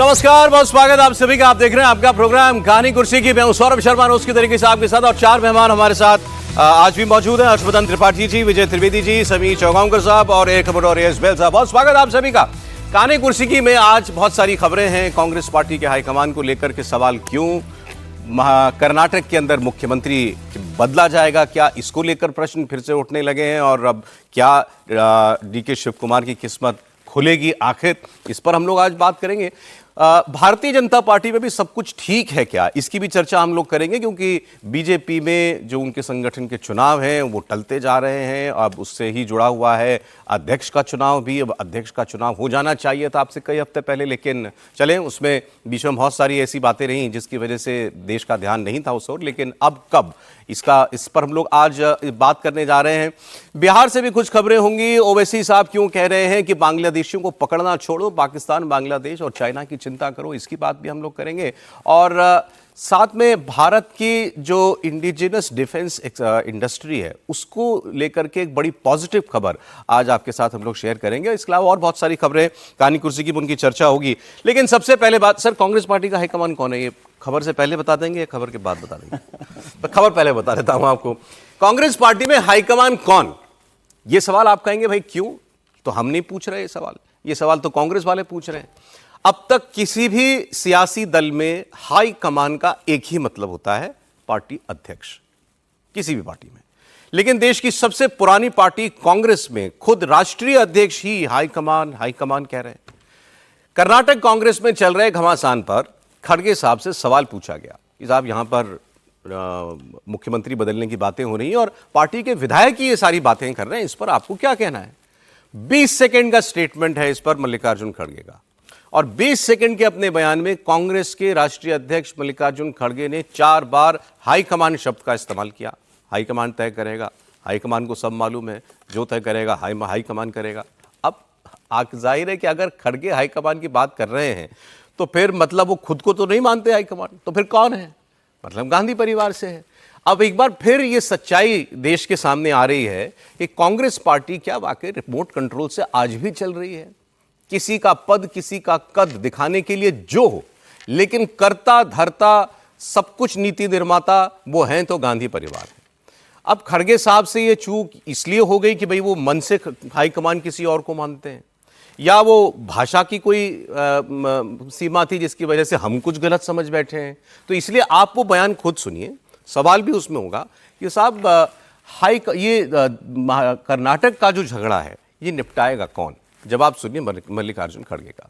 नमस्कार, बहुत स्वागत आप सभी का। आप देख रहे हैं आपका प्रोग्राम कहानी कुर्सी की। मैं हूं सौरभ शर्मा, उसकी तरीके से आपके साथ, और चार मेहमान हमारे साथ आज भी मौजूद हैं। हर्षवर्धन त्रिपाठी जी, विजय त्रिवेदी जी, समीर चौगांवकर साहब और एक खबर और यश बैल साहब। बहुत स्वागत आप सभी का कहानी कुर्सी की में। आज बहुत सारी खबरें हैं। कांग्रेस पार्टी के हाईकमान को लेकर के सवाल क्यों, कर्नाटक के अंदर मुख्यमंत्री बदला जाएगा क्या, इसको लेकर प्रश्न फिर से उठने लगे हैं। और अब क्या डीके शिव कुमार की किस्मत खुलेगी आखिर, इस पर हम लोग आज बात करेंगे। भारतीय जनता पार्टी में भी सब कुछ ठीक है क्या, इसकी भी चर्चा हम लोग करेंगे, क्योंकि बीजेपी में जो उनके संगठन के चुनाव हैं वो टलते जा रहे हैं। अब उससे ही जुड़ा हुआ है अध्यक्ष का चुनाव भी। अब अध्यक्ष का चुनाव हो जाना चाहिए था आपसे कई हफ्ते पहले, लेकिन चलें, उसमें बीच में बहुत सारी ऐसी बातें रहीं जिसकी वजह से देश का ध्यान नहीं था उस ओर। लेकिन अब कब, इस पर हम लोग आज बात करने जा रहे हैं। बिहार से भी कुछ खबरें होंगी। ओवैसी साहब क्यों कह रहे हैं कि बांग्लादेशियों को पकड़ना छोड़ो, पाकिस्तान, बांग्लादेश और चाइना की चिंता करो, इसकी बात भी हम लोग करेंगे। और साथ में भारत की जो इंडिजिनस डिफेंस इंडस्ट्री है उसको लेकर के एक बड़ी पॉजिटिव खबर आज आपके साथ हम लोग शेयर करेंगे। इसके अलावा और बहुत सारी खबरें कहानी कुर्सी की उनकी चर्चा होगी। लेकिन सबसे पहले बात, सर, कांग्रेस पार्टी का हाईकमान कौन है, ये खबर से पहले बता देंगे या खबर के बाद बता देंगे? तो खबर पहले बता देता हूं आपको। कांग्रेस पार्टी में हाईकमान कौन, ये सवाल आप कहेंगे भाई क्यों, तो हम नहीं पूछ रहे ये सवाल तो कांग्रेस वाले पूछ रहे हैं। अब तक किसी भी सियासी दल में हाई कमान का एक ही मतलब होता है, पार्टी अध्यक्ष, किसी भी पार्टी में। लेकिन देश की सबसे पुरानी पार्टी कांग्रेस में खुद राष्ट्रीय अध्यक्ष ही हाई कमान कह रहे हैं। कर्नाटक कांग्रेस में चल रहे घमासान पर खड़गे साहब से सवाल पूछा गया कि साहब, यहां पर मुख्यमंत्री बदलने की बातें हो रही हैं और पार्टी के विधायक ही ये सारी बातें कर रहे हैं, इस पर आपको क्या कहना है? 20 सेकंड का स्टेटमेंट है इस पर मल्लिकार्जुन खड़गे का। और 20 सेकंड के अपने बयान में कांग्रेस के राष्ट्रीय अध्यक्ष मल्लिकार्जुन खड़गे ने 4 बार हाईकमान शब्द का इस्तेमाल किया। हाईकमान तय करेगा, हाईकमान को सब मालूम है, जो तय करेगा हाईकमान करेगा। अब जाहिर है कि अगर खड़गे हाईकमान की बात कर रहे हैं तो फिर मतलब वो खुद को तो नहीं मानते हाईकमान, तो फिर कौन है? मतलब गांधी परिवार से है। अब एक बार फिर ये सच्चाई देश के सामने आ रही है कि कांग्रेस पार्टी क्या वाकई रिमोट कंट्रोल से आज भी चल रही है। किसी का पद, किसी का कद दिखाने के लिए जो हो, लेकिन करता धरता सब कुछ नीति निर्माता वो हैं तो गांधी परिवार है। अब खड़गे साहब से ये चूक इसलिए हो गई कि भाई वो मन से हाईकमान किसी और को मानते हैं, या वो भाषा की कोई सीमा थी जिसकी वजह से हम कुछ गलत समझ बैठे हैं। तो इसलिए आप वो बयान खुद सुनिए। सवाल भी उसमें होगा कि साहब कर्नाटक का जो झगड़ा है ये निपटाएगा कौन? जवाब सुनिए मल्लिकार्जुन खड़गे का।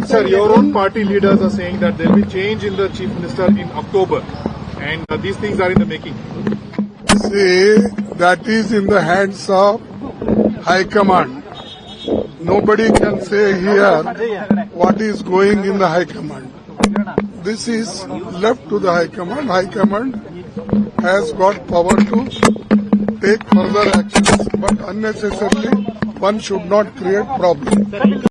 Sir, your own party leaders are saying that there will be change in the chief minister in October, and these things are in the making. See, that is in the hands of High Command. Nobody can say here what is going in the High Command. This is left to the High Command. High Command has got power to take further actions, but unnecessarily one should not create problem.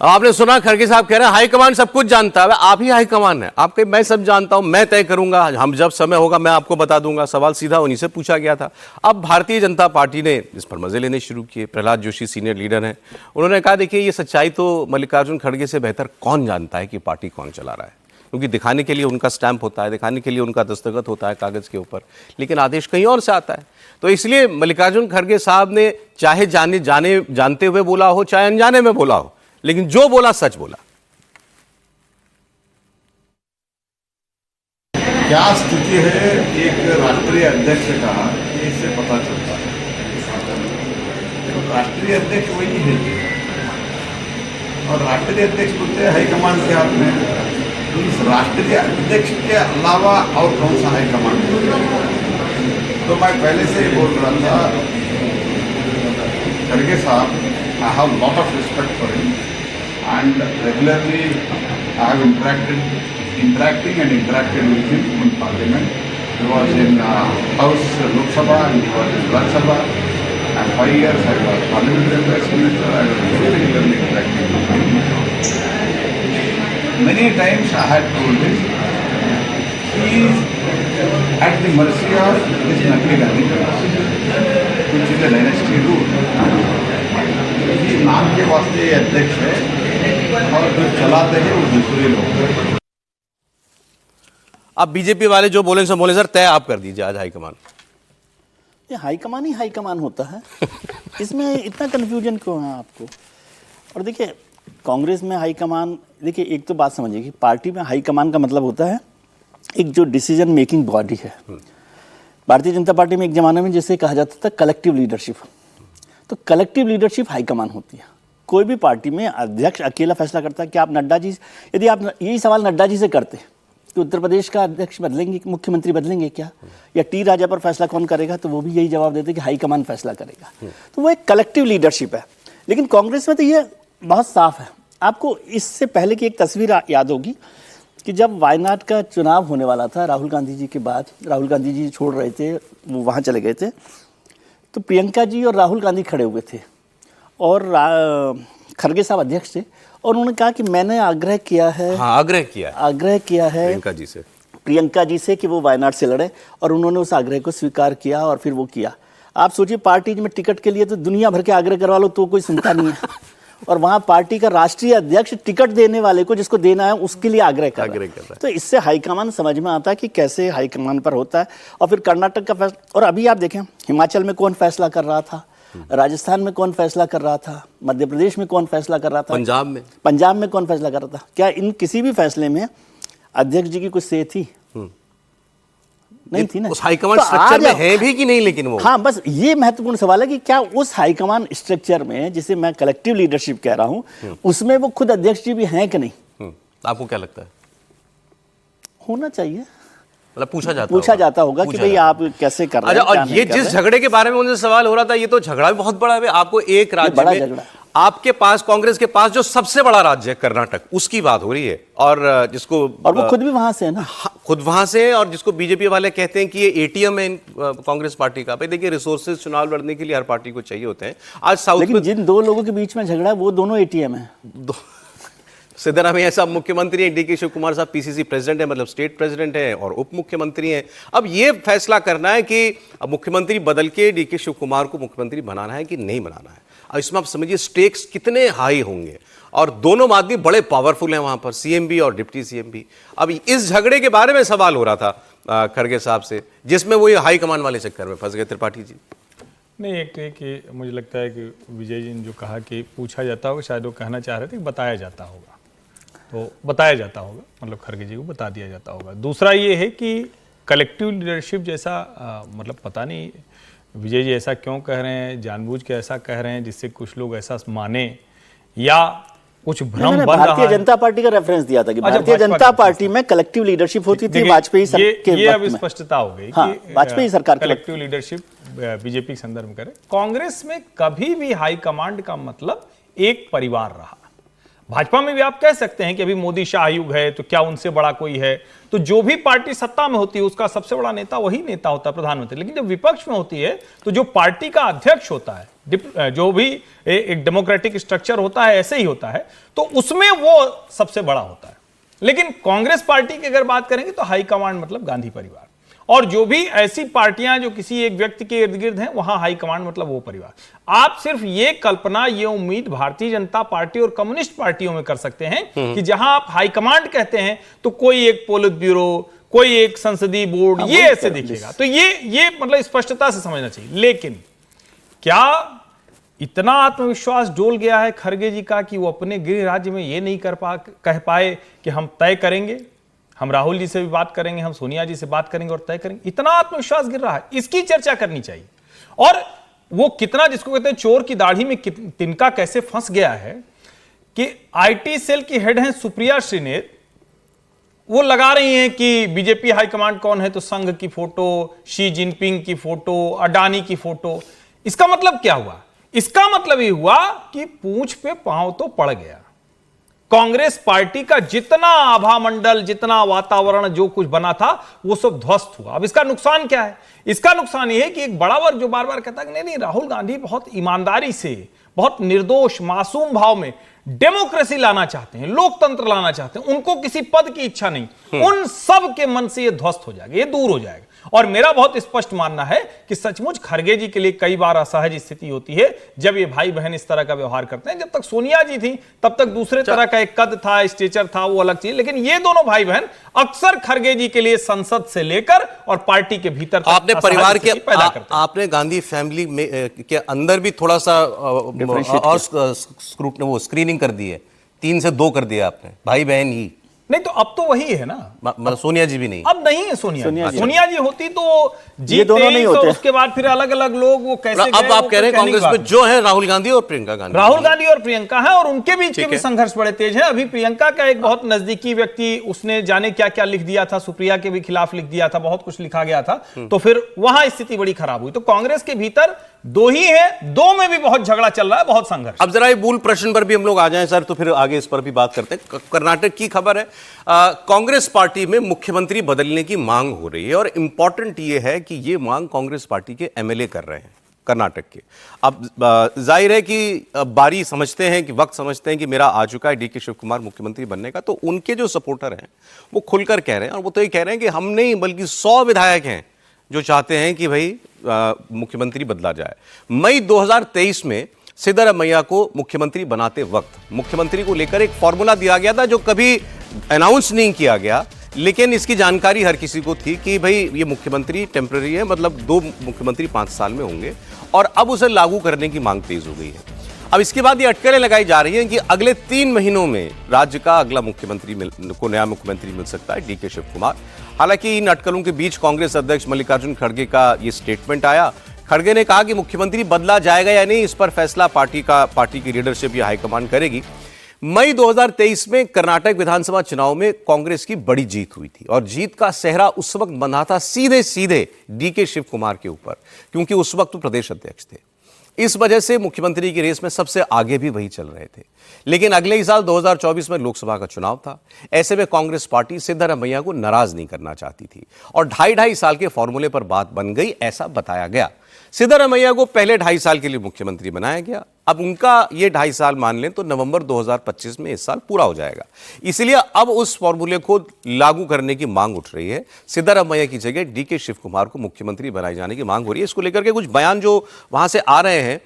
आपने सुना, खड़गे साहब कह रहे हैं high command सब कुछ जानता है। आप ही हाईकमान है, आपके मैं सब जानता हूं, मैं तय करूंगा, हम जब समय होगा मैं आपको बता दूंगा। सवाल सीधा उन्हीं से पूछा गया था। अब भारतीय जनता पार्टी ने इस पर मजे लेने शुरू किए। प्रहलाद जोशी सीनियर लीडर हैं, उन्होंने कहा देखिए ये सच्चाई तो मल्लिकार्जुन खड़गे से बेहतर कौन जानता है कि पार्टी कौन चला रहा है, क्योंकि दिखाने के लिए उनका स्टैंप होता है, दिखाने के लिए उनका दस्तखत होता है कागज के ऊपर, लेकिन आदेश कहीं और से आता है। तो इसलिए मल्लिकार्जुन खड़गे साहब ने चाहे जानते हुए बोला हो, चाहे अनजाने में बोला हो, लेकिन जो बोला सच बोला। क्या स्थिति है एक राष्ट्रीय अध्यक्ष का, इससे पता चलता है। तो राष्ट्रीय अध्यक्ष वही है, और राष्ट्रीय अध्यक्ष बोलते हैं हाईकमान के हाथ में। तो इस राष्ट्रीय अध्यक्ष के अलावा और कौन सा हाईकमान? तो मैं पहले से ही बोल रहा था, खड़गे साहब, I have lot of respect for him, and regularly I have interacting and interacted with him in Parliament. He was in House Lok Sabha and he was in Raj Sabha, and 5 years I was Parliamentary Affairs Minister. I was very regularly interacting with him. Many times I had told him he is at the mercy of this Nakli Gandhi, which is a dynasty rule. यही नाम के वास्ते ये अध्यक्ष है और जो चलाते हैं वो दूसरे लोग हैं। अब बीजेपी वाले जो बोले सो बोले, सर तय आप कर दीजिए आज हाईकमान। ये हाईकमान ही हाईकमान होता है, इसमें इतना कन्फ्यूजन क्यों है आपको? और देखिए कांग्रेस में हाईकमान, देखिए एक तो बात समझिए कि पार्टी में हाईकमान का मतलब होता है एक जो डिसीजन मेकिंग बॉडी है। भारतीय जनता पार्टी में एक जमाने में जिसे कहा जाता था कलेक्टिव लीडरशिप, तो कलेक्टिव लीडरशिप हाईकमान होती है। कोई भी पार्टी में अध्यक्ष अकेला फैसला करता है कि आप नड्डा जी, यदि आप यही सवाल नड्डा जी से करते कि उत्तर प्रदेश का अध्यक्ष बदलेंगे, मुख्यमंत्री बदलेंगे क्या, या टी राजा पर फैसला कौन करेगा, तो वो भी यही जवाब देते कि हाईकमान फैसला करेगा। तो वो एक कलेक्टिव लीडरशिप है। लेकिन कांग्रेस में तो ये बहुत साफ है। आपको इससे पहले की एक तस्वीर याद होगी कि जब वायनाड का चुनाव होने वाला था, राहुल गांधी जी के बाद, राहुल गांधी जी छोड़ रहे थे, वो वहाँ चले गए थे, तो प्रियंका जी और राहुल गांधी खड़े हुए थे और खड़गे साहब अध्यक्ष थे, और उन्होंने कहा कि मैंने आग्रह किया है, हाँ आग्रह किया है प्रियंका जी से कि वो वायनाड से लड़े, और उन्होंने उस आग्रह को स्वीकार किया और फिर वो किया। आप सोचिए पार्टी में टिकट के लिए तो दुनिया भर के आग्रह करवा लो तो कोई सुनता नहीं है, और वहाँ पार्टी का राष्ट्रीय अध्यक्ष टिकट देने वाले को, जिसको देना है, उसके लिए आग्रह कर रहा है। तो इससे हाईकमान समझ में आता है कि कैसे हाईकमान पर होता है। और फिर कर्नाटक का फैसला, और अभी आप देखें हिमाचल में कौन फैसला कर रहा था, राजस्थान में कौन फैसला कर रहा था, मध्य प्रदेश में कौन फैसला कर रहा था, पंजाब में कौन फैसला कर रहा था। क्या इन किसी भी फैसले में अध्यक्ष जी की कुछ से थी? नहीं थी ना। उस हाईकमांड स्ट्रक्चर में है भी कि नहीं, लेकिन वो, हाँ, बस ये महत्वपूर्ण सवाल है कि क्या उस हाईकमान स्ट्रक्चर में, जिसे मैं कलेक्टिव लीडरशिप कह रहा हूं, उसमें वो खुद अध्यक्ष जी भी हैं कि नहीं? आपको क्या लगता है? होना चाहिए, मतलब पूछा जाता होगा कि भाई आप कैसे कर रहे हैं। अच्छा, और ये जिस झगड़े के बारे में मुझे सवाल हो रहा था, ये तो झगड़ा भी बहुत बड़ा है। आपको एक राज्य में, आपके पास कांग्रेस के पास जो सबसे बड़ा राज्य है कर्नाटक, उसकी बात हो रही है, और जिसको, और वो खुद भी वहां से है ना, खुद वहां से, और जिसको बीजेपी वाले कहते हैं कि ये एटीएम है कांग्रेस पार्टी का। भाई देखिए, रिसोर्सेज चुनाव लड़ने के लिए हर पार्टी को चाहिए होते हैं। आज साउथ में जिन दो लोगों के बीच में झगड़ा है वो दोनों एटीएम है। सिद्धरामैया साहब मुख्यमंत्री हैं, डीके शिव कुमार साहब पीसीसी प्रेसिडेंट है, मतलब स्टेट प्रेसिडेंट है और उप मुख्यमंत्री हैं। अब ये फैसला करना है कि अब मुख्यमंत्री बदल के डीके शिव कुमार को मुख्यमंत्री बनाना है कि नहीं बनाना है। अब इसमें आप समझिए स्टेक्स कितने हाई होंगे, और दोनों आदमी बड़े पावरफुल हैं वहां पर, सीएम भी और डिप्टी सीएम भी। अब इस झगड़े के बारे में सवाल हो रहा था खड़गे साहब से, जिसमें वो ये हाई कमान वाले चक्कर में फंस गए। त्रिपाठी जी, नहीं, एक तो कि मुझे लगता है कि विजय जी ने जो कहा कि पूछा जाता होगा, शायद वो कहना चाह रहे थे कि बताया जाता होगा, तो बताया जाता होगा, मतलब खड़गे जी को बता दिया जाता होगा। दूसरा ये है कि कलेक्टिव लीडरशिप जैसा मतलब पता नहीं विजय जी ऐसा क्यों कह रहे हैं, जानबूझ के ऐसा कह रहे हैं जिससे कुछ लोग ऐसा माने, या कुछ भ्रम बन रहा है। भारतीय जनता पार्टी का रेफरेंस दिया था कि भारतीय जनता पार्टी में कलेक्टिव लीडरशिप होती थी वाजपेयी सरकार के वक्त में। ये अब स्पष्टता हो गई कि वाजपेयी सरकार कलेक्टिव लीडरशिप बीजेपी के संदर्भ में करे। कांग्रेस में कभी भी हाई कमांड का मतलब एक परिवार रहा। भाजपा में भी आप कह सकते हैं कि अभी मोदी शाह युग है, तो क्या उनसे बड़ा कोई है? तो जो भी पार्टी सत्ता में होती है उसका सबसे बड़ा नेता वही नेता होता है, प्रधानमंत्री। लेकिन जब विपक्ष में होती है तो जो पार्टी का अध्यक्ष होता है, जो भी एक डेमोक्रेटिक स्ट्रक्चर होता है ऐसे ही होता है, तो उसमें वो सबसे बड़ा होता है। लेकिन कांग्रेस पार्टी की अगर बात करेंगे तो हाईकमांड मतलब गांधी परिवार, और जो भी ऐसी पार्टियां जो किसी एक व्यक्ति के इर्द गिर्द हैं, वहां हाईकमांड मतलब वो परिवार। आप सिर्फ ये कल्पना, ये उम्मीद भारतीय जनता पार्टी और कम्युनिस्ट पार्टियों में कर सकते हैं कि जहां आप हाईकमांड कहते हैं तो कोई एक पोलित ब्यूरो, कोई एक संसदीय बोर्ड, ये ऐसे दिखेगा। तो ये मतलब स्पष्टता से समझना चाहिए। लेकिन क्या इतना आत्मविश्वास डोल गया है खड़गे जी का कि वो अपने गृह राज्य में ये नहीं कह पाए कि हम तय करेंगे, हम राहुल जी से भी बात करेंगे, हम सोनिया जी से बात करेंगे और तय करेंगे? इतना आत्मविश्वास गिर रहा है, इसकी चर्चा करनी चाहिए। और वो कितना, जिसको कहते हैं चोर की दाढ़ी में तिनका कैसे फंस गया है कि आईटी सेल की हेड हैं सुप्रिया श्रीनेत, वो लगा रही हैं कि बीजेपी हाईकमांड कौन है, तो संघ की फोटो, शी जिनपिंग की फोटो, अडानी की फोटो। इसका मतलब क्या हुआ? इसका मतलब ये हुआ कि पूंछ पे पांव तो पड़ गया। कांग्रेस पार्टी का जितना आभा मंडल, जितना वातावरण, जो कुछ बना था, वो सब ध्वस्त हुआ। अब इसका नुकसान क्या है? इसका नुकसान ये है कि एक बड़ा वर्ग जो बार बार कहता है नहीं राहुल गांधी बहुत ईमानदारी से, बहुत निर्दोष मासूम भाव में डेमोक्रेसी लाना चाहते हैं, लोकतंत्र लाना चाहते हैं, उनको किसी पद की इच्छा नहीं, उन सब के मन से ये ध्वस्त हो जाएगा, ये दूर हो जाएगा। और मेरा बहुत स्पष्ट मानना है कि सचमुच खड़गे जी के लिए कई बार असहज स्थिति होती है जब ये भाई बहन इस तरह का व्यवहार करते हैं। जब तक सोनिया जी थी तब तक दूसरे तरह का एक कद था, स्टेचर था, वो अलग चीज, लेकिन ये दोनों भाई बहन अक्सर खड़गे जी के लिए संसद से लेकर और पार्टी के भीतर तक आपने परिवार के पैदा करते हैं। आपने गांधी फैमिली में के अंदर भी थोड़ा सा और स्क्रीनिंग कर दी है, 3 से 2 कर दिया आपने, भाई बहन ही नहीं तो अब तो वही है ना, मतलब सोनिया जी भी नहीं। अब नहीं है सोनिया जी होती तो ये दोनों नहीं होते, उसके बाद फिर अलग अलग लोग वो कैसे अब आप कह रहे हैं कांग्रेस में जो है राहुल गांधी और प्रियंका गांधी, राहुल गांधी और प्रियंका है और उनके बीच के भी संघर्ष बड़े तेज है। अभी प्रियंका का एक बहुत नजदीकी व्यक्ति, उसने जाने क्या क्या लिख दिया था, सुप्रिया के भी खिलाफ लिख दिया था, बहुत कुछ लिखा गया था, तो फिर वहां स्थिति बड़ी खराब हुई। तो कांग्रेस के भीतर 2 ही है, 2 में भी बहुत झगड़ा चल रहा है, बहुत संघर्ष। अब जरा ये मूल प्रश्न पर भी हम लोग आ जाएं सर, तो फिर आगे इस पर भी बात करते हैं। कर्नाटक की खबर है, कांग्रेस पार्टी में मुख्यमंत्री बदलने की मांग हो रही है और इंपॉर्टेंट ये है कि ये मांग कांग्रेस पार्टी के एमएलए कर रहे हैं कर्नाटक के। अब जाहिर है कि बारी समझते हैं कि वक्त समझते हैं कि मेरा आ चुका है डीके शिव कुमार मुख्यमंत्री बनने का, तो उनके जो सपोर्टर हैं वो खुलकर कह रहे हैं, और वो तो ये कह रहे हैं कि हम नहीं बल्कि 100 विधायक हैं जो चाहते हैं कि भाई मुख्यमंत्री बदला जाए। मई 2023 में सिद्धरामैया को मुख्यमंत्री बनाते वक्त मुख्यमंत्री को लेकर एक फॉर्मूला दिया गया था जो कभी अनाउंस नहीं किया गया, लेकिन इसकी जानकारी हर किसी को थी कि भाई ये मुख्यमंत्री टेम्पररी है, मतलब 2 मुख्यमंत्री 5 साल में होंगे, और अब उसे लागू करने की मांग तेज हो गई है। अब इसके बाद ये अटकलें लगाई जा रही हैं कि अगले 3 महीनों में राज्य का अगला मुख्यमंत्री को नया मुख्यमंत्री मिल सकता है, डीके शिव कुमार। हालांकि इन अटकलों के बीच कांग्रेस अध्यक्ष मल्लिकार्जुन खड़गे का ये स्टेटमेंट आया। खड़गे ने कहा कि मुख्यमंत्री बदला जाएगा या नहीं, इस पर फैसला पार्टी की लीडरशिप या हाईकमान करेगी। मई 2023 में कर्नाटक विधानसभा चुनाव में कांग्रेस की बड़ी जीत हुई थी और जीत का सेहरा उस वक्त बंधा था सीधे सीधे डीके शिव कुमार के ऊपर, क्योंकि उस वक्त वो प्रदेश अध्यक्ष थे। इस वजह से मुख्यमंत्री की रेस में सबसे आगे भी वही चल रहे थे। लेकिन अगले ही साल 2024 में लोकसभा का चुनाव था। ऐसे में कांग्रेस पार्टी सिद्धरामैया को नाराज नहीं करना चाहती थी और 2.5 साल के फॉर्मूले पर बात बन गई, ऐसा बताया गया। सिद्धरामैया को पहले 2.5 साल के लिए मुख्यमंत्री बनाया गया। अब उनका ये 2.5 साल मान लें तो नवंबर 2025 में इस साल पूरा हो जाएगा। इसलिए अब उस फॉर्मूले को लागू करने की मांग उठ रही है। सिद्धरामैया की जगह डीके शिव कुमार को मुख्यमंत्री बनाए जाने की मांग हो रही है। इसको लेकर के कुछ बयान जो वहां से आ रहे हैं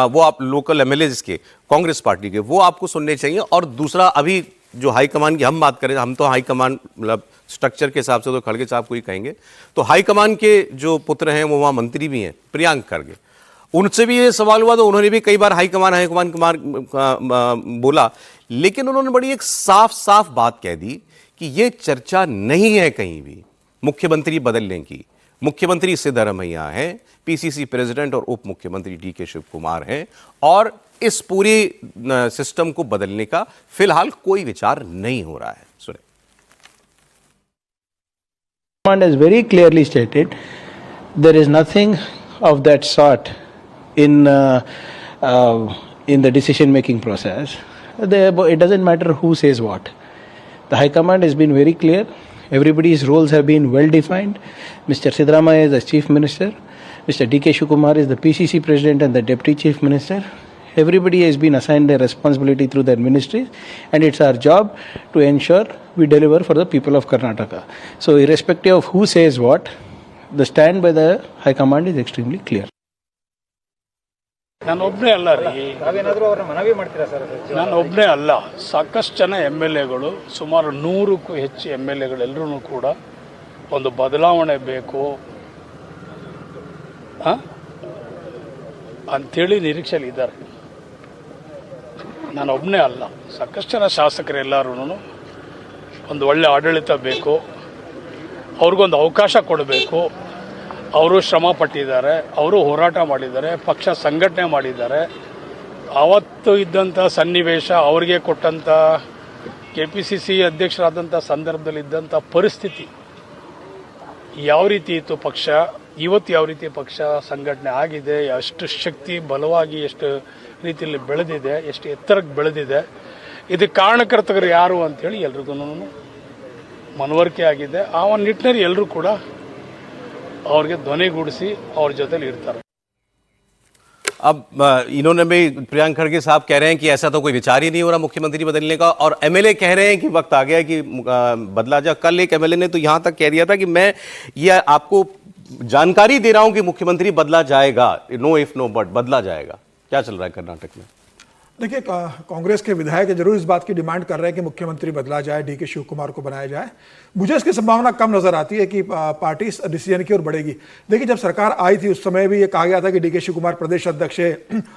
वो आप लोकल एमएलए के कांग्रेस पार्टी के वो आपको सुनने चाहिए। और दूसरा, अभी जो हाईकमान की हम बात करें, हम तो हाईकमान मतलब स्ट्रक्चर के हिसाब से तो खड़गे साहब को ही कहेंगे, तो हाईकमान के जो पुत्र हैं वो वहाँ मंत्री भी हैं, प्रियंक खड़गे, उनसे भी ये सवाल हुआ तो उन्होंने भी कई बार हाईकमान बोला, लेकिन उन्होंने बड़ी एक साफ बात कह दी कि ये चर्चा नहीं है कहीं भी मुख्यमंत्री बदलने की। मुख्यमंत्री सिद्धरामैया है, पीसीसी प्रेसिडेंट और उप मुख्यमंत्री डीके शिव कुमार हैं और इस पूरी सिस्टम को बदलने का फिलहाल कोई विचार नहीं हो रहा है। सुने, Command has very clearly stated there is nothing of that sort in the decision-making process. It doesn't matter who says what. The High Command has been very clear. Everybody's roles have been well defined. Mr. Siddaramaiah is the Chief Minister. Mr. D.K. Shivakumar is the PCC President and the Deputy Chief Minister. Everybody has been assigned their responsibility through their ministries, and it's our job to ensure we deliver for the people of Karnataka. So irrespective of who says what, the stand by the High Command is extremely clear. ನಾನೊಬ್ಬನೇ ಅಲ್ಲ ರೀ, ನಾನೊಬ್ಬನೇ ಅಲ್ಲ, ಸಾಕಷ್ಟು ಜನ MLAಗಳು, ಸುಮಾರು 100ಕ್ಕೂ ಹೆಚ್ಚು MLAಗಳೆಲ್ಲರೂ ಕೂಡ ಒಂದು ಬದಲಾವಣೆ ಬೇಕು ಅಂಥೇಳಿ ನಿರೀಕ್ಷೆಯಲ್ಲಿ ಇದ್ದಾರೆ. ನಾನೊಬ್ಬನೇ ಅಲ್ಲ, ಸಾಕಷ್ಟು ಜನ ಶಾಸಕರೆಲ್ಲರೂ ಒಂದು ಒಳ್ಳೆ ಆಡಳಿತ ಬೇಕು, ಅವ್ರಿಗೊಂದು ಅವಕಾಶ ಕೊಡಬೇಕು. ಅವರು ಶ್ರಮ ಪಟ್ಟಿದ್ದಾರೆ, ಅವರು ಹೋರಾಟ ಮಾಡಿದ್ದಾರೆ, ಪಕ್ಷ ಸಂಘಟನೆ ಮಾಡಿದ್ದಾರೆ. ಆವತ್ತು ಇದ್ದಂಥ ಸನ್ನಿವೇಶ, ಅವರಿಗೆ ಕೊಟ್ಟಂಥ KPCC ಅಧ್ಯಕ್ಷರಾದಂಥ ಸಂದರ್ಭದಲ್ಲಿ ಇದ್ದಂಥ ಪರಿಸ್ಥಿತಿ ಯಾವ ರೀತಿ ಇತ್ತು, ಪಕ್ಷ ಇವತ್ತು ಯಾವ ರೀತಿ ಪಕ್ಷ ಸಂಘಟನೆ ಆಗಿದೆ, ಎಷ್ಟು ಶಕ್ತಿ ಬಲವಾಗಿ ಎಷ್ಟು ರೀತಿಯಲ್ಲಿ ಬೆಳೆದಿದೆ, ಎಷ್ಟು ಎತ್ತರಕ್ಕೆ ಬೆಳೆದಿದೆ, ಇದಕ್ಕೆ ಕಾರಣಕರ್ತರು ಯಾರು ಅಂಥೇಳಿ ಎಲ್ರಿಗೂ ಮನವರಿಕೆ ಆಗಿದೆ. ಆ ಒಂದು ನಿಟ್ಟಿನಲ್ಲಿ ಎಲ್ಲರೂ ಕೂಡ ಅವ್ರಿಗೆ ಧ್ವನಿಗೂಡಿಸಿ ಅವ್ರ ಜೊತೆಲಿ ಇರ್ತಾರೆ. अब इन्होंने भी प्रियंक खड़गे साहब कह रहे हैं कि ऐसा तो कोई विचार ही नहीं हो रहा मुख्यमंत्री बदलने का, और MLA कह रहे हैं कि वक्त आ गया कि बदला जाए। कल एक MLA ने तो यहाँ तक कह दिया था कि मैं ये आपको जानकारी दे रहा हूं कि मुख्यमंत्री बदला जाएगा, नो इफ नो बट बदला जाएगा, क्या चल रहा है कर्नाटक में? देखिए, कांग्रेस के विधायक जरूर इस बात की डिमांड कर रहे हैं कि मुख्यमंत्री बदला जाए, डीके शिव कुमार को बनाया जाए। मुझे इसकी संभावना कम नजर आती है कि पार्टी इस डिसीजन की ओर बढ़ेगी। देखिए, जब सरकार आई थी उस समय भी ये कहा गया था कि डीके शिव कुमार प्रदेश अध्यक्ष है,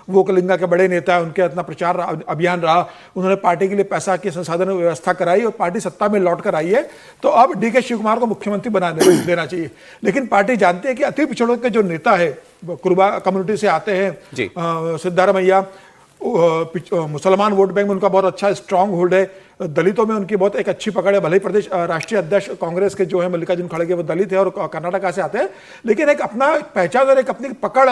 वोकलिंगा के बड़े नेता है, उनके इतना प्रचार अभियान रहा, उन्होंने पार्टी के लिए पैसा की संसाधन व्यवस्था कराई और पार्टी सत्ता में लौट कर आई है, तो अब डीके शिव कुमार को मुख्यमंत्री बना देना चाहिए। लेकिन पार्टी जानती है कि अति पिछड़ों के जो नेता है, कुर्बा कम्युनिटी से आते हैं, सिद्धारमैया, मुसलमान वोट बैंक में उनका बहुत अच्छा स्ट्रांग होल्ड है, दलितों में उनकी बहुत एक अच्छी पकड़ है। भले ही प्रदेश राष्ट्रीय अध्यक्ष कांग्रेस के जो है मल्लिकार्जुन खड़गे वो दलित है और कर्नाटका से आते हैं, लेकिन एक अपना पहचान और एक अपनी पकड़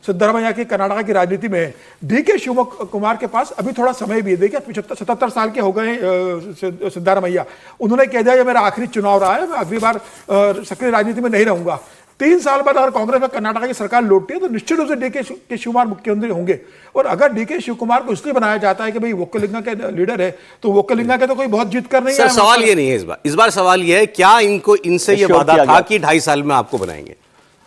सिद्धरामैया की कर्नाटका की राजनीति में है। डीके शिव कुमार के पास अभी थोड़ा समय भी है। देखिए, 77 साल के हो गए सिद्धरामैया, उन्होंने कह दिया ये मेरा आखिरी चुनाव रहा है, मैं अगली बार सक्रिय राजनीति में नहीं रहूंगा। 3 साल बाद अगर कांग्रेस में कर्नाटक की सरकार लौटती है तो निश्चित रूप से डीके शिव कुमार मुख्यमंत्री होंगे। और अगर डीके शिव कुमार को इसलिए बनाया जाता है कि भाई वोकलिंगा के लीडर है, तो वोकलिंगा के तो कोई बहुत जीत कर नहीं है। सवाल ये नहीं है इस बार सवाल ये है, क्या इनसे ये वादा था कि 2.5 साल में आपको बनाएंगे?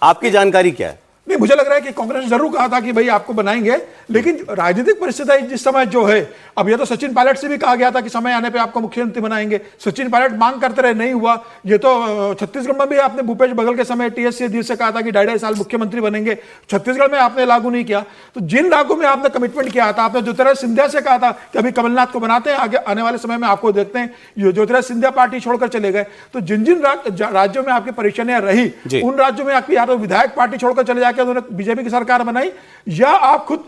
आपकी जानकारी क्या है? नहीं, मुझे लग रहा है कि कांग्रेस ने जरूर कहा था कि भाई आपको बनाएंगे, लेकिन राजनीतिक परिस्थिति जिस समय जो है, अब ये तो सचिन पायलट से भी कहा गया था कि समय आने पे आपको मुख्यमंत्री बनाएंगे। सचिन पायलट मांग करते रहे, नहीं हुआ। ये तो छत्तीसगढ़ में भी आपने भूपेश बघेल के समय टीएस दी से कहा था कि 2.5 साल मुख्यमंत्री बनेंगे, छत्तीसगढ़ में आपने लागू नहीं किया। तो जिन राज्यों में आपने कमिटमेंट किया था, आपने ज्योतिरादित्य सिंधिया से कहा था कि अभी कमलनाथ को बनाते हैं, आगे आने वाले समय में आपको देखते हैं। ज्योतिरादित्य सिंधिया पार्टी छोड़कर चले गए। तो जिन जिन राज्यों में आपकी परेशानियां रही, उन राज्यों में आपकी या तो विधायक पार्टी छोड़कर चले जाकर उन्होंने बीजेपी की सरकार बनाई, या आप खुद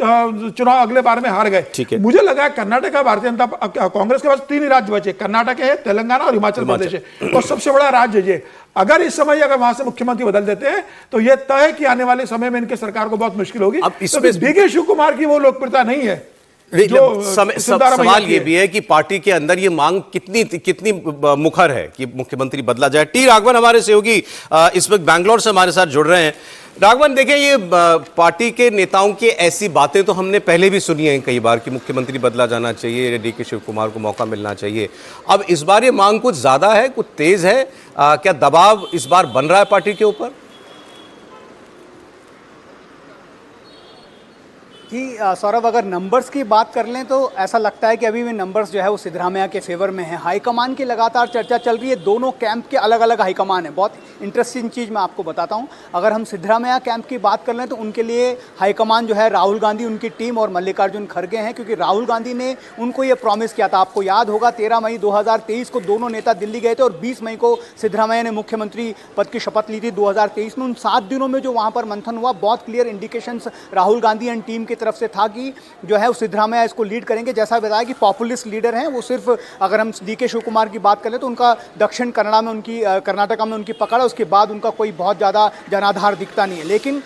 चुनाव अगले बार में हार गए। मुझे लगा कर्नाटक का भारतीय जनता कांग्रेस के पास 3 ही राज्य बचे, कर्नाटक है, तेलंगाना और हिमाचल प्रदेश है, और सबसे बड़ा राज्य ये। अगर इस समय अगर वहां से मुख्यमंत्री बदल देते हैं तो यह तय है कि आने वाले समय में इनके सरकार को बहुत मुश्किल होगी। अब डीके शिव कुमार की वो लोकप्रियता नहीं है। सवाल ये भी है कि पार्टी के अंदर ये मांग कितनी मुखर है कि मुख्यमंत्री बदला जाए। टी राघवन हमारे सहयोगी इस वक्त बैंगलोर से हमारे साथ जुड़ रहे हैं। राघवन, देखिए, ये पार्टी के नेताओं की ऐसी बातें तो हमने पहले भी सुनी हैं कई बार कि मुख्यमंत्री बदला जाना चाहिए, डीके शिव कुमार को मौका मिलना चाहिए। अब इस बार ये मांग कुछ ज्यादा है, कुछ तेज है, क्या दबाव इस बार बन रहा है पार्टी के ऊपर? जी सौरभ, अगर नंबर्स की बात कर लें तो ऐसा लगता है कि अभी भी नंबर्स जो है वो सिद्धरामैया के फेवर में है। हाईकमान की लगातार चर्चा चल रही है, दोनों कैंप के अलग अलग हाईकमान है। बहुत इंटरेस्टिंग चीज़ मैं आपको बताता हूं। अगर हम सिद्धरामैया कैंप की बात कर लें तो उनके लिए हाईकमान जो है राहुल गांधी, उनकी टीम और मल्लिकार्जुन खड़गे हैं, क्योंकि राहुल गांधी ने उनको ये प्रॉमिस किया था। आपको याद होगा 13 मई 2023 को दोनों नेता दिल्ली गए थे और 20 मई को सिद्धरामैया ने मुख्यमंत्री पद की शपथ ली थी 2023 में। उन 7 दिनों में जो वहाँ पर मंथन हुआ, बहुत clear indications Rahul Gandhi and team की तरफ से था कि जो है सिद्धरामैया इसको लीड करेंगे। जैसा बताया कि पॉपुलिस्ट लीडर हैं वो। सिर्फ अगर हम डीके शिव कुमार की बात करें तो उनका दक्षिण कन्नड़ा में उनकी कर्नाटका में उनकी पकड़ है, उसके बाद उनका कोई बहुत ज़्यादा जनाधार दिखता नहीं है। लेकिन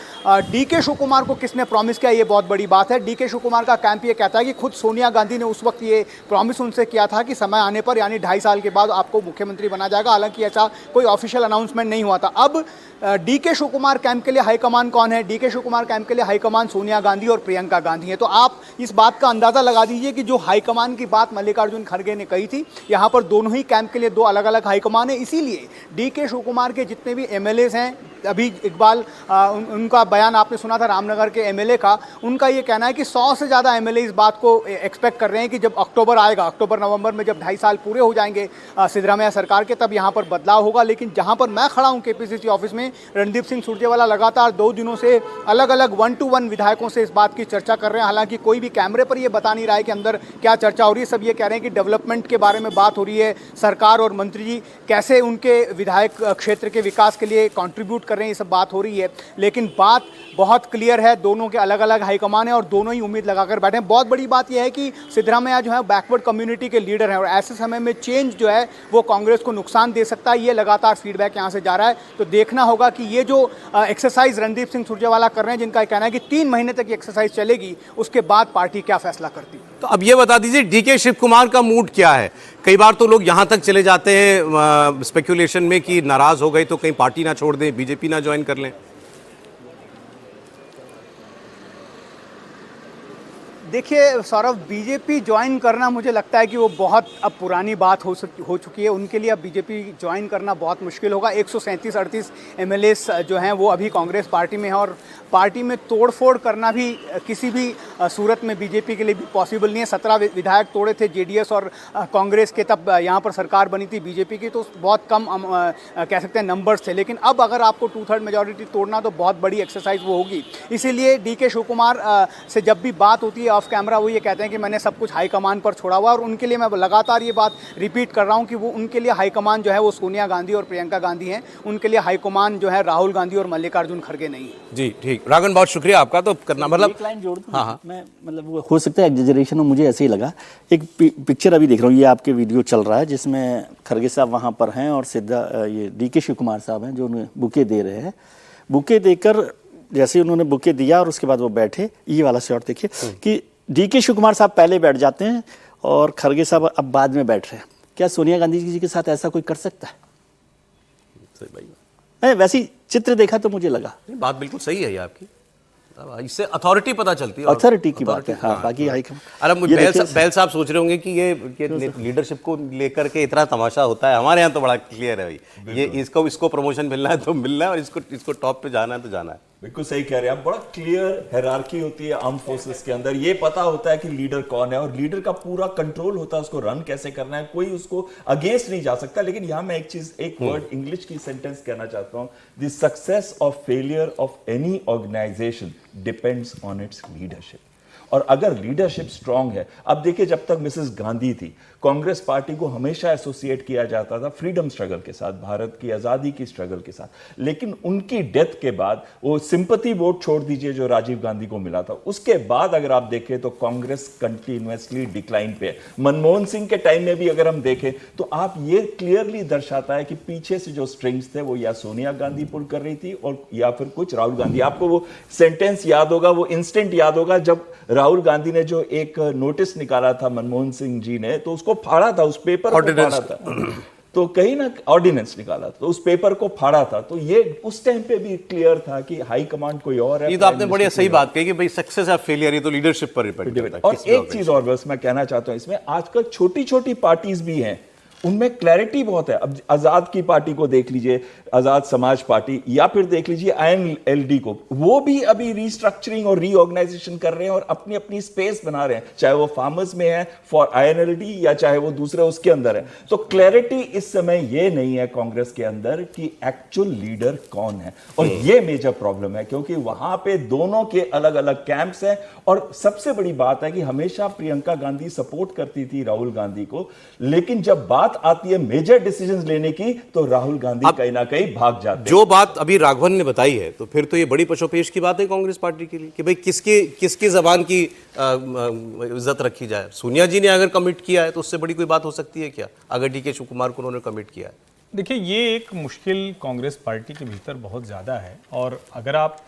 डीके शिव कुमार को किसने प्रॉमिस किया, ये बहुत बड़ी बात है। डीके शिव कुमार का कैंप ये कहता है कि खुद सोनिया गांधी ने उस वक्त ये प्रॉमिस उनसे किया था कि समय आने पर यानी 2.5 साल के बाद आपको मुख्यमंत्री बना जाएगा। हालांकि ऐसा कोई ऑफिशियल अनाउंसमेंट नहीं हुआ था। अब डीके शिव कुमार कैंप के लिए हाईकमान कौन है? डीके शिव कुमार कैंप के लिए हाईकमान सोनिया गांधी और प्रियंका गांधी है। तो आप इस बात का अंदाजा लगा दीजिए कि जो हाईकमान की बात मल्लिकार्जुन खड़गे ने कही थी, यहाँ पर दोनों ही कैंप के लिए 2 अलग अलग हाईकमान है। इसीलिए डीके शिव कुमार के जितने भी एमएलएज हैं, अभी इकबाल उनका बयान आपने सुना था रामनगर के एमएलए का, उनका ये कहना है कि 100 से ज़्यादा एमएलए इस बात को एक्सपेक्ट कर रहे हैं कि जब अक्टूबर आएगा, अक्टूबर नवंबर में जब 2.5 साल पूरे हो जाएंगे सिद्धरामैया सरकार के, तब यहाँ पर बदलाव होगा। लेकिन जहाँ पर मैं खड़ा हूँ केपीसीसी ऑफिस में, रणदीप सिंह सुरजेवाला लगातार 2 दिनों से अलग अलग 1-to-1 विधायकों से इस बात की चर्चा कर रहे हैं। हालांकि कोई भी कैमरे पर ये बता नहीं रहा है कि अंदर क्या चर्चा हो रही है। सब ये कह रहे हैं कि डेवलपमेंट के बारे में बात हो रही है, सरकार और मंत्री जी कैसे उनके विधायक क्षेत्र के विकास के लिए कॉन्ट्रीब्यूट कर रहे हैं, ये सब बात हो रही है। लेकिन बात बहुत क्लियर है, दोनों के अलग अलग हाईकमान है और दोनों ही उम्मीद लगाकर बैठे हैं। बहुत बड़ी बात यह है कि सिद्धरामैया जो है बैकवर्ड कम्युनिटी के लीडर हैं और ऐसे समय में चेंज जो है वो कांग्रेस को नुकसान दे सकता है। ये लगातार फीडबैक यहाँ से जा रहा है। तो देखना होगा कि ये जो एक्सरसाइज रणदीप सिंह सुरजेवाला कर रहे हैं, जिनका कहना है कि 3 महीने तक ये एक्सरसाइज चलेगी, उसके बाद पार्टी क्या फैसला करती है। तो अब ये बता दीजिए डीके शिव कुमार का मूड क्या है? कई बार तो लोग यहां तक चले जाते हैं स्पेकुलेशन में कि नाराज हो गए तो कहीं पार्टी ना छोड़ दें, बीजेपी ना ज्वाइन कर लें। देखिए सौरभ, बीजेपी ज्वाइन करना मुझे लगता है कि वो बहुत अब पुरानी बात हो चुकी है। उनके लिए अब बीजेपी ज्वाइन करना बहुत मुश्किल होगा। 137-38 एमएलएस जो हैं वो अभी कांग्रेस पार्टी में है, और पार्टी में तोड़फोड़ करना भी किसी भी सूरत में बीजेपी के लिए भी पॉसिबल नहीं है। 17 विधायक तोड़े थे जेडीएस और कांग्रेस के, तब यहाँ पर सरकार बनी थी बीजेपी की, तो बहुत कम कह सकते हैं नंबर्स थे। लेकिन अब अगर आपको 2/3 मेजॉरिटी तोड़ना तो बहुत बड़ी एक्सरसाइज वो होगी। इसीलिए डीके शिव कुमार से जब भी बात होती है ऑफ कैमरा, वो ये कहते हैं कि मैंने सब कुछ हाईकमान पर छोड़ा हुआ, और उनके लिए मैं लगातार ये बात रिपीट कर रहा हूँ कि वो उनके लिए हाईकमान जो है वो सोनिया गांधी और प्रियंका गांधी हैं, उनके लिए हाईकमान जो है राहुल गांधी और मल्लिकार्जुन खड़गे नहीं है। जी ठीक, राघवन बहुत शुक्रिया आपका। तो करना मतलब एक लाइन जोड़ दूं? हाँ। मैं मतलब वो हो सकता है एग्जेजरेशन हो, मुझे ऐसे ही लगा। एक पिक्चर अभी देख रहा हूँ, ये आपके वीडियो चल रहा है जिसमें खड़गे साहब वहाँ पर हैं और ये डीके शिव कुमार साहब हैं जो उन्हें बुके दे रहे हैं। बुके देकर जैसे उन्होंने बुके दिया और उसके बाद वो बैठे, ये वाला शॉट देखिए कि डीके शिव कुमार साहब पहले बैठ जाते हैं और खड़गे साहब अब बाद में बैठ रहे हैं। क्या सोनिया गांधी जी के साथ ऐसा कोई कर सकता है? सही भाई, वैसी चित्र देखा तो मुझे लगा बात बिल्कुल सही है ये आपकी। इससे अथॉरिटी पता चलती है, अथॉरिटी की बात है। हाँ, बाकी अरे बैल साहब सोच रहे होंगे कि ये लीडरशिप को लेकर के इतना तमाशा होता है। हमारे यहाँ तो बड़ा क्लियर है भाई, ये इसको प्रमोशन मिलना है तो मिलना है, और इसको टॉप पे जाना है तो जाना है। बिल्कुल सही कह रहे हैं आप। बड़ा क्लियर हायरार्की होती है आर्म फोर्सेस के अंदर। ये पता होता है कि लीडर कौन है और लीडर का पूरा कंट्रोल होता है, उसको रन कैसे करना है, कोई उसको अगेंस्ट नहीं जा सकता। लेकिन यहां मैं एक वर्ड इंग्लिश की सेंटेंस कहना चाहता हूं, द सक्सेस और failure of any organisation depends on its leadership. और अगर लीडरशिप स्ट्रांग है, अब देखिए जब तक मिसेस गांधी थी, कांग्रेस पार्टी को हमेशा एसोसिएट किया जाता था फ्रीडम स्ट्रगल के साथ, भारत की आजादी की स्ट्रगल के साथ। लेकिन उनकी डेथ के बाद वो सिंपैथी वोट छोड़ दीजिए जो राजीव गांधी को मिला था, उसके बाद अगर आप देखें तो कांग्रेस कंटिन्यूअसली डिक्लाइन पे है। मनमोहन सिंह के टाइम में भी अगर हम देखें तो आप ये क्लियरली दर्शाता है कि पीछे से जो स्ट्रिंग्स थे वो या सोनिया गांधी पुल कर रही थी और या फिर कुछ राहुल गांधी। आपको वो सेंटेंस याद होगा, वो इंस्टेंट याद होगा जब राहुल गांधी ने जो एक नोटिस निकाला था मनमोहन सिंह जी ने, तो उसको फाड़ा था, उस पेपर को फाड़ा था, तो कहीं ना ऑर्डिनेंस निकाला तो उस पेपर को फाड़ा था। तो ये उस टाइम पे भी क्लियर था कि हाई कमांड कोई और है। ये तो आपने बढ़िया सही बात कही कि भाई सक्सेस या फेलियर ये तो लीडरशिप पर डिपेंड करता है। और एक चीज और बस मैं कहना चाहता हूं, इसमें आजकल छोटी छोटी पार्टीज भी हैं, उनमें क्लैरिटी बहुत है। अब आजाद की पार्टी को देख लीजिए, आजाद समाज पार्टी, या फिर देख लीजिए आईएनएलडी को, वो भी अभी रीस्ट्रक्चरिंग और रीऑर्गेनाइजेशन कर रहे हैं और अपनी अपनी स्पेस बना रहे हैं, चाहे वो फार्मर्स में है फॉर आईएनएलडी या चाहे वो दूसरे उसके अंदर है। तो क्लैरिटी इस समय ये नहीं है कांग्रेस के अंदर कि एक्चुअल लीडर कौन है, और ये मेजर प्रॉब्लम है क्योंकि वहां पे दोनों के अलग अलग कैंप्स हैं। और सबसे बड़ी बात है कि हमेशा प्रियंका गांधी सपोर्ट करती थी राहुल गांधी को, लेकिन जब बात आती है मेजर डिसीजंस लेने की तो राहुल गांधी कहीं ना कहीं भाग जाते हैं। जो बात अभी राघवन ने बताई है तो फिर तो ये बड़ी पशोपेश की बात है कांग्रेस पार्टी के लिए कि भाई किसकी जबान की इज्जत रखी जाए। सोनिया जी ने अगर कमिट किया है तो उससे बड़ी कोई बात हो सकती है क्या, अगर डीके शिव कुमार को उन्होंने कमिट किया है? देखिए, ये एक मुश्किल कांग्रेस पार्टी के भीतर बहुत ज़्यादा है, और अगर आप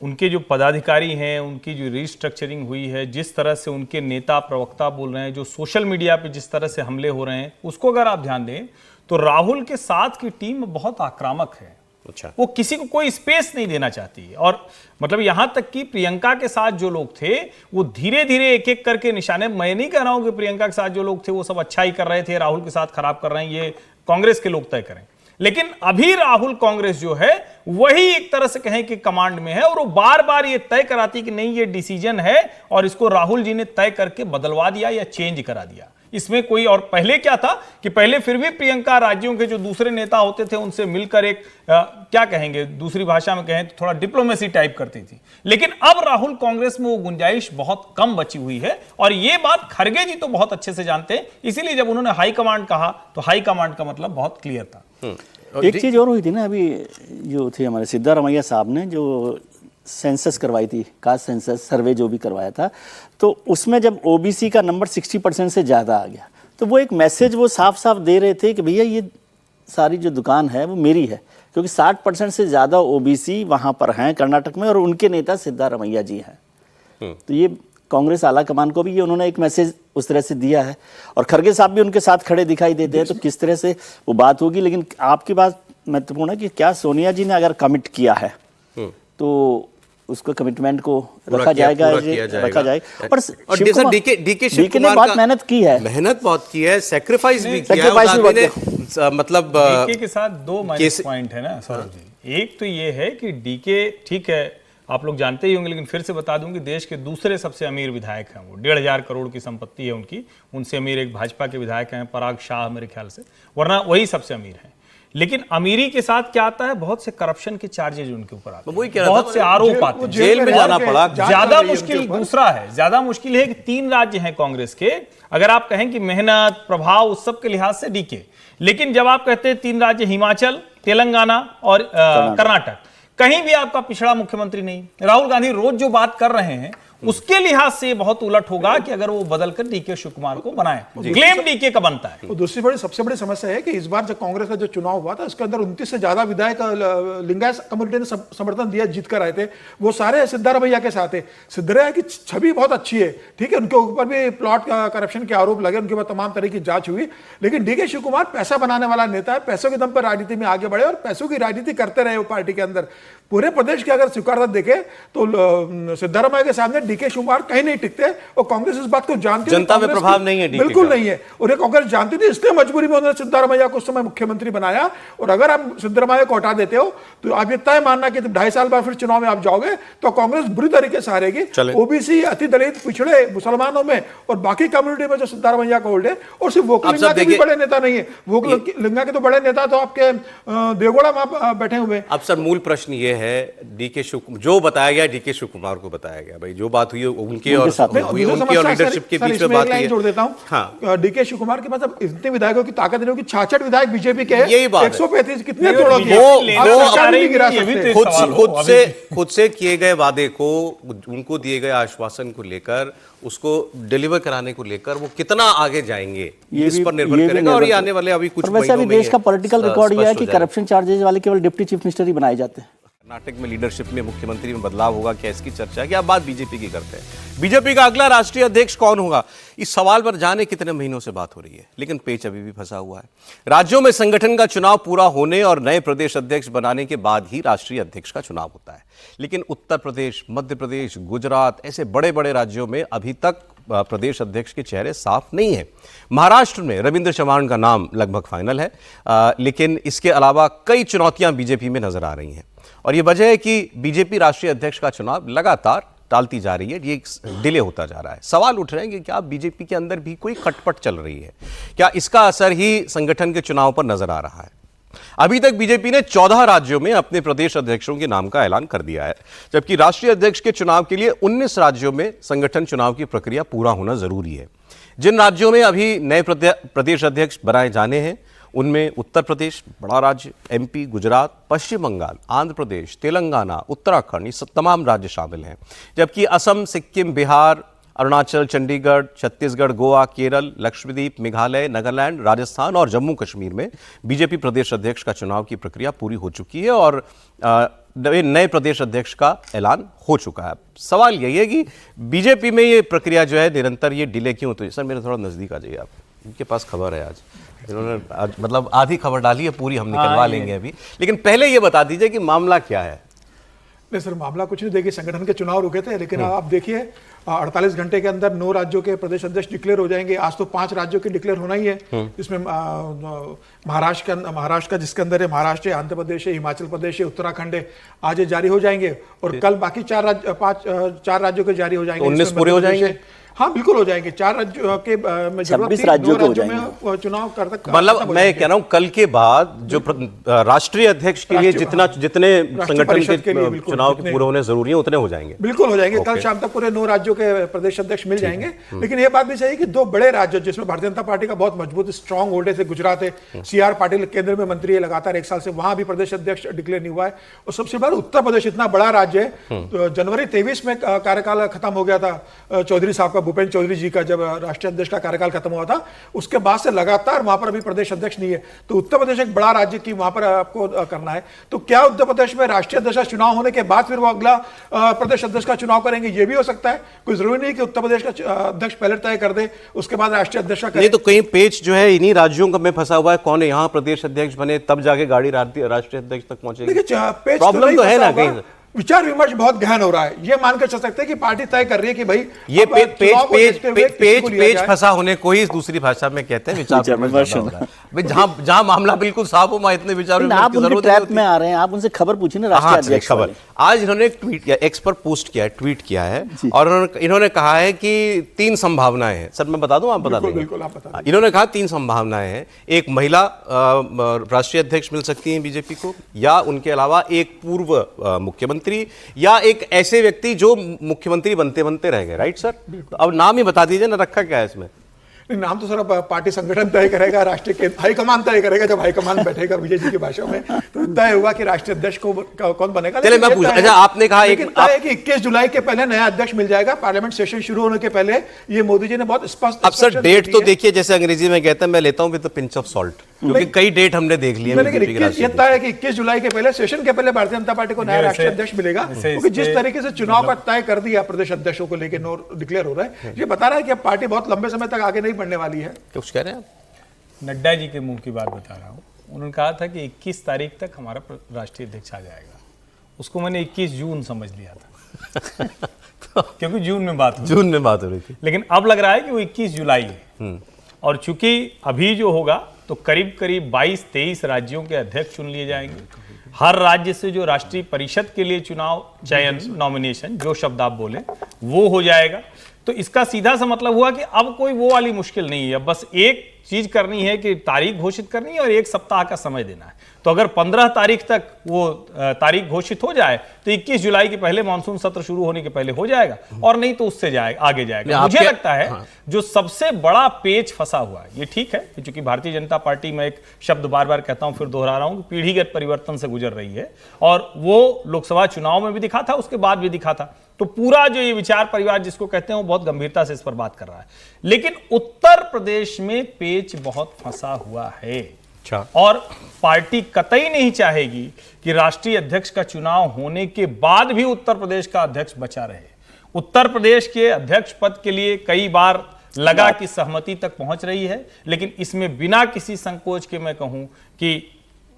उनके जो पदाधिकारी हैं, उनकी जो रिस्ट्रक्चरिंग हुई है, जिस तरह से उनके नेता प्रवक्ता बोल रहे हैं, जो सोशल मीडिया पे जिस तरह से हमले हो रहे हैं, उसको अगर आप ध्यान दें तो राहुल के साथ की टीम बहुत आक्रामक है। अच्छा, वो किसी को कोई स्पेस नहीं देना चाहती है, और मतलब यहां तक कि प्रियंका के साथ जो लोग थे वो धीरे धीरे एक एक करके निशाने, मैं नहीं कह रहा हूं कि प्रियंका के साथ जो लोग थे वो सब अच्छा ही कर रहे थे, राहुल के साथ खराब कर रहे हैं, ये कांग्रेस के लोग तय करें। लेकिन अभी राहुल कांग्रेस जो है वही एक तरह से कहें कि कमांड में है, और वो बार बार ये तय कराती कि नहीं ये डिसीजन है और इसको राहुल जी ने तय करके बदलवा दिया या चेंज करा दिया। इसमें कोई, और पहले क्या था कि पहले फिर भी प्रियंका राज्यों के जो दूसरे नेता होते थे उनसे मिलकर एक क्या कहेंगे, दूसरी भाषा में कहें तो थोड़ा डिप्लोमेसी टाइप करती थी। लेकिन अब राहुल कांग्रेस में वो गुंजाइश बहुत कम बची हुई है, और ये बात खड़गे जी तो बहुत अच्छे से जानते हैं। इसीलिए जब उन्होंने हाई कमांड कहा तो हाई कमांड का मतलब बहुत क्लियर था। एक चीज और हुई थी ना, अभी जो थे हमारे सिद्धारमैया साहब ने जो सेंसस करवाई थी, कास्ट सेंसस सर्वे जो भी करवाया था, तो उसमें जब ओबीसी का नंबर 60% से ज़्यादा आ गया तो वो एक मैसेज वो साफ साफ दे रहे थे कि भैया ये सारी जो दुकान है वो मेरी है, क्योंकि 60% से ज़्यादा ओबीसी वहाँ पर हैं कर्नाटक में, और उनके नेता सिद्धारमैया जी हैं। तो ये कांग्रेस आला कमान को भी ये उन्होंने एक मैसेज उस तरह से दिया है, और खड़गे साहब भी उनके साथ खड़े दिखाई देते हैं। तो किस तरह से वो बात होगी, लेकिन आपकी बात महत्वपूर्ण है कि क्या सोनिया जी ने अगर कमिट किया है तो उसको कमिटमेंट को पूरा रखा जाएगा, किया जाएगा। रखा जाएगा। और जैसा डीके शिव ने कुमार बहुत का मेहनत की है, मेहनत बहुत की है, सेक्रीफाइस भी किया है sacrifice उस भी आदमी बहुत ने, मतलब डीके के साथ दो माइनस पॉइंट है ना सौरभ जी। एक तो ये है कि डीके, ठीक है आप लोग जानते ही होंगे, लेकिन फिर से बता दूं कि देश के दूसरे सबसे अमीर विधायक हैं वो, 1,500 करोड़ की संपत्ति है उनकी। उनसे अमीर एक भाजपा के विधायक हैं पराग शाह मेरे ख्याल से, वरना वही सबसे अमीर हैं। लेकिन अमीरी के साथ क्या आता है, बहुत से करप्शन के चार्जेज उनके ऊपर आते हैं, बहुत से आरोप आते हैं, जेल में जाना पड़ा। ज्यादा मुश्किल दूसरा है, ज्यादा मुश्किल है कि 3 राज्य हैं कांग्रेस के। अगर आप कहें कि मेहनत, प्रभाव, उस सब के लिहाज से डीके, लेकिन जब आप कहते हैं 3 राज्य हिमाचल, तेलंगाना और कर्नाटक, कहीं भी आपका पिछड़ा मुख्यमंत्री नहीं। राहुल गांधी रोज जो बात कर रहे हैं उसके लिहाज से बहुत उलट होगा कि अगर वो बदलकर डीके शिव कुमार को बनाए। क्लेम डीके का बनता है। दूसरी बड़ी सबसे बड़ी समस्या है कि इस बार जब कांग्रेस का जो चुनाव हुआ था उसके अंदर 29 से ज्यादा विधायक लिंगायत कम्युनिटी ने समर्थन दिया, जीत कर आए थे, वो सारे सिद्धारमैया के साथ है। सिद्धारमैया की छवि बहुत अच्छी है, ठीक है, उनके ऊपर भी प्लॉट करप्शन के आरोप लगे, उनके ऊपर तमाम तरह की जांच हुई, लेकिन डीके शिव कुमार पैसा बनाने वाला नेता है, पैसों के दम पर राजनीति में आगे बढ़े और पैसों की राजनीति करते रहे वो पार्टी के अंदर। पूरे प्रदेश की अगर स्वीकारता देखे तो सिद्धारमैया के सामने डीके शिव कुमार कहीं नहीं टिकते, और कांग्रेस इस बात को जानती है, जनता में प्रभाव नहीं है डीके बिल्कुल का। नहीं है, और ये कांग्रेस जानती थी, इसलिए मजबूरी में उन्होंने सिद्धारमैया को उस समय मुख्यमंत्री बनाया। और अगर आप सिद्धारमैया को हटा देते हो तो आप ये तय मानना कि 2.5 साल बाद फिर चुनाव में आप जाओगे तो कांग्रेस बुरी तरीके से हारेगी। ओबीसी, अति दलित, पिछड़े, मुसलमानों में और बाकी कम्युनिटी में जो सिद्धारमैया का होल्ड है, और सिर्फ वोकलिंगा के भी बड़े नेता नहीं है, वोकलिंगा के तो बड़े नेता तो आपके देवगौड़ा वहां बैठे हुए। अब सर मूल प्रश्न ये है, डीके शिव, जो बताया गया डीके शिव कुमार को बताया गया, भाई जो बात हुई उनकी और लीडरशिप के बीच में बात है। जोड़ देता हूँ, हाँ, डीके शिव कुमार के मतलब इतने विधायकों की ताकत नहीं होगी, 66 विधायक बीजेपी के, यही बात 135 कितने तोड़ोगे? खुद से किए गए वादे को, उनको दिए गए आश्वासन को लेकर, उसको डिलीवर कराने को लेकर वो कितना आगे जाएंगे, इस पर निर्भर करेगा। और ये आने वाले अभी कुछ वैसे अभी देश का पॉलिटिकल रिकॉर्ड ये है कि करप्शन चार्जेस वाले केवल डिप्टी चीफ मिनिस्टर ही बनाए जाते हैं। कर्नाटक में लीडरशिप में, मुख्यमंत्री में बदलाव होगा क्या, इसकी चर्चा है कि आप बात बीजेपी की करते हैं। बीजेपी का अगला राष्ट्रीय अध्यक्ष कौन होगा, इस सवाल पर जाने कितने महीनों से बात हो रही है, लेकिन पेच अभी भी फंसा हुआ है। राज्यों में संगठन का चुनाव पूरा होने और नए प्रदेश अध्यक्ष बनाने के बाद ही राष्ट्रीय अध्यक्ष का चुनाव होता है, लेकिन उत्तर प्रदेश, मध्य प्रदेश, गुजरात, ऐसे बड़े बड़े राज्यों में अभी तक प्रदेश अध्यक्ष के चेहरे साफ नहीं है। महाराष्ट्र में रविंद्र चव्हाण का नाम लगभग फाइनल है, लेकिन इसके अलावा कई चुनौतियां बीजेपी में नजर आ रही हैं, और ये वजह है कि बीजेपी राष्ट्रीय अध्यक्ष का चुनाव लगातार टालती जा रही है, ये डिले होता जा रहा है। सवाल उठ रहे हैं कि क्या बीजेपी के अंदर भी कोई खटपट चल रही है, क्या इसका असर ही संगठन के चुनाव पर नजर आ रहा है। अभी तक बीजेपी ने 14 राज्यों में अपने प्रदेश अध्यक्षों के नाम का ऐलान कर दिया है, जबकि राष्ट्रीय अध्यक्ष के चुनाव के लिए 19 राज्यों में संगठन चुनाव की प्रक्रिया पूरा होना जरूरी है। जिन राज्यों में अभी नए प्रदेश अध्यक्ष बनाए जाने हैं उनमें उत्तर प्रदेश बड़ा राज्य, एमपी, गुजरात, पश्चिम बंगाल, आंध्र प्रदेश, तेलंगाना, उत्तराखंड, ये सब तमाम राज्य शामिल हैं, जबकि असम, सिक्किम, बिहार, अरुणाचल, चंडीगढ़, छत्तीसगढ़, गोवा, केरल, लक्षद्वीप, मेघालय, नागालैंड, राजस्थान और जम्मू कश्मीर में बीजेपी प्रदेश अध्यक्ष का चुनाव की प्रक्रिया पूरी हो चुकी है और नए प्रदेश अध्यक्ष का ऐलान हो चुका है। सवाल यही है कि बीजेपी में ये प्रक्रिया जो है निरंतर ये डिले क्यों होती है। सर मेरे थोड़ा नजदीक आ जाइए आप, इनके पास खबर है आज, इन्होंने आज मतलब आधी खबर डाली है, पूरी हम निकलवा लेंगे अभी, लेकिन पहले ये बता दीजिए कि मामला क्या है। नहीं सर, मामला कुछ नहीं, देखिए संगठन के चुनाव रुके थे, लेकिन आप देखिए 48 घंटे के अंदर 9 राज्यों के प्रदेश अध्यक्ष डिक्लेयर हो जाएंगे। आज तो 5 राज्यों के डिक्लेयर होना ही है, जिसमें महाराष्ट्र का जिसके अंदर है महाराष्ट्र है, आंध्र प्रदेश है, हिमाचल प्रदेश है, उत्तराखंड है, आज ये जारी हो जाएंगे और कल बाकी 4 राज्यों के जारी हो जाएंगे। 19 पूरे हो जाएंगे। हाँ बिल्कुल हो जाएंगे, 4 राज्यों के 26 राज्यों के हो जाएंगे चुनाव कर तक, मतलब मैं कह रहा हूं कल के बाद जो राष्ट्रीय अध्यक्ष के लिए जितने संगठन के चुनाव के पूरे होने जरूरी है उतने हो जाएंगे, बिल्कुल हो जाएंगे। कल शाम तक पूरे 9 राज्यों के प्रदेश अध्यक्ष मिल जाएंगे। लेकिन ये बात भी सही है कि 2 बड़े राज्य जिसमें भारतीय जनता पार्टी का बहुत मजबूत स्ट्रांग होल्ड है, गुजरात है, CR पाटिल केंद्र में मंत्री है लगातार 1 साल से, वहां भी प्रदेश अध्यक्ष डिक्लेयर नहीं हुआ है। और सबसे बड़ा उत्तर प्रदेश इतना बड़ा राज्य है, तो जनवरी 23 में कार्यकाल खत्म हो गया था चौधरी साहब का, भूपेन्द्र चौधरी जी का, जब राष्ट्रीय अध्यक्ष का कार्यकाल खत्म हुआ था, उसके बाद से लगातार वहां पर अभी प्रदेश अध्यक्ष नहीं है। तो उत्तर प्रदेश एक बड़ा राज्य की वहां पर आपको करना है, तो क्या उत्तर प्रदेश में राष्ट्रीय अध्यक्ष का चुनाव होने के बाद फिर वो अगला प्रदेश अध्यक्ष का चुनाव करेंगे, ये भी हो सकता है। कोई जरूरी नहीं कि उत्तर प्रदेश का अध्यक्ष पहले तय कर दे उसके बाद राष्ट्रीय अध्यक्ष का नहीं, तो कहीं पेच जो है इन्हीं राज्यों में फंसा हुआ है, कौन है यहाँ प्रदेश अध्यक्ष बने तब जाके गाड़ी राष्ट्रीय अध्यक्ष तक पहुंचेगी। प्रॉब्लम तो है ना कहीं, विचार विमर्श बहुत गहन हो रहा है। ये मान कर चल सकते हैं कि पार्टी तय कर रही है कि भाई ये अब चुनाव को देखते हुए किसी को लिया पेज जाए। फंसा होने को ही दूसरी भाषा में कहते हैं विचार विचार विमर्श विमर्श ज्यादा हो रहा है। भाई जहां मामला बिल्कुल साफ हो वहां इतने विचार लेकिन विमर्श आप की उनके जरूरत नहीं ट्रैप होती। में आ रहे हैं, आप उनसे खबर पूछिए ना हाँ राष्ट्रीय चलिए, अध्यक्ष खबर वाले। आज इन्होंने एक ट्वीट किया, एक्स पर पोस्ट किया है, ट्वीट किया है और इन्होंने कहा है कि 3 संभावनाएं हैं। सर मैं बता दूं, आप बता देंगे? बिल्कुल आप बता दीजिए। इन्होंने कहा 3 संभावनाएं हैं। एक महिला राष्ट्रीय अध्यक्ष मिल सकती है बीजेपी को, या उनके अलावा एक पूर्व मुख्यमंत्री, या एक ऐसे व्यक्ति जो मुख्यमंत्री बनते बनते रह गए। Right sir? तो अब नाम ही बता दीजिए ना, रखा क्या है इसमें? नहीं, नाम तो सारा पार्टी संगठन तय करेगा, राष्ट्रीय हाईकमान तय करेगा। जब हाईकमान बैठेगा विजय जी की भाषा में तो तय होगा कि राष्ट्रीय अध्यक्ष को कौन बनेगा। चलिए मैं पूछ, अच्छा आपने कहा एक तय है कि 21 जुलाई के पहले नया अध्यक्ष मिल जाएगा। पार्लियामेंट सेशन शुरू होने के पहले ये मोदी जी ने बहुत स्पष्ट। अब सर डेट तो देखिए, जैसे अंग्रेजी में कहते हैं, मैं लेता हूं with the pinch of salt, क्योंकि कई डेट हमने देख लिए हैं। लेकिन 21 ये तय है कि 21 जुलाई के पहले सेशन के पहले भारतीय जनता पार्टी को नया राष्ट्रीय अध्यक्ष मिलेगा, क्योंकि जिस तरीके से चुनाव का तय कर दिया प्रदेश अध्यक्षों को लेकर नो डिक्लेयर हो रहा है, ये बता रहा है कि अब पार्टी बहुत लंबे समय तक आगे नहीं बढ़ने वाली है। कुछ कह रहे हैं आप? नड्डा जी के मुंह की बात बता रहा हूँ। उन्होंने कहा था कि 21 तारीख तक हमारा राष्ट्रीय अध्यक्ष आ जाएगा। उसको मैंने 21 जून समझ लिया था क्योंकि जून में बात हो रही थी। लेकिन अब लग रहा है कि वो 21 जुलाई है। और चूंकि अभी जो होगा तो करीब करीब 22-23 राज्यों के अध्यक्ष चुन लिए जाएंगे। हर राज्य से जो राष्ट्रीय परिषद के लिए चुनाव, चयन, नॉमिनेशन, जो शब्द आप बोले, वो हो जाएगा। तो इसका सीधा सा मतलब हुआ कि अब कोई वो वाली मुश्किल नहीं है। बस एक चीज करनी है कि तारीख घोषित करनी है और 1 सप्ताह का समय देना है। तो अगर 15 तारीख तक वो तारीख घोषित हो जाए तो 21 जुलाई के पहले मानसून सत्र शुरू होने के पहले हो जाएगा, और नहीं तो उससे आगे जाएगा। मुझे लगता है जो सबसे बड़ा पेच फंसा हुआ है, ये ठीक है कि चूंकि भारतीय जनता पार्टी, में एक शब्द बार बार कहता हूं, फिर दोहरा रहा हूं, पीढ़ीगत परिवर्तन से गुजर रही है, और वो लोकसभा चुनाव में भी दिखा था, उसके बाद भी दिखा था। तो पूरा जो ये विचार परिवार जिसको कहते हैं वो बहुत गंभीरता से इस पर बात कर रहा है। लेकिन उत्तर प्रदेश में पेच बहुत फंसा हुआ है। और पार्टी कतई नहीं चाहेगी कि राष्ट्रीय अध्यक्ष का चुनाव होने के बाद भी उत्तर प्रदेश का अध्यक्ष बचा रहे। उत्तर प्रदेश के अध्यक्ष पद के लिए कई बार लगा कि सहमति तक पहुंच रही है, लेकिन इसमें बिना किसी संकोच के मैं कहूं कि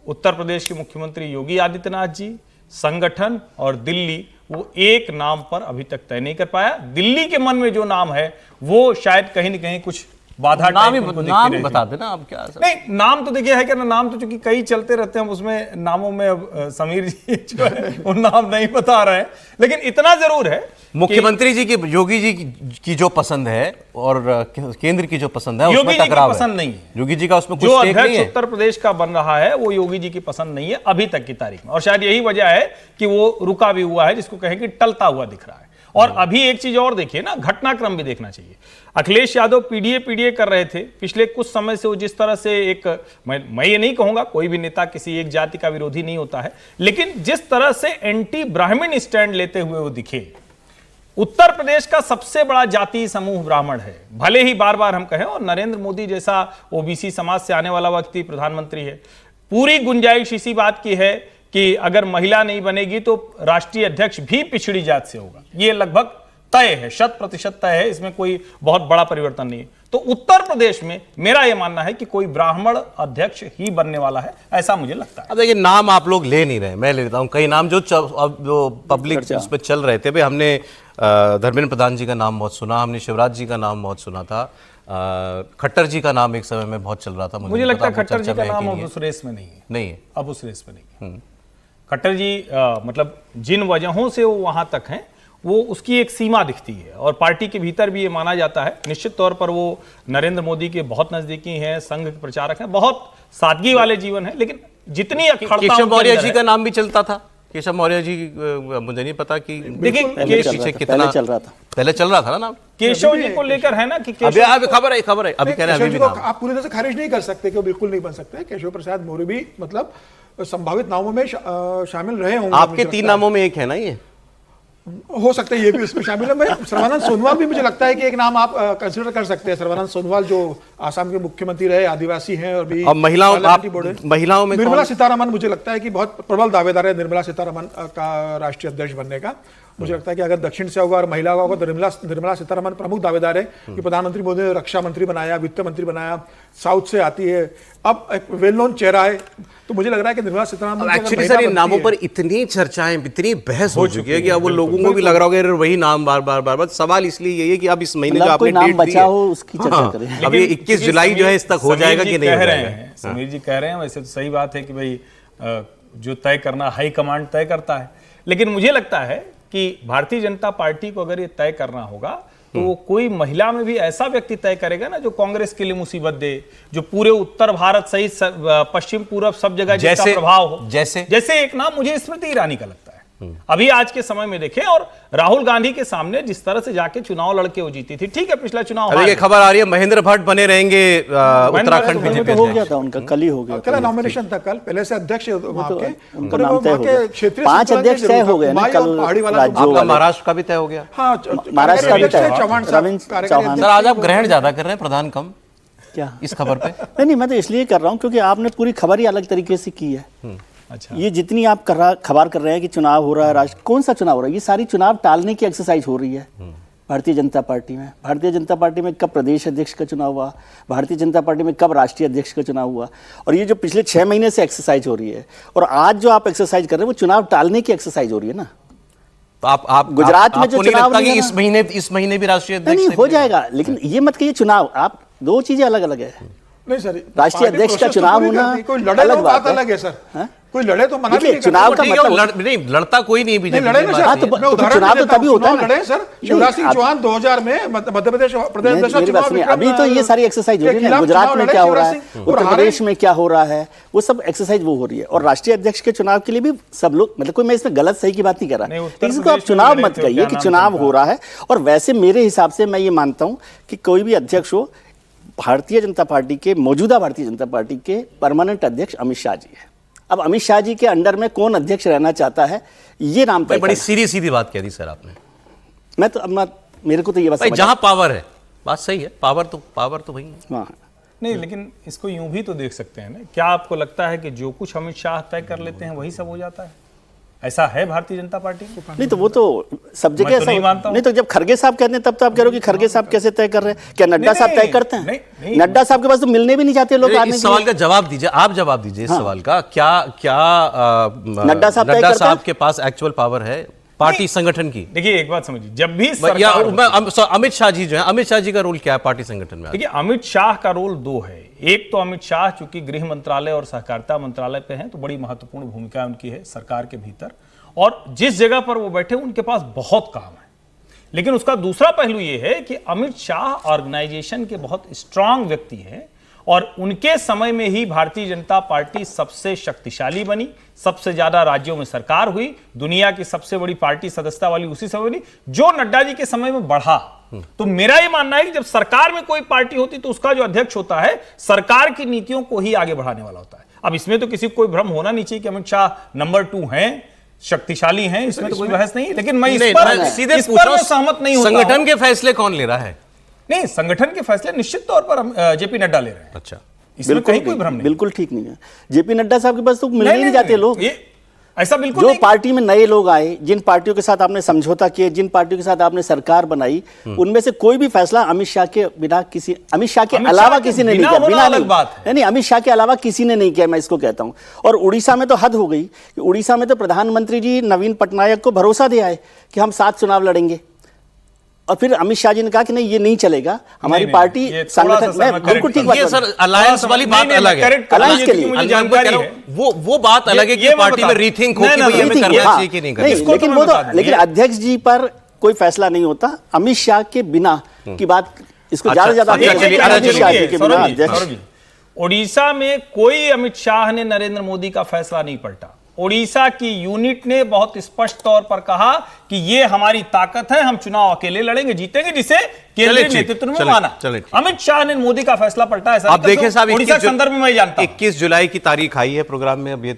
उत्तर प्रदेश के मुख्यमंत्री योगी आदित्यनाथ जी, संगठन और दिल्ली, वो एक नाम पर अभी तक तय नहीं कर पाया। दिल्ली के मन में जो नाम है वो शायद कहीं न कहीं कुछ बाधा नाम ही बता देना आप। क्या नहीं, नाम तो देखिए है कि ना, नाम तो चूंकि कई चलते रहते हैं, उसमें नामों में अब समीर जी जो है वो नाम नहीं बता रहे हैं, लेकिन इतना जरूर है मुख्यमंत्री जी की, योगी जी की जो पसंद है और केंद्र की जो पसंद है, योगी जी की पसंद नहीं है। योगी जी का उसमें कुछ जो स्टेक नहीं अध्यक्ष है। उत्तर प्रदेश का बन रहा है वो योगी जी की पसंद नहीं है अभी तक की तारीख में, और शायद यही वजह है कि वो रुका भी हुआ है, जिसको कहें कि टलता हुआ दिख रहा है। और अभी एक चीज और देखिए ना, घटनाक्रम भी देखना चाहिए। अखिलेश यादव पीडीए कर रहे थे पिछले कुछ समय से। वो जिस तरह से एक, मैं ये नहीं कहूंगा, कोई भी नेता किसी एक जाति का विरोधी नहीं होता है, लेकिन जिस तरह से एंटी ब्राह्मण स्टैंड लेते हुए वो दिखे। उत्तर प्रदेश का सबसे बड़ा जातीय समूह ब्राह्मण है, भले ही बार बार हम कहें, और नरेंद्र मोदी जैसा ओबीसी समाज से आने वाला व्यक्ति प्रधानमंत्री है। पूरी गुंजाइश इसी बात की है कि अगर महिला नहीं बनेगी तो राष्ट्रीय अध्यक्ष भी पिछड़ी जात से होगा। ये लगभग तय है, 100% तय है, इसमें कोई बहुत बड़ा परिवर्तन नहीं है। तो उत्तर प्रदेश में मेरा यह मानना है कि कोई ब्राह्मण अध्यक्ष ही बनने वाला है, ऐसा मुझे लगता है। अब देखिए, नाम आप लोग ले नहीं रहे, मैं ले लेता हूं कई नाम जो पब्लिक उसमें चल रहे थे। भाई हमने धर्मेंद्र प्रधान जी का नाम बहुत सुना, हमने शिवराज जी का नाम बहुत सुना था, खट्टर जी का नाम एक समय में बहुत चल रहा था। मुझे लगता है खट्टर जी का नाम अब उस रेस में नहीं है, अब उस रेस में नहीं है। खट्टर जी मतलब जिन वजहों से वो वहां तक हैं, वो उसकी एक सीमा दिखती है, और पार्टी के भीतर भी ये माना जाता है। निश्चित तौर पर वो नरेंद्र मोदी के बहुत नजदीकी हैं, संघ के प्रचारक हैं, बहुत सादगी वाले जीवन है, लेकिन जितनी केशव मौर्य जी का नाम भी चलता था। केशव मौर्य जी, मुझे नहीं पता कि देखिए कितना चल रहा था, पहले चल रहा था ना नाम केशव जी को लेकर, है ना कि अभी खबर है अभी कह रहे हैं, अभी भी आप पूरी तरह से खारिज नहीं कर सकते कि वो बिल्कुल नहीं बन सकते। केशव प्रसाद मौर्य भी मतलब संभावित नामों में शामिल रहे होंगे। आपके 3 नामों में एक है ना, ये हो सकता है ये भी उसमें शामिल है। मैं सर्बानंद सोनोवाल भी मुझे लगता है कि एक नाम आप कंसीडर कर सकते हैं। सर्बानंद सोनोवाल जो आसाम के मुख्यमंत्री रहे, आदिवासी हैं, और भी महिलाओं में निर्मला सीतारमण मुझे लगता है कि बहुत प्रबल दावेदार है निर्मला सीतारमण का राष्ट्रीय अध्यक्ष बनने का। मुझे लगता है कि अगर दक्षिण से होगा और महिला का होगा तो निर्मला सीतारमण प्रमुख दावेदार है कि प्रधानमंत्री मोदी ने रक्षा मंत्री बनाया, वित्त मंत्री बनाया, साउथ से आती है, अब एक वेल नोन चेहरा है, तो मुझे लग रहा है कि निर्मला सीतारमण एक्चुअली सर इन नामों पर इतनी चर्चाएं, इतनी बहस हो चुकी है कि अब वो लोगों को भी लग रहा होगा यार वही नाम बार बार सवाल इसलिए यही है कि अब इस महीने जो आपने डेट दी है उसकी चर्चा करें। अब ये 21 जुलाई जो है इस तक हो जाएगा कि नहीं हो जाएगा। समीर जी कह रहे हैं, वैसे तो सही बात है कि भाई जो तय करना हाई कमांड तय करता है, लेकिन मुझे लगता है कि भारतीय जनता पार्टी को अगर ये तय करना होगा तो वो कोई महिला में भी ऐसा व्यक्ति तय करेगा ना जो कांग्रेस के लिए मुसीबत दे, जो पूरे उत्तर भारत सहित पश्चिम पूर्व सब जगह जिसका प्रभाव हो। जैसे एक नाम मुझे स्मृति ईरानी का लगता है। अभी आज के समय में देखें, और राहुल गांधी के सामने जिस तरह से जाके चुनाव लड़के वो जीती थी, ठीक है पिछला चुनाव ये खबर आ रही है महेंद्र भट्ट बने रहेंगे उत्तराखंड बीजेपी हो गया था उनका, कल ही हो गया, कल नॉमिनेशन था, कल पहले से अध्यक्ष उनका नाम तय हो गया, 5 अध्यक्ष तय हो गए ना कल राज्यों। महाराष्ट्र का भी तय हो गया, महाराष्ट्र का भी तय, रविंद्र चौहान। सर आज आप ग्रहण ज्यादा कर रहे हैं, प्रधान कम क्या इस खबर पे? नहीं, मैं तो इसलिए कर रहा हूँ क्योंकि आपने पूरी खबर ही अलग तरीके से की है। अच्छा, ये जितनी आप खबर कर रहे हैं कि चुनाव हो रहा है, राष्ट्र कौन सा चुनाव हो रहा है, ये सारी चुनाव टालने की एक्सरसाइज हो रही है भारतीय जनता पार्टी में। भारतीय जनता पार्टी में कब प्रदेश अध्यक्ष का चुनाव हुआ, भारतीय जनता पार्टी में कब राष्ट्रीय अध्यक्ष का चुनाव हुआ, और ये जो पिछले 6 महीने से एक्सरसाइज हो रही है, और आज जो आप एक्सरसाइज कर रहे हैं वो चुनाव टालने की एक्सरसाइज हो रही है ना। तो आप गुजरात में जो चुनाव नहीं, इस महीने भी राष्ट्रीय अध्यक्ष नहीं हो जाएगा, लेकिन ये मत कहिए चुनाव, आप 2 चीजें अलग अलग है। नहीं सर, राष्ट्रीय अध्यक्ष का चुनाव होना अलग बात अलग है सर। कोई लड़े तो मना नहीं, चुनाव का मतलब नहीं, लड़ता कोई नहीं बीजेपी। चुनाव तो तभी होता है लड़े सर। शिवराज सिंह चौहान 2000 में मध्य प्रदेश अभी तो ये सारी एक्सरसाइज हो रही है ना, गुजरात में क्या हो रहा है, उत्तर प्रदेश में क्या हो रहा है, वो सब एक्सरसाइज वो हो रही है। और राष्ट्रीय अध्यक्ष के चुनाव के लिए भी सब लोग, मतलब कोई मैं इसमें गलत सही की बात नहीं कर रहा, इसको आप चुनाव मत कहिए कि चुनाव हो रहा है। और वैसे मेरे हिसाब से मैं ये मानता हूँ कि कोई भी अध्यक्ष हो, भारतीय जनता पार्टी के मौजूदा भारतीय जनता पार्टी के परमानेंट अध्यक्ष अमित शाह जी है। अब अमित शाह जी के अंडर में कौन अध्यक्ष रहना चाहता है, ये नाम तय। बड़ी सीधी बात कह दी सर आपने। मैं तो अब मेरे को तो ये बात जहां पावर है, बात सही है, पावर तो वही है। नहीं, लेकिन इसको यूं भी तो देख सकते हैं ना, क्या आपको लगता है कि जो कुछ अमित शाह तय कर लेते हैं वही सब हो जाता है? ऐसा है भारतीय जनता पार्टी? नहीं तो वो तो सब जगह ऐसा नहीं। तो जब खरगे साहब कहते हैं तब तो आप कह रहे हो कि खरगे साहब कैसे तय कर रहे हैं? क्या नड्डा साहब तय करते हैं? नड्डा साहब के पास तो मिलने भी नहीं जाते लोग। इस सवाल का जवाब दीजिए, आप जवाब दीजिए इस सवाल का। क्या नड्डा साहब के पास एक्चुअल पावर है पार्टी संगठन की? देखिए एक बात समझिए, जब भी अमित शाह जी जो है, अमित शाह जी का रोल क्या है पार्टी संगठन में? देखिए अमित शाह का रोल 2 है। एक तो अमित शाह चूंकि गृह मंत्रालय और सहकारिता मंत्रालय पे हैं, तो बड़ी महत्वपूर्ण भूमिका उनकी है सरकार के भीतर, और जिस जगह पर वो बैठे उनके पास बहुत काम है। लेकिन उसका दूसरा पहलू ये है कि अमित शाह ऑर्गेनाइजेशन के बहुत स्ट्रांग व्यक्ति हैं, और उनके समय में ही भारतीय जनता पार्टी सबसे शक्तिशाली बनी, सबसे ज्यादा राज्यों में सरकार हुई, दुनिया की सबसे बड़ी पार्टी सदस्यता वाली उसी समय बनी, जो नड्डा जी के समय में बढ़ा। तो मेरा ये मानना है कि जब सरकार में कोई पार्टी होती तो उसका जो अध्यक्ष होता है सरकार की नीतियों को ही आगे बढ़ाने वाला होता है। अब इसमें तो किसी को कोई भ्रम होना नहीं चाहिए कि अमित शाह नंबर 2 हैं, शक्तिशाली हैं, इसमें तो कोई बहस नहीं है। लेकिन मैं इस पर सहमत नहीं होता। संगठन के फैसले कौन ले रहा है? नहीं, संगठन के फैसले निश्चित तौर पर जेपी नड्डा ले रहे हैं। अच्छा, इसमें कहीं कोई भ्रम नहीं, बिल्कुल ठीक नहीं है। जेपी नड्डा साहब के पास तो मिलने नहीं जाते लोग। ऐसा बिल्कुल जो पार्टी में नए लोग आए, जिन पार्टियों के साथ आपने समझौता किए, जिन पार्टियों के साथ आपने सरकार बनाई, उनमें से कोई भी फैसला अमित शाह के बिना किसी, अमित शाह के अलावा किसी ने नहीं किया। बिना अलग बात है, नहीं, अमित शाह के अलावा किसी ने नहीं किया, मैं इसको कहता हूं। और उड़ीसा में तो हद हो गई कि उड़ीसा में तो प्रधानमंत्री जी नवीन पटनायक को भरोसा दे आए कि हम 7 चुनाव लड़ेंगे, और फिर अमित शाह जी ने कहा कि नहीं, ये नहीं चलेगा, हमारी पार्टी संगठन में बिल्कुल ठीक बात है सर। अलायंस वाली बात अलग है, अलायंस के लिए वो बात अलग है कि पार्टी में रीथिंक हो कि ये करना चाहिए कि नहीं करना। लेकिन वो तो, लेकिन अध्यक्ष जी पर कोई फैसला नहीं होता अमित शाह के बिना की बात, इसको ज्यादा उड़ीसा में कोई अमित शाह ने नरेंद्र मोदी का फैसला नहीं पलटा। ओडिशा की यूनिट ने बहुत स्पष्ट तौर पर कहा कि ये हमारी ताकत है, हम चुनाव अकेले लड़ेंगे, जीतेंगे, जिसे केंद्रीय नेतृत्व में माना। अमित शाह ने मोदी का फैसला पलटा है। आप देखें साहब, ओडिशा के संदर्भ में मैं जानता हूं 21 जुलाई की तारीख आई है प्रोग्राम में, अब ये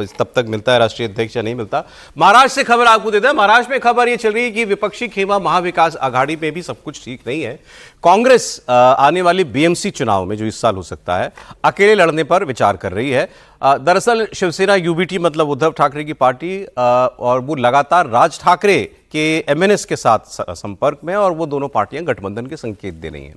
तब तक मिलता है राष्ट्रीय अध्यक्ष या नहीं मिलता। महाराष्ट्र से खबर आपको देते हैं। महाराष्ट्र में खबर ये चल रही है कि विपक्षी खेमा महाविकास आघाड़ी में भी सब कुछ ठीक नहीं है। कांग्रेस आने वाली बीएमसी चुनाव में जो इस साल हो सकता है, अकेले लड़ने पर विचार कर रही है। दरअसल शिवसेना यूबीटी मतलब उद्धव ठाकरे की पार्टी और वो लगातार राज ठाकरे के एमएनएस के साथ संपर्क में, और वो दोनों पार्टियां गठबंधन के संकेत दे रही हैं।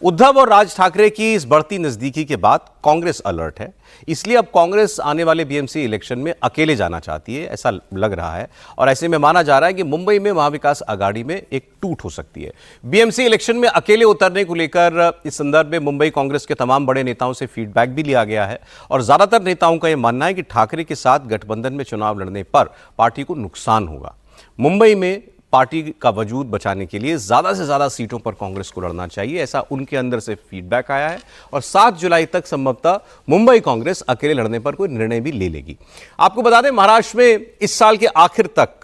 उद्धव और राज ठाकरे की इस बढ़ती नजदीकी के बाद कांग्रेस अलर्ट है, इसलिए अब कांग्रेस आने वाले बीएमसी इलेक्शन में अकेले जाना चाहती है, ऐसा लग रहा है। और ऐसे में माना जा रहा है कि मुंबई में महाविकास आघाड़ी में एक टूट हो सकती है। बीएमसी इलेक्शन में अकेले उतरने को लेकर इस संदर्भ में मुंबई कांग्रेस के तमाम बड़े नेताओं से फीडबैक भी लिया गया है, और ज्यादातर नेताओं का यह मानना है कि ठाकरे के साथ गठबंधन में चुनाव लड़ने पर पार्टी को नुकसान होगा। मुंबई में पार्टी का वजूद बचाने के लिए ज्यादा से ज्यादा सीटों पर कांग्रेस को लड़ना चाहिए, ऐसा उनके अंदर से फीडबैक आया है। और 7 जुलाई तक संभवतः मुंबई कांग्रेस अकेले लड़ने पर कोई निर्णय भी ले लेगी। आपको बता दें, महाराष्ट्र में इस साल के आखिर तक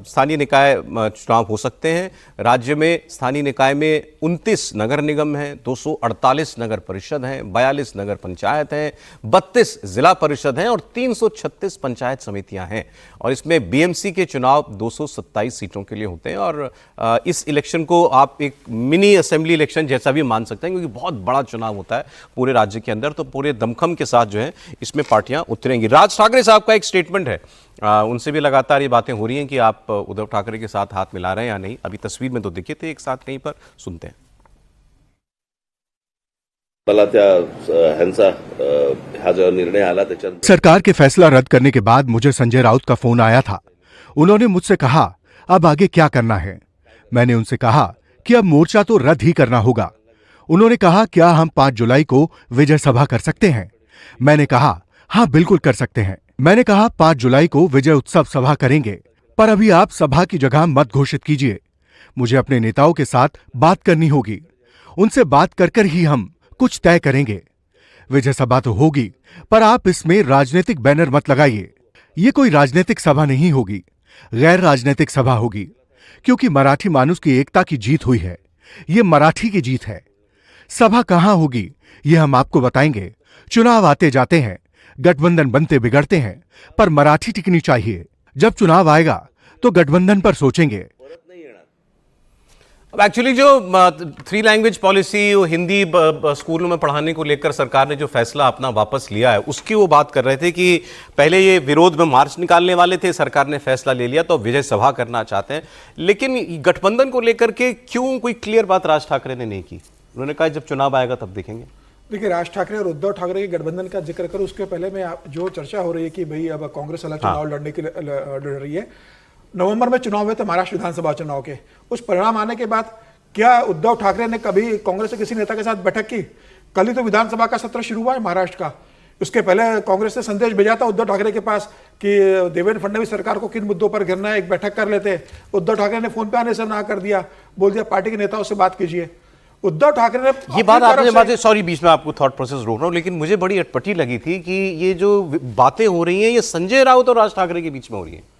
स्थानीय निकाय चुनाव हो सकते हैं। राज्य में स्थानीय निकाय में 29 नगर निगम हैं, 248 नगर परिषद हैं, 42 नगर पंचायत हैं, 32 जिला परिषद हैं और 336 पंचायत समितियां हैं। और इसमें बीएमसी के चुनाव 227 सीटों के लिए होते हैं। और इस इलेक्शन को आप एक मिनी असेंबली इलेक्शन जैसा भी मान सकते हैं, क्योंकि बहुत बड़ा चुनाव होता है पूरे राज्य के अंदर। तो पूरे दमखम के साथ जो है इसमें पार्टियां उतरेंगी। राज ठाकरे साहब का एक स्टेटमेंट है, उनसे भी लगातार ये बातें हो रही हैं कि आप उद्धव ठाकरे के साथ हाथ मिला रहे हैं या नहीं। अभी तस्वीर में तो दिखे थे एक साथ कहीं पर, सुनते हैं। सरकार के फैसला रद्द करने के बाद मुझे संजय राउत का फोन आया था। उन्होंने मुझसे कहा अब आगे क्या करना है। मैंने उनसे कहा कि अब मोर्चा तो रद्द ही करना होगा। उन्होंने कहा क्या हम 5 जुलाई को विजय सभा कर सकते हैं। मैंने कहा हाँ बिल्कुल कर सकते हैं। मैंने कहा 5 जुलाई को विजय उत्सव सभा करेंगे, पर अभी आप सभा की जगह मत घोषित कीजिए। मुझे अपने नेताओं के साथ बात करनी होगी, उनसे बात कर ही हम कुछ तय करेंगे। विजय सभा तो होगी, पर आप इसमें राजनीतिक बैनर मत लगाइए। ये कोई राजनीतिक सभा नहीं होगी, गैर राजनीतिक सभा होगी, क्योंकि मराठी मानुस की एकता की जीत हुई है। ये मराठी की जीत है। सभा कहां होगी ये हम आपको बताएंगे। चुनाव आते जाते हैं, गठबंधन बनते बिगड़ते हैं, पर मराठी टिकनी चाहिए। जब चुनाव आएगा तो गठबंधन पर सोचेंगे। अब एक्चुअली जो 3 लैंग्वेज पॉलिसी हिंदी स्कूलों में पढ़ाने को लेकर सरकार ने जो फैसला अपना वापस लिया है, उसकी वो बात कर रहे थे कि पहले ये विरोध में मार्च निकालने वाले थे, सरकार ने फैसला ले लिया तो विजय सभा करना चाहते हैं। लेकिन गठबंधन को लेकर के क्यों कोई क्लियर बात राज ठाकरे ने नहीं की? उन्होंने कहा जब चुनाव आएगा तब देखेंगे। देखिए, राज ठाकरे और उद्धव ठाकरे के गठबंधन का जिक्र करूं उसके पहले मैं जो चर्चा हो रही है कि भाई अब कांग्रेस अलग चुनाव लड़ने के लिए लड़ रही है। नवंबर में चुनाव हुए थे महाराष्ट्र विधानसभा चुनाव के, उस परिणाम आने के बाद क्या उद्धव ठाकरे ने कभी कांग्रेस के किसी नेता के साथ बैठक की? कल ही तो विधानसभा का सत्र शुरू हुआ है महाराष्ट्र का। उसके पहले कांग्रेस ने संदेश भेजा था उद्धव ठाकरे के पास कि देवेंद्र फडणवीस सरकार को किन मुद्दों पर घेरना है, एक बैठक कर लेते। उद्धव ठाकरे ने फोन पे आने से ना कर दिया, बोल दिया पार्टी के नेताओं से बात कीजिए। उद्धव ठाकरे ने ये बात आपने सॉरी बीच में आपको थॉट प्रोसेस रोक रहा हूं, लेकिन मुझे बड़ी अटपटी लगी थी कि ये जो बातें हो रही हैं ये संजय राउत और राज ठाकरे के बीच में हो रही है।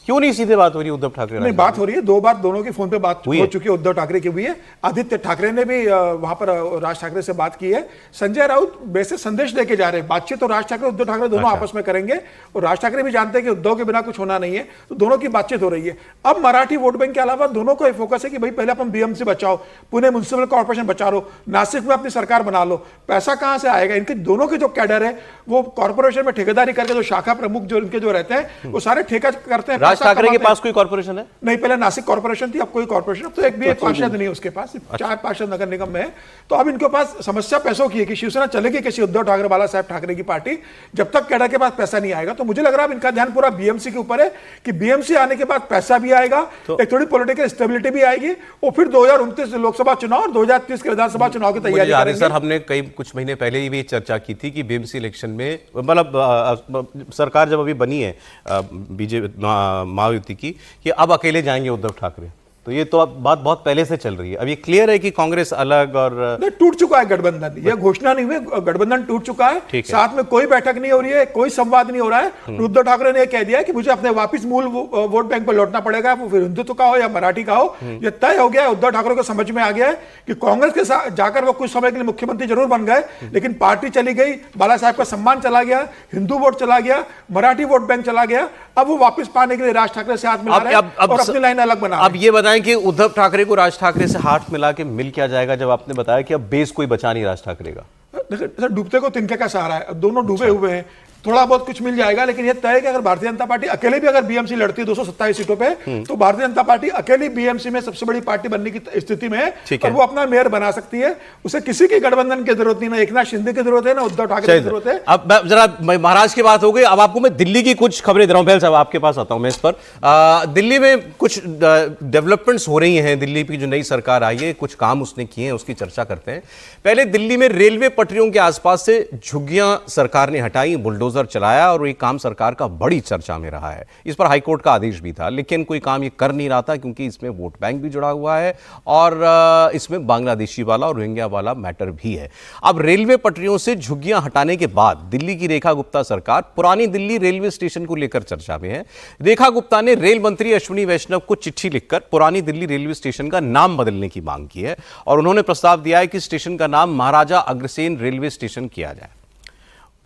क्यों नहीं सीधे बात हो रही है उद्धव ठाकरे? नहीं, बात हो रही है, 2 बार दोनों के फोन पे बात हो चुकी है। उद्धव ठाकरे की हुई है, आदित्य ठाकरे ने भी वहां पर राज ठाकरे से बात की है। संजय राउत वैसे संदेश देके जा रहे हैं, बातचीत तो राज ठाकरे उद्धव ठाकरे दोनों आपस में करेंगे, और राज ठाकरे भी जानते हैं कि उद्धव के बिना कुछ होना नहीं है, तो दोनों की बातचीत हो रही है। अब मराठी वोट बैंक के अलावा दोनों को फोकस है कि भाई पहले अपन बीएमसी बचाओ, पुणे म्युनिसिपल कॉर्पोरेशन बचा लो, नासिक में अपनी सरकार बना लो। पैसा कहां से आएगा? इनके दोनों के जो कैडर है वो कॉर्पोरेशन में ठेकेदारी करके, जो शाखा प्रमुख जो इनके जो रहते हैं वो सारे ठेका करते हैं। राज ठाकरे के पास कॉर्पोरेशन है? नहीं, पहले नासिक कॉर्पोरेशन थी, अब कोई कॉर्पोरेशन, अब तो एक भी एक पार्षद नहीं है उसके पास, 4 पार्षद नगर निगम में है। तो अब इनके पास समस्या पैसों की है कि शिवसेना चलेगी कैसे उद्धव ठाकरे, बाला साहब ठाकरे की पार्टी, जब तक कैडर के पास पैसा नहीं आएगा। तो मुझे लग रहा है इनका ध्यान पूरा बीएमसी के ऊपर है कि बीएमसी आने के बाद पैसा भी आएगा, एक थोड़ी पॉलिटिकल स्टेबिलिटी भी आएगी, और फिर 2029 लोकसभा चुनाव और 2030 के विधानसभा चुनाव की तैयारी करेंगे। सर, हमने कुछ महीने पहले ही भी चर्चा की थी कि बीएमसी इलेक्शन में, मतलब सरकार जब अभी बनी है बीजेपी महायुति की, कि अब अकेले जाएंगे उद्धव ठाकरे, तो ये तो अब बात बहुत पहले से चल रही है। अब ये क्लियर है कि कांग्रेस अलग और टूट चुका है गठबंधन, ये घोषणा नहीं हुई, गठबंधन टूट चुका है। साथ में कोई बैठक नहीं हो रही है, कोई संवाद नहीं हो रहा है। उद्धव ठाकरे ने कह दिया कि मुझे अपने वापस मूल वोट बैंक पर लौटना पड़ेगा, वो फिर हिंदुत्व का हो या मराठी का हो, ये तय हो गया है। उद्धव ठाकरे को समझ में आ गया है कि कांग्रेस के साथ जाकर वो कुछ समय के लिए मुख्यमंत्री जरूर बन गए, लेकिन पार्टी चली गई, बाला साहब का सम्मान चला गया, हिंदू वोट चला गया, मराठी वोट बैंक चला गया। अब वो वापस पाने के लिए राज ठाकरे से हाथ मिला रहे हैं और अपनी लाइन अलग बना रहे हैं। अब ये बताएं कि उद्धव ठाकरे को राज ठाकरे से हाथ मिला के मिल क्या जाएगा, जब आपने बताया कि अब बेस कोई बचा नहीं राज ठाकरे का? सर, डूबते को तिनके का सहारा है, दोनों डूबे हुए हैं। थोड़ा बहुत कुछ मिल जाएगा, लेकिन यह तय है कि अगर भारतीय जनता पार्टी अकेले भी अगर बीएमसी लड़ती है 227 सीटों पे, तो भारतीय जनता पार्टी अकेली बीएमसी में सबसे बड़ी पार्टी बनने की स्थिति में है और वो अपना मेयर बना सकती है। उसे किसी की गठबंधन की जरूरत नहीं, ना एकनाथ शिंदे की जरूरत है, ना उद्धव ठाकरे की जरूरत है। अब जरा महाराज की बात हो गई, अब आपको मैं दिल्ली की कुछ खबरें दे रहा हूं। पहले साहब आपके पास आता हूं मैं इस पर। दिल्ली में कुछ डेवलपमेंट्स हो रही हैं। दिल्ली की जो नई सरकार आई है, कुछ काम उसने किए हैं, उसकी चर्चा करते हैं। पहले दिल्ली में रेलवे पटरियों के आसपास से झुग्गियां सरकार ने हटाई, बुलडोजर चलाया और ये काम सरकार का बड़ी चर्चा में रहा है। इस पर हाईकोर्ट का आदेश भी था, लेकिन कोई काम ये कर नहीं रहा था क्योंकि इसमें वोट बैंक भी जुड़ा हुआ है और इसमें बांग्लादेशी वाला और रोहिंग्या वाला मैटर भी है। अब रेलवे पटरियों से झुग्गियां हटाने के बाद दिल्ली की रेखा गुप्ता सरकार पुरानी दिल्ली रेलवे स्टेशन को लेकर चर्चा में है। रेखा गुप्ता ने रेल मंत्री अश्विनी वैष्णव को चिट्ठी लिखकर पुरानी दिल्ली रेलवे स्टेशन का नाम बदलने की मांग की है और उन्होंने प्रस्ताव दिया है कि स्टेशन का नाम महाराजा अग्रसेन रेलवे स्टेशन किया जाए।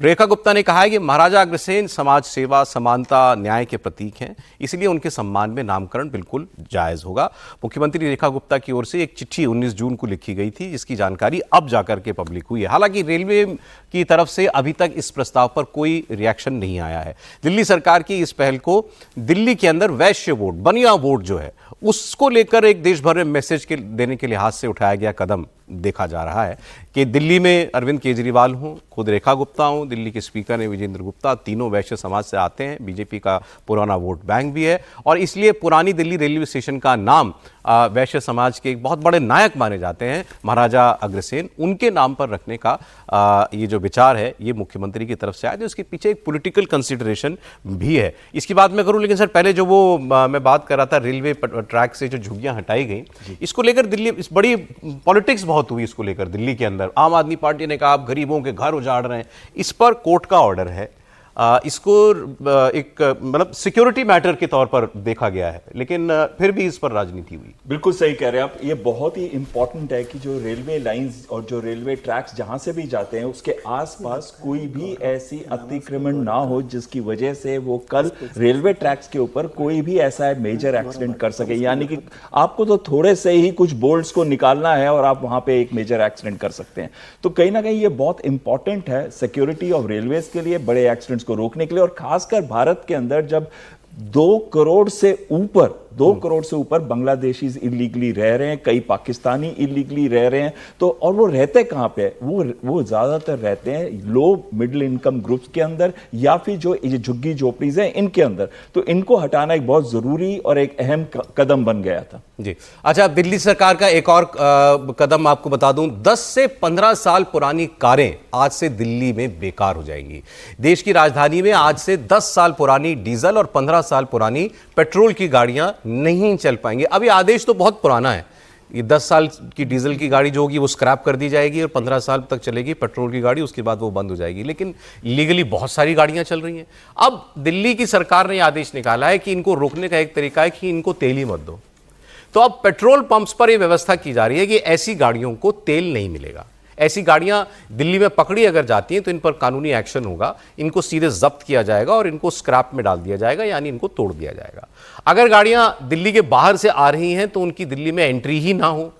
रेखा गुप्ता ने कहा है कि महाराजा अग्रसेन समाज सेवा, समानता, न्याय के प्रतीक हैं, इसलिए उनके सम्मान में नामकरण बिल्कुल जायज होगा। मुख्यमंत्री रेखा गुप्ता की ओर से एक चिट्ठी 19 जून को लिखी गई थी, जिसकी जानकारी अब जाकर के पब्लिक हुई है। हालांकि रेलवे की तरफ से अभी तक इस प्रस्ताव पर कोई रिएक्शन नहीं आया है। दिल्ली सरकार की इस पहल को दिल्ली के अंदर वैश्य वोट, बनिया वोट जो है, उसको लेकर एक देश भर में मैसेज देने के लिहाज से उठाया गया कदम देखा जा रहा है कि दिल्ली में अरविंद केजरीवाल हों, खुद रेखा गुप्ता हों, दिल्ली के स्पीकर हैं विजेंद्र गुप्ता, तीनों वैश्य समाज से आते हैं, बीजेपी का पुराना वोट बैंक भी है और इसलिए पुरानी दिल्ली रेलवे स्टेशन का नाम वैश्य समाज के एक बहुत बड़े नायक माने जाते हैं महाराजा अग्रसेन, उनके नाम पर रखने का ये जो विचार है ये मुख्यमंत्री की तरफ से आया। तो इसके पीछे एक पॉलिटिकल कंसिडरेशन भी है। इसकी बात मैं करूं, लेकिन सर पहले जो वो मैं बात कर रहा था रेलवे ट्रैक से जो झुग्गियां हटाई गई, इसको लेकर दिल्ली इस बड़ी पॉलिटिक्स बहुत हुई। इसको लेकर दिल्ली के अंदर आम आदमी पार्टी ने कहा आप गरीबों के घर उजाड़ रहे हैं। इस पर कोर्ट का ऑर्डर है, इसको एक मतलब सिक्योरिटी मैटर के तौर पर देखा गया है, लेकिन फिर भी इस पर राजनीति हुई। बिल्कुल सही कह रहे हैं आप। ये बहुत ही इंपॉर्टेंट है कि जो रेलवे लाइंस और जो रेलवे ट्रैक्स जहां से भी जाते हैं उसके आसपास कोई भी ऐसी अतिक्रमण ना हो जिसकी वजह से वो कल रेलवे ट्रैक्स के ऊपर कोई भी ऐसा मेजर एक्सीडेंट कर सके। यानी कि आपको तो थोड़े से ही कुछ बोल्ट्स को निकालना है और आप वहां पे एक मेजर एक्सीडेंट कर सकते हैं। तो कहीं ना कहीं ये बहुत इंपॉर्टेंट है सिक्योरिटी ऑफ रेलवेज के लिए, बड़े एक्सीडेंट्स को रोकने के लिए। और खासकर भारत के अंदर जब 2 करोड़ से ऊपर बांग्लादेशीज इलीगली रह रहे हैं, कई पाकिस्तानी इलीगली रह रहे हैं, तो और वो रहते कहां पे? वो ज्यादातर रहते हैं लो मिडिल इनकम ग्रुप्स के अंदर या फिर जो झुग्गी झोपड़ीज हैं इनके अंदर। तो इनको हटाना एक बहुत जरूरी और एक अहम कदम बन गया था जी। अच्छा, दिल्ली सरकार का एक और कदम आपको बता दूं, 10 से 15 साल पुरानी कारें आज से दिल्ली में बेकार हो जाएंगी। देश की राजधानी में आज से 10 साल पुरानी डीजल और 15 साल पुरानी पेट्रोल की गाड़ियां नहीं चल पाएंगी। अभी आदेश तो बहुत पुराना है, ये 10 साल की डीजल की गाड़ी जो होगी वो स्क्रैप कर दी जाएगी और 15 साल तक चलेगी पेट्रोल की गाड़ी, उसके बाद वो बंद हो जाएगी। लेकिन लीगली बहुत सारी गाड़ियां चल रही हैं। अब दिल्ली की सरकार ने आदेश निकाला है कि इनको रोकने का एक तरीका है कि इनको तेल ही मत दो। तो अब पेट्रोल पंप्स पर यह व्यवस्था की जा रही है कि ऐसी गाड़ियों को तेल नहीं मिलेगा। ऐसी गाड़ियां दिल्ली में पकड़ी अगर जाती हैं तो इन पर कानूनी एक्शन होगा, इनको सीधे जब्त किया जाएगा और इनको स्क्रैप में डाल दिया जाएगा, यानी इनको तोड़ दिया जाएगा। अगर गाड़ियां दिल्ली के बाहर से आ रही हैं तो उनकी दिल्ली में एंट्री ही ना हो,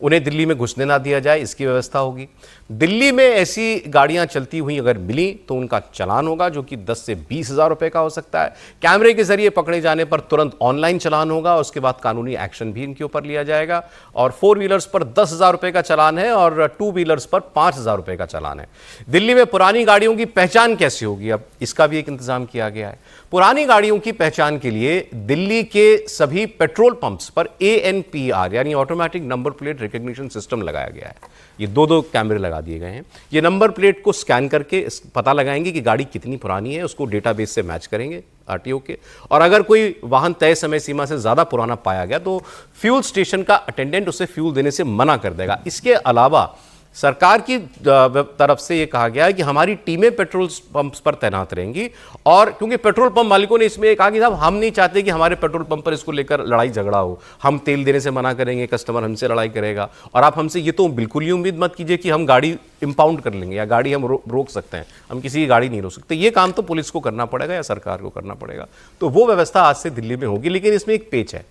उन्हें दिल्ली में घुसने ना दिया जाए, इसकी व्यवस्था होगी। दिल्ली में ऐसी गाड़ियां चलती हुई अगर मिली तो उनका चालान होगा जो कि 10 से 20 हज़ार रुपए का हो सकता है। कैमरे के जरिए पकड़े जाने पर तुरंत ऑनलाइन चालान होगा, उसके बाद कानूनी एक्शन भी इनके ऊपर लिया जाएगा। और 4 व्हीलर्स पर 10 हज़ार रुपए का चालान है और 2 व्हीलर्स पर 5 हज़ार रुपए का चालान है। दिल्ली में पुरानी गाड़ियों की पहचान कैसे होगी, अब इसका भी एक इंतजाम किया गया है। पुरानी गाड़ियों की पहचान के लिए दिल्ली के सभी पेट्रोल पंप्स पर ANPR यानी automatic number plate recognition system लगाया गया है। ये 2-2 कैमरे लगा दिए गए हैं। ये नंबर प्लेट को स्कैन करके पता लगाएंगे कि गाड़ी कितनी पुरानी है, उसको डेटाबेस से मैच करेंगे RTO के। और अगर कोई वाहन तय समय सीमा से ज़्यादा पुराना पाया गया तो फ्यूल स्टेशन का अटेंडेंट उसे फ्यूल देने से मना कर देगा। इसके अलावा सरकार की तरफ से यह कहा गया है कि हमारी टीमें पेट्रोल पंप्स पर तैनात रहेंगी। और क्योंकि पेट्रोल पंप मालिकों ने इसमें कहा कि साहब हम नहीं चाहते कि हमारे पेट्रोल पंप पर इसको लेकर लड़ाई झगड़ा हो, हम तेल देने से मना करेंगे, कस्टमर हमसे लड़ाई करेगा। और आप हमसे ये तो बिल्कुल ही उम्मीद मत कीजिए कि हम गाड़ी इंपाउंड कर लेंगे या गाड़ी हम रोक सकते हैं। हम किसी की गाड़ी नहीं रोक सकते। ये काम तो पुलिस को करना पड़ेगा या सरकार को करना पड़ेगा। तो वो व्यवस्था आज से दिल्ली में होगी। लेकिन इसमें एक पेच है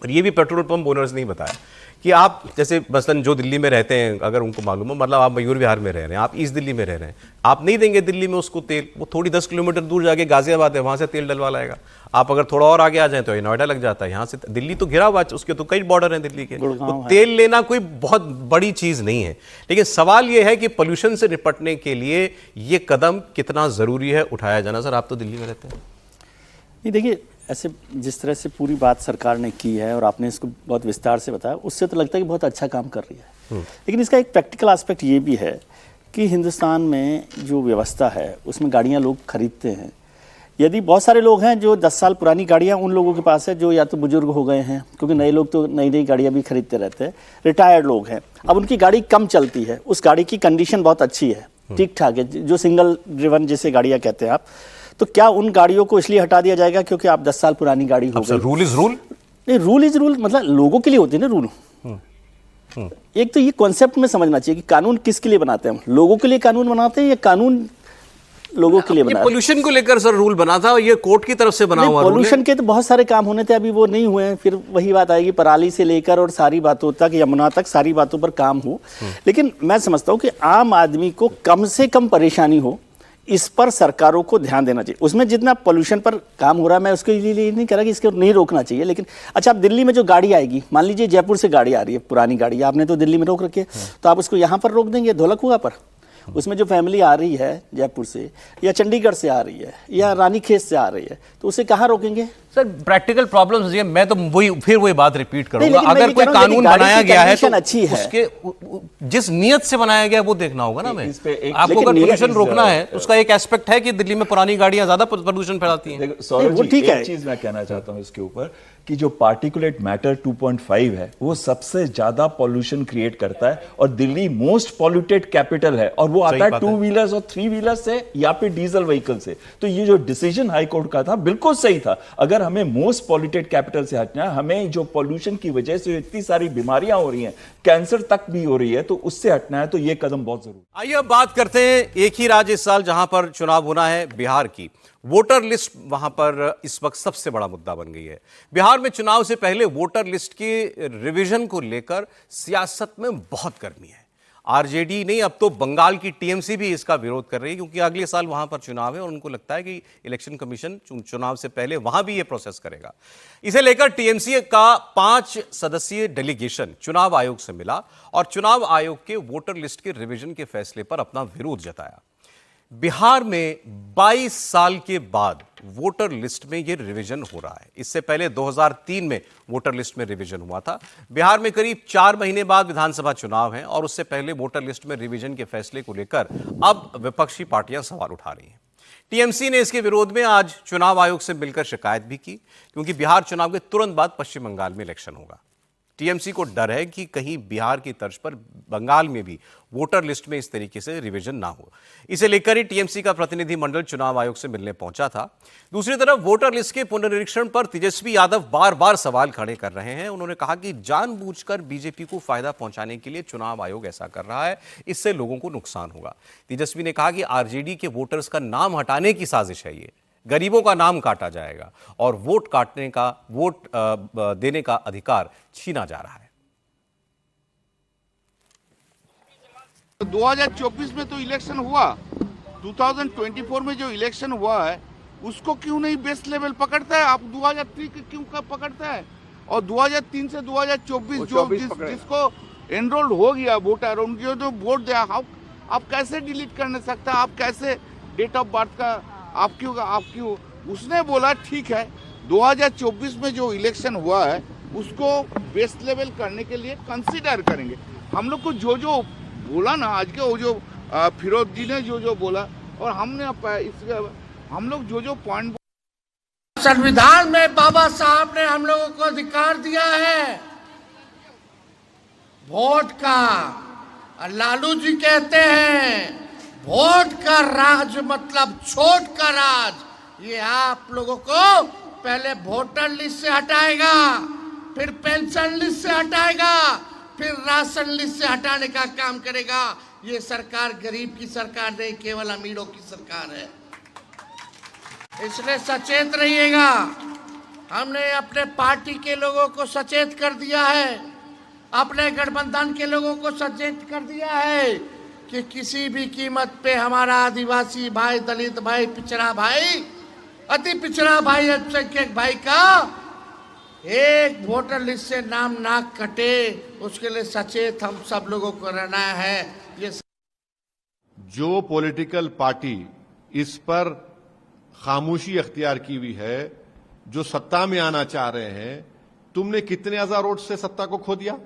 और ये भी पेट्रोल पंप ओनर्स नहीं बताया कि आप जैसे मसलन जो दिल्ली में रहते हैं, अगर उनको मालूम हो, मतलब आप मयूर विहार में रह रहे हैं, आप ईस्ट दिल्ली में रह रहे हैं, आप नहीं देंगे दिल्ली में उसको तेल, वो थोड़ी 10 किलोमीटर दूर जाके गाजियाबाद है, वहाँ से तेल डलवा लाएगा। आप अगर थोड़ा और आगे आ जाएं तो ये नोएडा लग जाता है, यहाँ से दिल्ली तो घिरा हुआ, उसके तो कई बॉर्डर हैं दिल्ली के, तो तेल लेना कोई बहुत बड़ी चीज़ नहीं है। लेकिन सवाल ये है कि पोल्यूशन से निपटने के लिए ये कदम कितना ज़रूरी है उठाया जाना। सर, आप तो दिल्ली में रहते हैं। नहीं, देखिए, ऐसे जिस तरह से पूरी बात सरकार ने की है और आपने इसको बहुत विस्तार से बताया, उससे तो लगता है कि बहुत अच्छा काम कर रही है। लेकिन इसका एक प्रैक्टिकल एस्पेक्ट ये भी है कि हिंदुस्तान में जो व्यवस्था है उसमें गाड़ियाँ लोग खरीदते हैं। यदि बहुत सारे लोग हैं जो 10 साल पुरानी गाड़ियाँ उन लोगों के पास है जो या तो बुजुर्ग हो गए हैं, क्योंकि नए लोग तो नई नई गाड़ियाँ भी खरीदते रहते हैं, रिटायर्ड लोग हैं, अब उनकी गाड़ी कम चलती है, उस गाड़ी की कंडीशन बहुत अच्छी है, ठीक ठाक है, जो सिंगल ड्रिवन जिसे गाड़ियाँ कहते हैं आप, तो क्या उन गाड़ियों को इसलिए हटा दिया जाएगा क्योंकि आप 10 साल पुरानी गाड़ी हो गई? रूल इज रूल नहीं, रूल इज रूल मतलब लोगों के लिए होते हैं ना रूल। एक तो ये कॉन्सेप्ट में समझना चाहिए कि कानून किसके लिए बनाते हैं हम, लोगों के लिए कानून बनाते हैं या कानून लोगों के लिए बनाते हैं? पोल्यूशन को लेकर सर रूल बना था, ये कोर्ट की तरफ से बना हुआ रूल है। पोल्यूशन के तो बहुत सारे काम होने थे, अभी वो नहीं हुए हैं, फिर वही बात आएगी पराली से लेकर और सारी बातों तक, यमुना तक, सारी बातों पर काम हो। लेकिन मैं समझता हूँ कि आम आदमी को कम से कम परेशानी हो, इस पर सरकारों को ध्यान देना चाहिए। उसमें जितना पोल्यूशन पर काम हो रहा है, मैं उसके लिए नहीं कह रहा कि इसको नहीं रोकना चाहिए, लेकिन अच्छा, आप दिल्ली में जो गाड़ी आएगी, मान लीजिए जयपुर से गाड़ी आ रही है, पुरानी गाड़ी, आपने तो दिल्ली में रोक रखी है, तो आप उसको यहाँ पर रोक देंगे धोलकुआ पर? उसमें जो फैमिली आ रही है जयपुर से या चंडीगढ़ से आ रही है या रानीखेत से आ रही है, तो उसे कहाँ रोकेंगे? सर, प्रैक्टिकल प्रॉब्लम्स ये, मैं तो वही बात रिपीट करूंगा, अगर कोई कानून बनाया गया है तो अच्छी है, उसके जिस नियत से बनाया गया है वो देखना होगा ना। आपको अगर पोल्यूशन रोकना है तो उसका एक एस्पेक्ट है कि दिल्ली में पुरानी गाड़ियां ज्यादा प्रदूषण फैलाती हैं। सौरभ जी, एक चीज मैं कहना चाहता हूं इसके ऊपर कि जो पार्टिकुलेट मैटर 2.5 है वो सबसे ज्यादा पॉल्यूशन क्रिएट करता है, और दिल्ली मोस्ट पॉल्यूटेड कैपिटल है, और वो आता है 2 व्हीलर्स और 3 व्हीलर्स से या फिर डीजल व्हीकल से। तो ये जो डिसीजन हाई कोर्ट का था बिल्कुल सही था। अगर हमें मोस्ट पॉल्यूटेड कैपिटल से हटना है, हमें जो पॉल्यूशन की वजह से इतनी सारी बीमारियां हो रही हैं, कैंसर तक भी हो रही है, तो उससे हटना है, तो ये कदम बहुत जरूरी। आइए अब बात करते हैं एक ही राज्य इस साल जहां पर चुनाव होना है, बिहार की। वोटर लिस्ट वहां पर इस वक्त सबसे बड़ा मुद्दा बन गई है। बिहार में चुनाव से पहले वोटर लिस्ट के रिवीजन को लेकर सियासत में बहुत गर्मी है। आरजेडी नहीं, अब तो बंगाल की टीएमसी भी इसका विरोध कर रही है, क्योंकि अगले साल वहां पर चुनाव है और उनको लगता है कि इलेक्शन कमीशन चुनाव से पहले वहां भी ये प्रोसेस करेगा। इसे लेकर टीएमसी का 5 सदस्यीय डेलीगेशन चुनाव आयोग से मिला और चुनाव आयोग के वोटर लिस्ट के रिवीजन के फैसले पर अपना विरोध जताया। बिहार में 22 साल के बाद वोटर लिस्ट में यह रिवीजन हो रहा है। इससे पहले 2003 में वोटर लिस्ट में रिवीजन हुआ था। बिहार में करीब 4 महीने बाद विधानसभा चुनाव है और उससे पहले वोटर लिस्ट में रिवीजन के फैसले को लेकर अब विपक्षी पार्टियां सवाल उठा रही हैं। टीएमसी ने इसके विरोध में आज चुनाव आयोग से मिलकर शिकायत भी की, क्योंकि बिहार चुनाव के तुरंत बाद पश्चिम बंगाल में इलेक्शन होगा। टीएमसी को डर है कि कहीं बिहार की तर्ज पर बंगाल में भी वोटर लिस्ट में इस तरीके से रिवीजन ना हो। इसे लेकर ही टीएमसी का प्रतिनिधि मंडल चुनाव आयोग से मिलने पहुंचा था। दूसरी तरफ वोटर लिस्ट के पुनरीक्षण पर तेजस्वी यादव बार बार सवाल खड़े कर रहे हैं। उन्होंने कहा कि जानबूझकर बीजेपी को फायदा पहुंचाने के लिए चुनाव आयोग ऐसा कर रहा है, इससे लोगों को नुकसान होगा। तेजस्वी ने कहा कि आरजेडी के वोटर्स का नाम हटाने की साजिश है, ये गरीबों का नाम काटा जाएगा और वोट देने का अधिकार छीना जा रहा है। 2024 में तो इलेक्शन हुआ, 2024 में जो इलेक्शन हुआ है उसको क्यों नहीं बेस्ट लेवल पकड़ता है? आप 2003 के क्यों पकड़ता है? और 2003 से 2024 जो जिसको एनरोल्ड हो गया वोटर, उनके जो वोट दिया, आप कैसे डिलीट करने सकता है? आप कैसे डेट ऑफ बर्थ का आप क्यों उसने बोला ठीक है 2024 में जो इलेक्शन हुआ है उसको बेस्ट लेवल करने के लिए कंसीडर करेंगे। हम लोग को जो बोला ना आज के वो जो फिरोज जी ने जो बोला, और हमने हम लोग जो पॉइंट, संविधान में बाबा साहब ने हम लोगों को अधिकार दिया है वोट का। लालू जी कहते हैं वोट का राज मतलब छोट का राज। ये आप लोगों को पहले वोटर लिस्ट से हटाएगा, फिर पेंशन लिस्ट से हटाएगा, फिर राशन लिस्ट से हटाने का काम करेगा। ये सरकार गरीब की सरकार नहीं, केवल अमीरों की सरकार है। इसलिए सचेत रहिएगा। हमने अपने पार्टी के लोगों को सचेत कर दिया है अपने गठबंधन के लोगों को सचेत कर दिया है कि किसी भी कीमत पे हमारा आदिवासी भाई, दलित भाई, पिछड़ा भाई, अति पिछड़ा भाई, अल्पसंख्यक भाई का एक वोटर लिस्ट से नाम ना कटे, उसके लिए सचेत हम सब लोगों को रहना है। ये जो पॉलिटिकल पार्टी इस पर खामोशी अख्तियार की हुई है, जो सत्ता में आना चाह रहे हैं, तुमने कितने हजार वोट से सत्ता को खो दिया?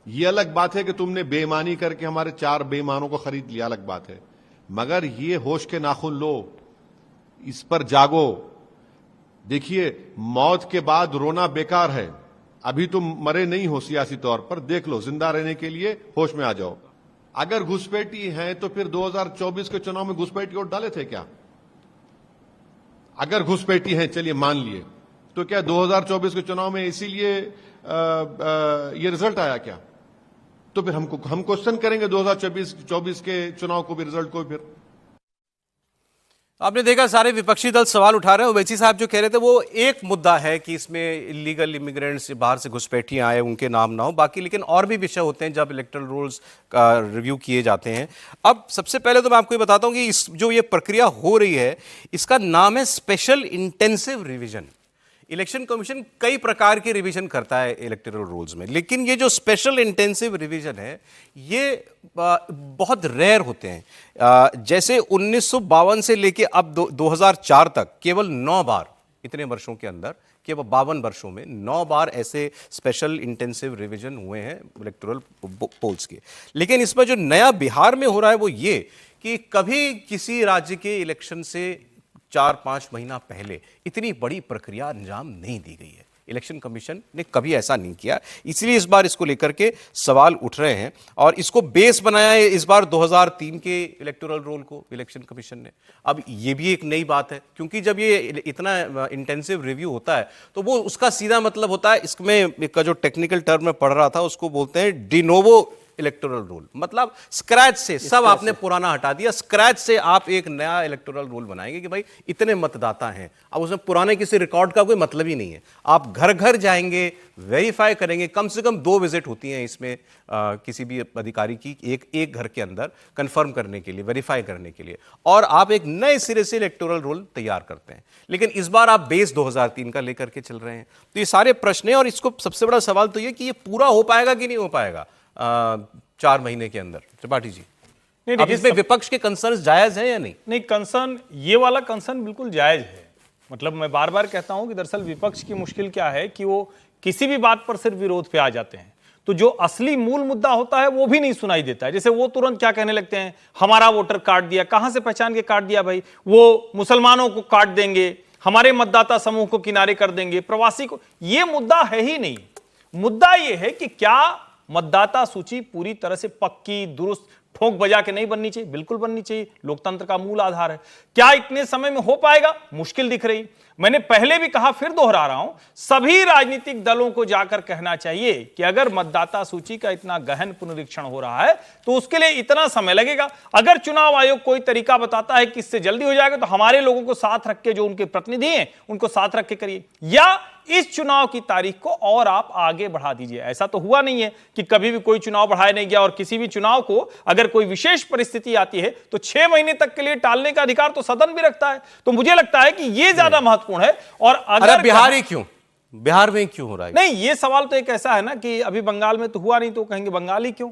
यह अलग बात है कि तुमने बेईमानी करके हमारे 4 बेईमानों को खरीद लिया, अलग बात है, मगर ये होश के नाखून लो, इस पर जागो। देखिए, मौत के बाद रोना बेकार है। अभी तुम मरे नहीं हो सियासी तौर पर, देख लो, जिंदा रहने के लिए होश में आ जाओ। अगर घुसपैठी है तो फिर 2024 के चुनाव में घुसपैठी वोट डाले थे क्या? अगर घुसपैठी है, चलिए मान लिए, तो क्या 2024 के चुनाव में इसीलिए ये रिजल्ट आया क्या? तो फिर हम क्वेश्चन करेंगे 2024 के चुनाव को भी, रिजल्ट को भी। फिर आपने देखा सारे विपक्षी दल सवाल उठा रहे हैं। ओवैसी साहब जो कह रहे थे वो एक मुद्दा है कि इसमें इलीगल इमिग्रेंट्स बाहर से घुसपैठियां आए, उनके नाम ना हो, बाकी लेकिन और भी विषय होते हैं जब इलेक्टोरल रूल्स का रिव्यू किए जाते हैं। अब सबसे पहले तो मैं आपको ये बताता हूं कि इस जो ये प्रक्रिया हो रही है, इसका नाम है special intensive revision. Election commission कई प्रकार के रिवीजन करता है इलेक्टोरल रूल्स में, लेकिन ये जो स्पेशल इंटेंसिव रिवीजन है ये बहुत रेयर होते हैं। जैसे 1952 से लेके अब 2004 तक केवल 9 बार, इतने वर्षों के अंदर केवल 52 वर्षों में 9 बार ऐसे स्पेशल इंटेंसिव रिवीजन हुए हैं इलेक्टोरल पोल्स के। लेकिन इसमें जो नया बिहार में हो रहा है वो ये कि कभी किसी राज्य के इलेक्शन से 4-5 महीना पहले इतनी बड़ी प्रक्रिया अंजाम नहीं दी गई है। इलेक्शन कमीशन ने कभी ऐसा नहीं किया, इसलिए इस बार इसको लेकर के सवाल उठ रहे हैं और इसको बेस बनाया है इस बार 2003 के इलेक्टोरल रोल को इलेक्शन कमीशन ने। अब ये भी एक नई बात है, क्योंकि जब ये इतना इंटेंसिव रिव्यू होता है तो वो उसका सीधा मतलब होता है, इसमें का जो टेक्निकल टर्म में पढ़ रहा था उसको बोलते हैं डिनोवो इलेक्टोरल रूल, मतलब स्क्रैच से सब आपने पुराना हटा दिया, स्क्रैच से आप एक नया इलेक्टोरल रूल बनाएंगे कि भाई इतने मतदाता हैं। अब उसमें पुराने किसी रिकॉर्ड का कोई मतलब ही नहीं है। आप घर घर जाएंगे, वेरीफाई करेंगे, कम से कम 2 विजिट होती हैं इसमें किसी भी अधिकारी की एक घर के अंदर कंफर्म करने के लिए, वेरीफाई करने के लिए, और आप एक नए सिरे से इलेक्टोरल रूल तैयार करते हैं। लेकिन इस बार आप बेस 2003 का लेकर के चल रहे हैं। तो ये सारे प्रश्न हैं और इसको सबसे बड़ा सवाल तो ये कि ये पूरा हो पाएगा कि नहीं हो पाएगा 4 महीने के अंदर। त्रिपाठी जी, अब इसमें विपक्ष के कंसर्न जायज है या नहीं? नहीं, कंसर्न, ये वाला कंसर्न बिल्कुल जायज है। मतलब मैं बार बार कहता हूं कि दरअसल विपक्ष की मुश्किल क्या है कि वो किसी भी बात पर सिर्फ विरोध पे आ जाते हैं, तो जो असली मूल मुद्दा होता है वो भी नहीं सुनाई देता है। जैसे वो तुरंत क्या कहने लगते हैं, हमारा वोटर काट दिया। कहां से पहचान के काट दिया भाई? वो मुसलमानों को काट देंगे, हमारे मतदाता समूह को किनारे कर देंगे, प्रवासी को। ये मुद्दा है ही नहीं। मुद्दा ये है कि क्या मतदाता सूची पूरी तरह से पक्की, दुरुस्त, ठोक बजा के नहीं बननी चाहिए? बिल्कुल बननी चाहिए, लोकतंत्र का मूल आधार है। क्या इतने समय में हो पाएगा? मुश्किल दिख रही। मैंने पहले भी कहा, फिर दोहरा रहा हूं, सभी राजनीतिक दलों को जाकर कहना चाहिए कि अगर मतदाता सूची का इतना गहन पुनरीक्षण हो रहा है तो उसके लिए इतना समय लगेगा। अगर चुनाव आयोग कोई तरीका बताता है कि इससे जल्दी हो जाएगा तो हमारे लोगों को साथ रख के, जो उनके प्रतिनिधि हैं उनको साथ रख के करिए, या इस चुनाव की तारीख को और आप आगे बढ़ा दीजिए। ऐसा तो हुआ नहीं है कि कभी भी कोई चुनाव बढ़ाया नहीं गया, और किसी भी चुनाव को अगर कोई विशेष परिस्थिति आती है तो 6 महीने तक के लिए टालने का अधिकार तो सदन भी रखता है। तो मुझे लगता है कि यह ज्यादा महत्वपूर्ण है। और अगर बिहार ही क्यों, बिहार में क्यों हो रहा है? नहीं, यह सवाल तो एक ऐसा है ना कि अभी बंगाल में तो हुआ नहीं, तो कहेंगे बंगाल ही क्यों?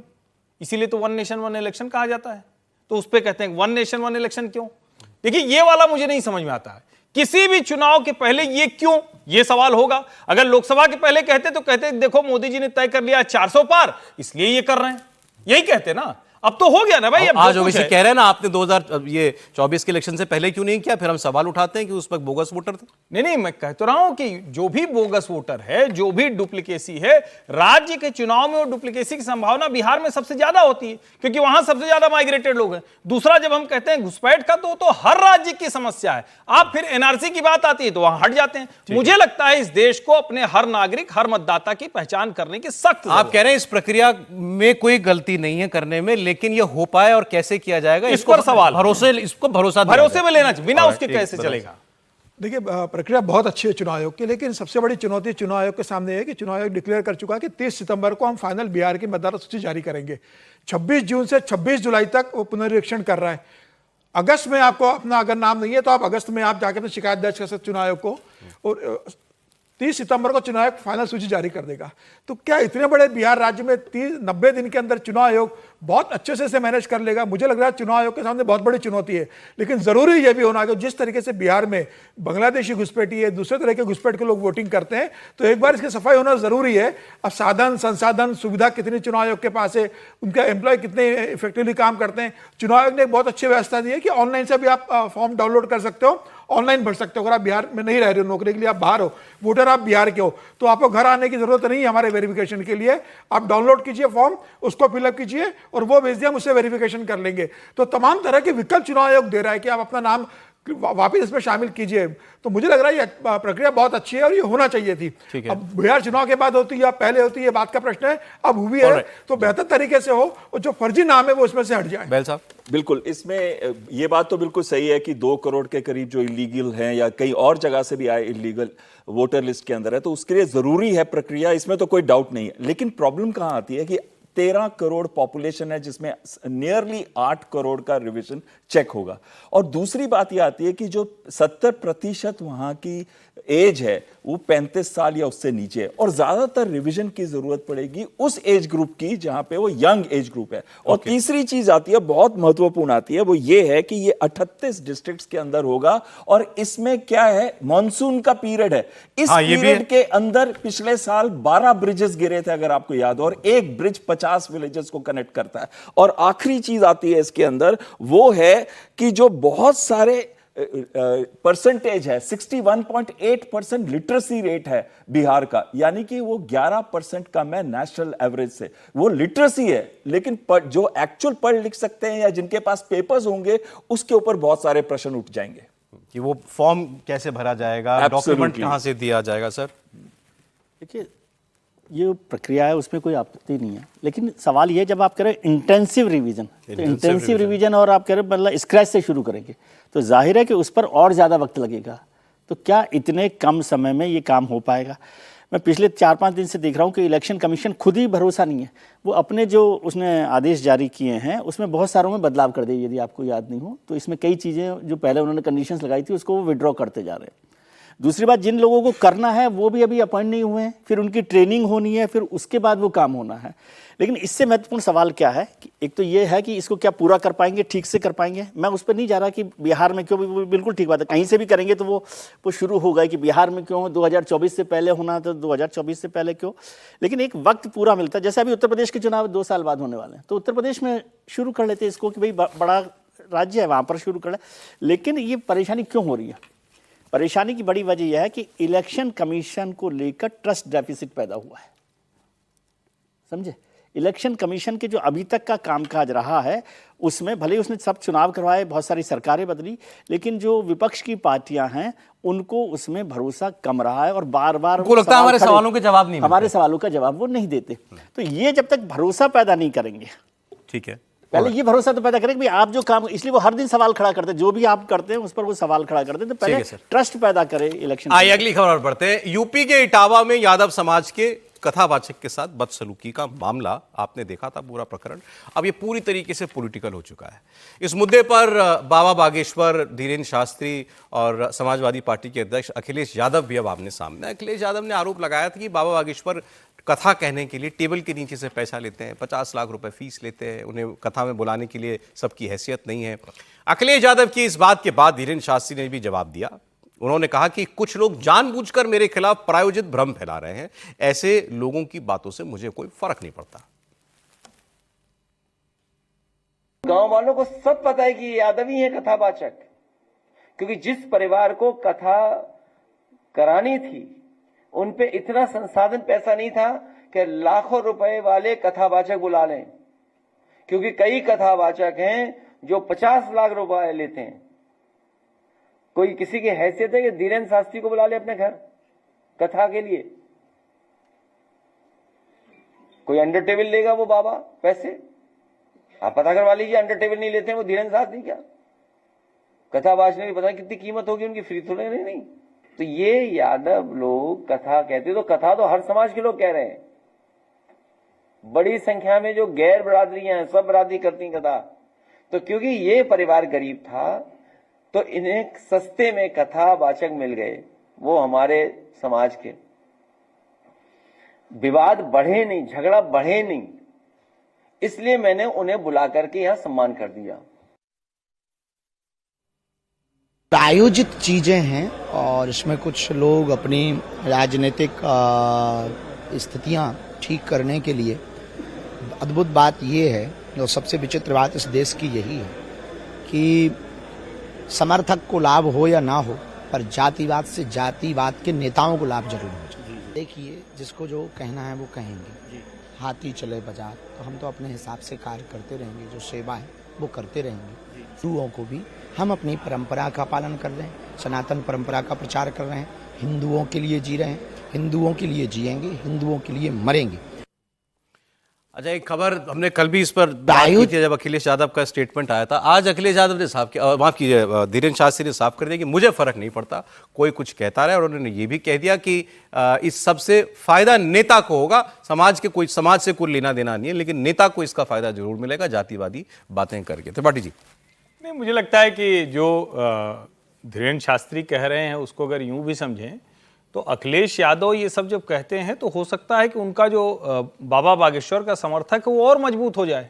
इसीलिए तो 1 नेशन 1 इलेक्शन कहा जाता है। तो उस पर कहते हैं 1 नेशन 1 इलेक्शन क्यों? देखिए, यह वाला मुझे नहीं समझ में आता है। किसी भी चुनाव के पहले ये क्यों, ये सवाल होगा। अगर लोकसभा के पहले कहते तो कहते देखो मोदी जी ने तय कर लिया 400 पार, इसलिए ये कर रहे हैं, यही कहते ना। अब तो हो गया ना भाई। अब आज ओवैसी कह रहे हैं ना, आपने 2024 के इलेक्शन से पहले क्यों नहीं किया? फिर हम सवाल उठाते हैं कि उस वक्त बोगस वोटर थे। नहीं, मैं कह तो रहा हूं कि जो भी बोगस वोटर है, जो भी डुप्लीकेसी है, राज्य के चुनाव में वो डुप्लीकेसी की संभावना बिहार में सबसे ज्यादा होती है, क्योंकि वहां सबसे ज्यादा माइग्रेटेड लोग हैं। दूसरा, जब हम कहते हैं घुसपैठ का, तो हर राज्य की समस्या है। आप फिर एनआरसी की बात आती है तो वहां हट जाते हैं। मुझे लगता है इस देश को अपने हर नागरिक, हर मतदाता की पहचान करने की सख्त, आप कह रहे हैं इस प्रक्रिया में कोई गलती नहीं है करने में, लेकिन यह हो पाए और कैसे किया जाएगा, इस पर सवाल, इसको भरोसा में लेना चाहिए। बिना उसके कैसे चलेगा? देखिए प्रक्रिया बहुत अच्छी है चुनाव आयोग की, लेकिन सबसे बड़ी चुनौती चुनाव आयोग के सामने है कि चुनाव आयोग डिक्लेयर कर चुका है कि 30 सितंबर को हम फाइनल बिहार की मतदाता सूची जारी करेंगे। 26 जून से 26 जुलाई तक वो पुनरीक्षण कर रहा है। अगस्त में आपको अपना अगर नाम नहीं है तो आप अगस्त में आप जाकर अपनी शिकायत दर्ज कर सकते चुनाव आयोग को, और 30 सितंबर को चुनाव आयोग फाइनल सूची जारी कर देगा। तो क्या इतने बड़े बिहार राज्य में 90 दिन के अंदर चुनाव आयोग बहुत अच्छे से इसे मैनेज कर लेगा? मुझे लग रहा है चुनाव आयोग के सामने बहुत बड़ी चुनौती है। लेकिन जरूरी यह भी होना कि जिस तरीके से बिहार में बांग्लादेशी घुसपैठी है, दूसरे तरह के घुसपैठ के लोग वोटिंग करते हैं, तो एक बार इसकी सफाई होना जरूरी है। अब साधन संसाधन सुविधा कितनी चुनाव आयोग के पास है, उनका एम्प्लॉय कितने इफेक्टिवली काम करते हैं। चुनाव आयोग ने एक बहुत अच्छी व्यवस्था दी है कि ऑनलाइन से भी आप फॉर्म डाउनलोड कर सकते हो, ऑनलाइन भर सकते हो। अगर आप बिहार में नहीं रह रहे हो, नौकरी के लिए आप बाहर हो, वोटर आप बिहार के हो, तो आपको घर आने की जरूरत नहीं है हमारे वेरिफिकेशन के लिए। आप डाउनलोड कीजिए फॉर्म, उसको फिलअप कीजिए और वो भेज दिया, मुझसे वेरिफिकेशन कर लेंगे। तो तमाम तरह के विकल्प चुनाव आयोग दे रहा है कि आप अपना नाम वापिस इसमें शामिल कीजिए। तो मुझे लग रहा है ये प्रक्रिया बहुत अच्छी है और ये होना चाहिए थी। अब बिहार चुनाव के बाद होती है या पहले होती है, बात का प्रश्न है। अब हुई है तो बेहतर तरीके से हो और जो फर्जी नाम है वो उसमें से हट जाए। बैल साहब, बिल्कुल, इसमें ये बात तो बिल्कुल सही है कि 2 करोड़ के करीब जो इलीगल हैं या कई और जगह से भी आए इलीगल वोटर लिस्ट के अंदर है, तो उसके लिए जरूरी है प्रक्रिया, इसमें तो कोई डाउट नहीं है। लेकिन प्रॉब्लम कहां आती है कि 13 करोड़ पॉपुलेशन है जिसमें नियरली 8 करोड़ का रिवीजन चेक होगा। और दूसरी बात यह आती है कि जो 70% वहां की एज है वो 35 साल या उससे नीचे है, और ज्यादातर रिवीजन की जरूरत पड़ेगी उस एज ग्रुप की जहां पे वो यंग एज ग्रुप है। और तीसरी चीज आती है, बहुत महत्वपूर्ण आती है, वो ये है कि ये 38 डिस्ट्रिक्ट्स के अंदर होगा। और इसमें क्या है, मॉनसून का पीरियड है। इस पीरियड के अंदर पिछले साल 12 ब्रिजेस गिरे थे अगर आपको याद हो, और एक ब्रिज 50 विलेजेस को कनेक्ट करता है। और आखिरी चीज आती है इसके अंदर, वो है कि जो बहुत सारे परसेंटेज है, 61.8% लिटरेसी रेट है बिहार का, यानी कि वो 11% कम है नेशनल एवरेज से। वो लिटरेसी है, लेकिन जो एक्चुअल पढ़ लिख सकते हैं या जिनके पास पेपर्स होंगे उसके ऊपर बहुत सारे प्रश्न उठ जाएंगे कि वो फॉर्म कैसे भरा जाएगा, डॉक्यूमेंट कहां से दिया जाएगा। सर देखिए, ये प्रक्रिया है उसमें कोई आपत्ति नहीं है, लेकिन सवाल ये, जब आप कह रहे हैं इंटेंसिव रिवीजन, तो इंटेंसिव रिवीजन और आप कह रहे हैं मतलब स्क्रैच से शुरू करेंगे, तो जाहिर है कि उस पर और ज़्यादा वक्त लगेगा। तो क्या इतने कम समय में ये काम हो पाएगा? मैं पिछले 4-5 दिन से देख रहा हूँ कि इलेक्शन कमीशन खुद ही भरोसा नहीं है। वो अपने जो उसने आदेश जारी किए हैं उसमें बहुत सारों में बदलाव कर दिए, यदि आपको याद नहीं हो तो। इसमें कई चीज़ें जो पहले उन्होंने कंडीशंस लगाई थी उसको वो विड्रॉ करते जा रहे हैं। दूसरी बात, जिन लोगों को करना है वो भी अभी अपॉइंट नहीं हुए हैं, फिर उनकी ट्रेनिंग होनी है, फिर उसके बाद वो काम होना है। लेकिन इससे महत्वपूर्ण सवाल क्या है कि एक तो ये है कि इसको क्या पूरा कर पाएंगे, ठीक से कर पाएंगे। मैं उस पर नहीं जा रहा कि बिहार में क्यों, भी बिल्कुल ठीक बात है, कहीं से भी करेंगे तो वो शुरू होगा कि बिहार में क्यों 2024 से पहले होना, तो 2024 से पहले क्यों। लेकिन एक वक्त पूरा मिलता है, जैसे अभी उत्तर प्रदेश के चुनाव 2 साल बाद होने वाले हैं, तो उत्तर प्रदेश में शुरू कर लेते इसको कि भाई बड़ा राज्य है वहाँ पर शुरू कर ले। लेकिन ये परेशानी क्यों हो रही है? परेशानी की बड़ी वजह यह है कि इलेक्शन कमीशन को लेकर ट्रस्ट डेफिसिट पैदा हुआ है, समझे। इलेक्शन कमीशन के जो अभी तक का कामकाज रहा है उसमें भले ही उसने सब चुनाव करवाए, बहुत सारी सरकारें बदली, लेकिन जो विपक्ष की पार्टियां हैं उनको उसमें भरोसा कम रहा है और बार बार लगता है हमारे सवालों के जवाब नहीं, हमारे सवालों का जवाब वो नहीं देते। तो ये जब तक भरोसा पैदा नहीं करेंगे, ठीक है, पहले ये भरोसा तो पैदा करें कि आप जो काम, इसलिए वो हर दिन सवाल खड़ा करते हैं, जो भी आप करते हैं उस पर वो सवाल खड़ा करते हैं। तो पहले ट्रस्ट पैदा करें इलेक्शन। आइए अगली खबर पढ़ते हैं। यूपी के इटावा में यादव समाज के कथावाचक के साथ बदसलूकी का मामला आपने देखा था, पूरा प्रकरण अब ये पूरी तरीके से पॉलिटिकल हो चुका है। इस मुद्दे पर बाबा बागेश्वर, धीरेन्द्र शास्त्री और समाजवादी पार्टी के अध्यक्ष अखिलेश यादव भी अब आमने सामने। अखिलेश यादव ने आरोप लगाया था कि बाबा बागेश्वर कथा कहने के लिए टेबल के नीचे से पैसा लेते हैं, 50 लाख रुपए फीस लेते हैं, उन्हें कथा में बुलाने के लिए सबकी हैसियत नहीं है। अखिलेश यादव की इस बात के बाद धीरेन्द्र शास्त्री ने भी जवाब दिया। उन्होंने कहा कि कुछ लोग जानबूझकर मेरे खिलाफ प्रायोजित भ्रम फैला रहे हैं, ऐसे लोगों की बातों से मुझे कोई फर्क नहीं पड़ता। गांव वालों को सब पता है कि ये यादव ही है कथावाचक, क्योंकि जिस परिवार को कथा करानी थी उन पे इतना संसाधन पैसा नहीं था कि लाखों रुपए वाले कथावाचक बुला लें, क्योंकि कई कथावाचक हैं जो 50 लाख रुपए लेते हैं। कोई किसी की हैसियत है कि धीरेन्द्र शास्त्री को बुला ले अपने घर कथा के लिए? कोई अंडर टेबल लेगा वो बाबा पैसे? आप पता करवा लीजिए, अंडर टेबल नहीं लेते हैं वो धीरेन्द्र शास्त्री क्या? कथा वाचने की पता नहीं कितनी कीमत होगी उनकी, फ्री थोड़े नहीं। तो ये यादव लोग कथा कहते, तो कथा तो हर समाज के लोग कह रहे हैं। बड़ी संख्या में जो गैर बरादरियां हैं, सब बरादरी करती हैं कथा। तो क्योंकि ये परिवार गरीब था तो इन्हें सस्ते में कथा वाचक मिल गए, वो हमारे समाज के। विवाद बढ़े नहीं, झगड़ा बढ़े नहीं, इसलिए मैंने उन्हें बुला करके यहां सम्मान कर दिया। प्रायोजित चीजें हैं और इसमें कुछ लोग अपनी राजनीतिक स्थितियां ठीक करने के लिए, अद्भुत बात यह है और सबसे विचित्र बात इस देश की यही है कि समर्थक को लाभ हो या ना हो, पर जातिवाद से जातिवाद के नेताओं को लाभ जरूर हो जाए। देखिए, जिसको जो कहना है वो कहेंगे, हाथी चले बाजार, तो हम तो अपने हिसाब से कार्य करते रहेंगे, जो सेवा है वो करते रहेंगे। हिंदुओं को भी हम अपनी परंपरा का पालन कर रहे हैं, सनातन परंपरा का प्रचार कर रहे हैं, हिंदुओं के लिए जी रहे हैं, हिंदुओं के लिए जिएंगे, हिंदुओं के लिए मरेंगे। अच्छा, एक खबर हमने कल भी इस पर बात की थी जब अखिलेश यादव का स्टेटमेंट आया था। आज अखिलेश यादव ने साफ किया, माफ कीजिए, धीरेन्द्र शास्त्री ने साफ कर दिया कि मुझे फर्क नहीं पड़ता, कोई कुछ कहता रहे। और उन्होंने ये भी कह दिया कि इस सबसे फायदा नेता को होगा, समाज से कोई लेना देना नहीं है, लेकिन नेता को इसका फायदा जरूर मिलेगा जातिवादी बातें करके। त्रिपाठी जी, नहीं, मुझे लगता है कि जो धीरेन्द्र शास्त्री कह रहे हैं उसको अगर यूं भी समझें तो अखिलेश यादव ये सब जब कहते हैं तो हो सकता है कि उनका जो बाबा बागेश्वर का समर्थक है वो और मजबूत हो जाए,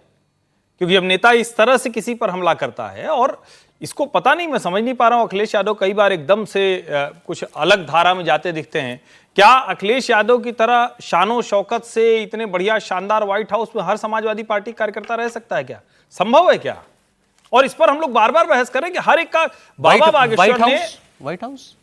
क्योंकि जब नेता इस तरह से किसी पर हमला करता है, और इसको पता नहीं, मैं समझ नहीं पा रहा हूं, अखिलेश यादव कई बार एकदम से कुछ अलग धारा में जाते दिखते हैं। क्या अखिलेश यादव की तरह शानो शौकत से इतने बढ़िया शानदार व्हाइट हाउस में हर समाजवादी पार्टी कार्यकर्ता रह सकता है? क्या संभव है क्या? और इस पर हम लोग बार बार बहस करें कि हर एक का बाबा बागेश्वर ने, व्हाइट हाउस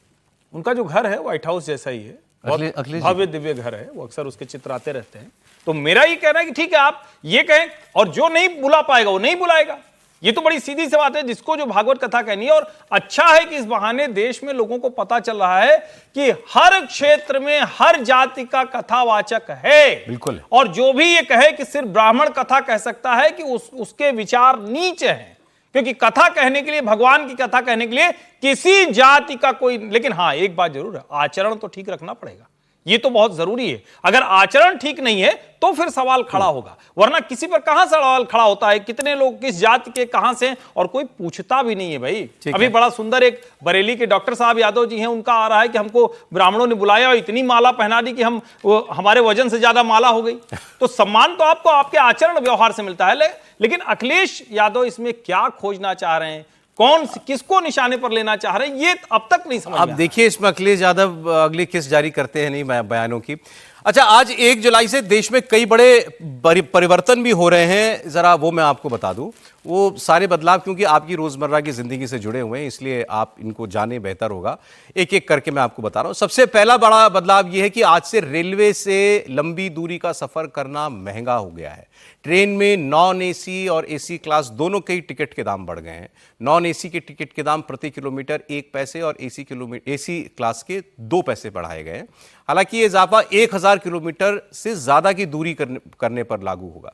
उनका जो घर है व्हाइट हाउस जैसा ही है, भव्य दिव्य घर है, वो अक्सर उसके चित्र आते रहते हैं। तो मेरा ये कहना है कि ठीक है, आप ये कहें, और जो नहीं बुला पाएगा वो नहीं बुलाएगा, ये तो बड़ी सीधी सी बात है। जिसको जो भागवत कथा कहनी है, और अच्छा है कि इस बहाने देश में लोगों को पता चल रहा है कि हर क्षेत्र में हर जाति का कथावाचक है। बिल्कुल। और जो भी ये कहे कि सिर्फ ब्राह्मण कथा कह सकता है कि उसके विचार नीच हैं, क्योंकि कथा कहने के लिए, भगवान की कथा कहने के लिए किसी जाति का कोई, लेकिन हाँ एक बात जरूर है, आचरण तो ठीक रखना पड़ेगा, ये तो बहुत जरूरी है। अगर आचरण ठीक नहीं है तो फिर सवाल खड़ा होगा, वरना किसी पर कहां सवाल खड़ा होता है, कितने लोग किस जाति के कहां से, और कोई पूछता भी नहीं है भाई। अभी बड़ा सुंदर एक बरेली के डॉक्टर साहब यादव जी हैं, उनका आ रहा है कि हमको ब्राह्मणों ने बुलाया और इतनी माला पहना दी कि हमारे वजन से ज्यादा माला हो गई। तो सम्मान तो आपको आपके आचरण व्यवहार से मिलता है, लेकिन अखिलेश यादव इसमें क्या खोजना चाह रहे हैं, किसको निशाने पर लेना चाह रहे हैं, ये अब तक नहीं समझ। अब देखिए इसमें अखिलेश यादव अगली किस्त जारी करते हैं नहीं बयानों की। अच्छा, आज 1 जुलाई से देश में कई बड़े परिवर्तन भी हो रहे हैं, जरा वो मैं आपको बता दूं। वो सारे बदलाव क्योंकि आपकी रोजमर्रा की जिंदगी से जुड़े हुए हैं, इसलिए आप इनको जाने बेहतर होगा। एक एक करके मैं आपको बता रहा हूं। सबसे पहला बड़ा बदलाव यह है कि आज से रेलवे से लंबी दूरी का सफर करना महंगा हो गया है। ट्रेन में नॉन एसी और एसी क्लास दोनों के टिकट के दाम बढ़ गए हैं। नॉन एसी के टिकट के दाम प्रति किलोमीटर 1 पैसे और एसी क्लास के 2 पैसे बढ़ाए गए हैं। हालांकि ये इजाफा 1000 किलोमीटर से ज्यादा की दूरी करने पर लागू होगा।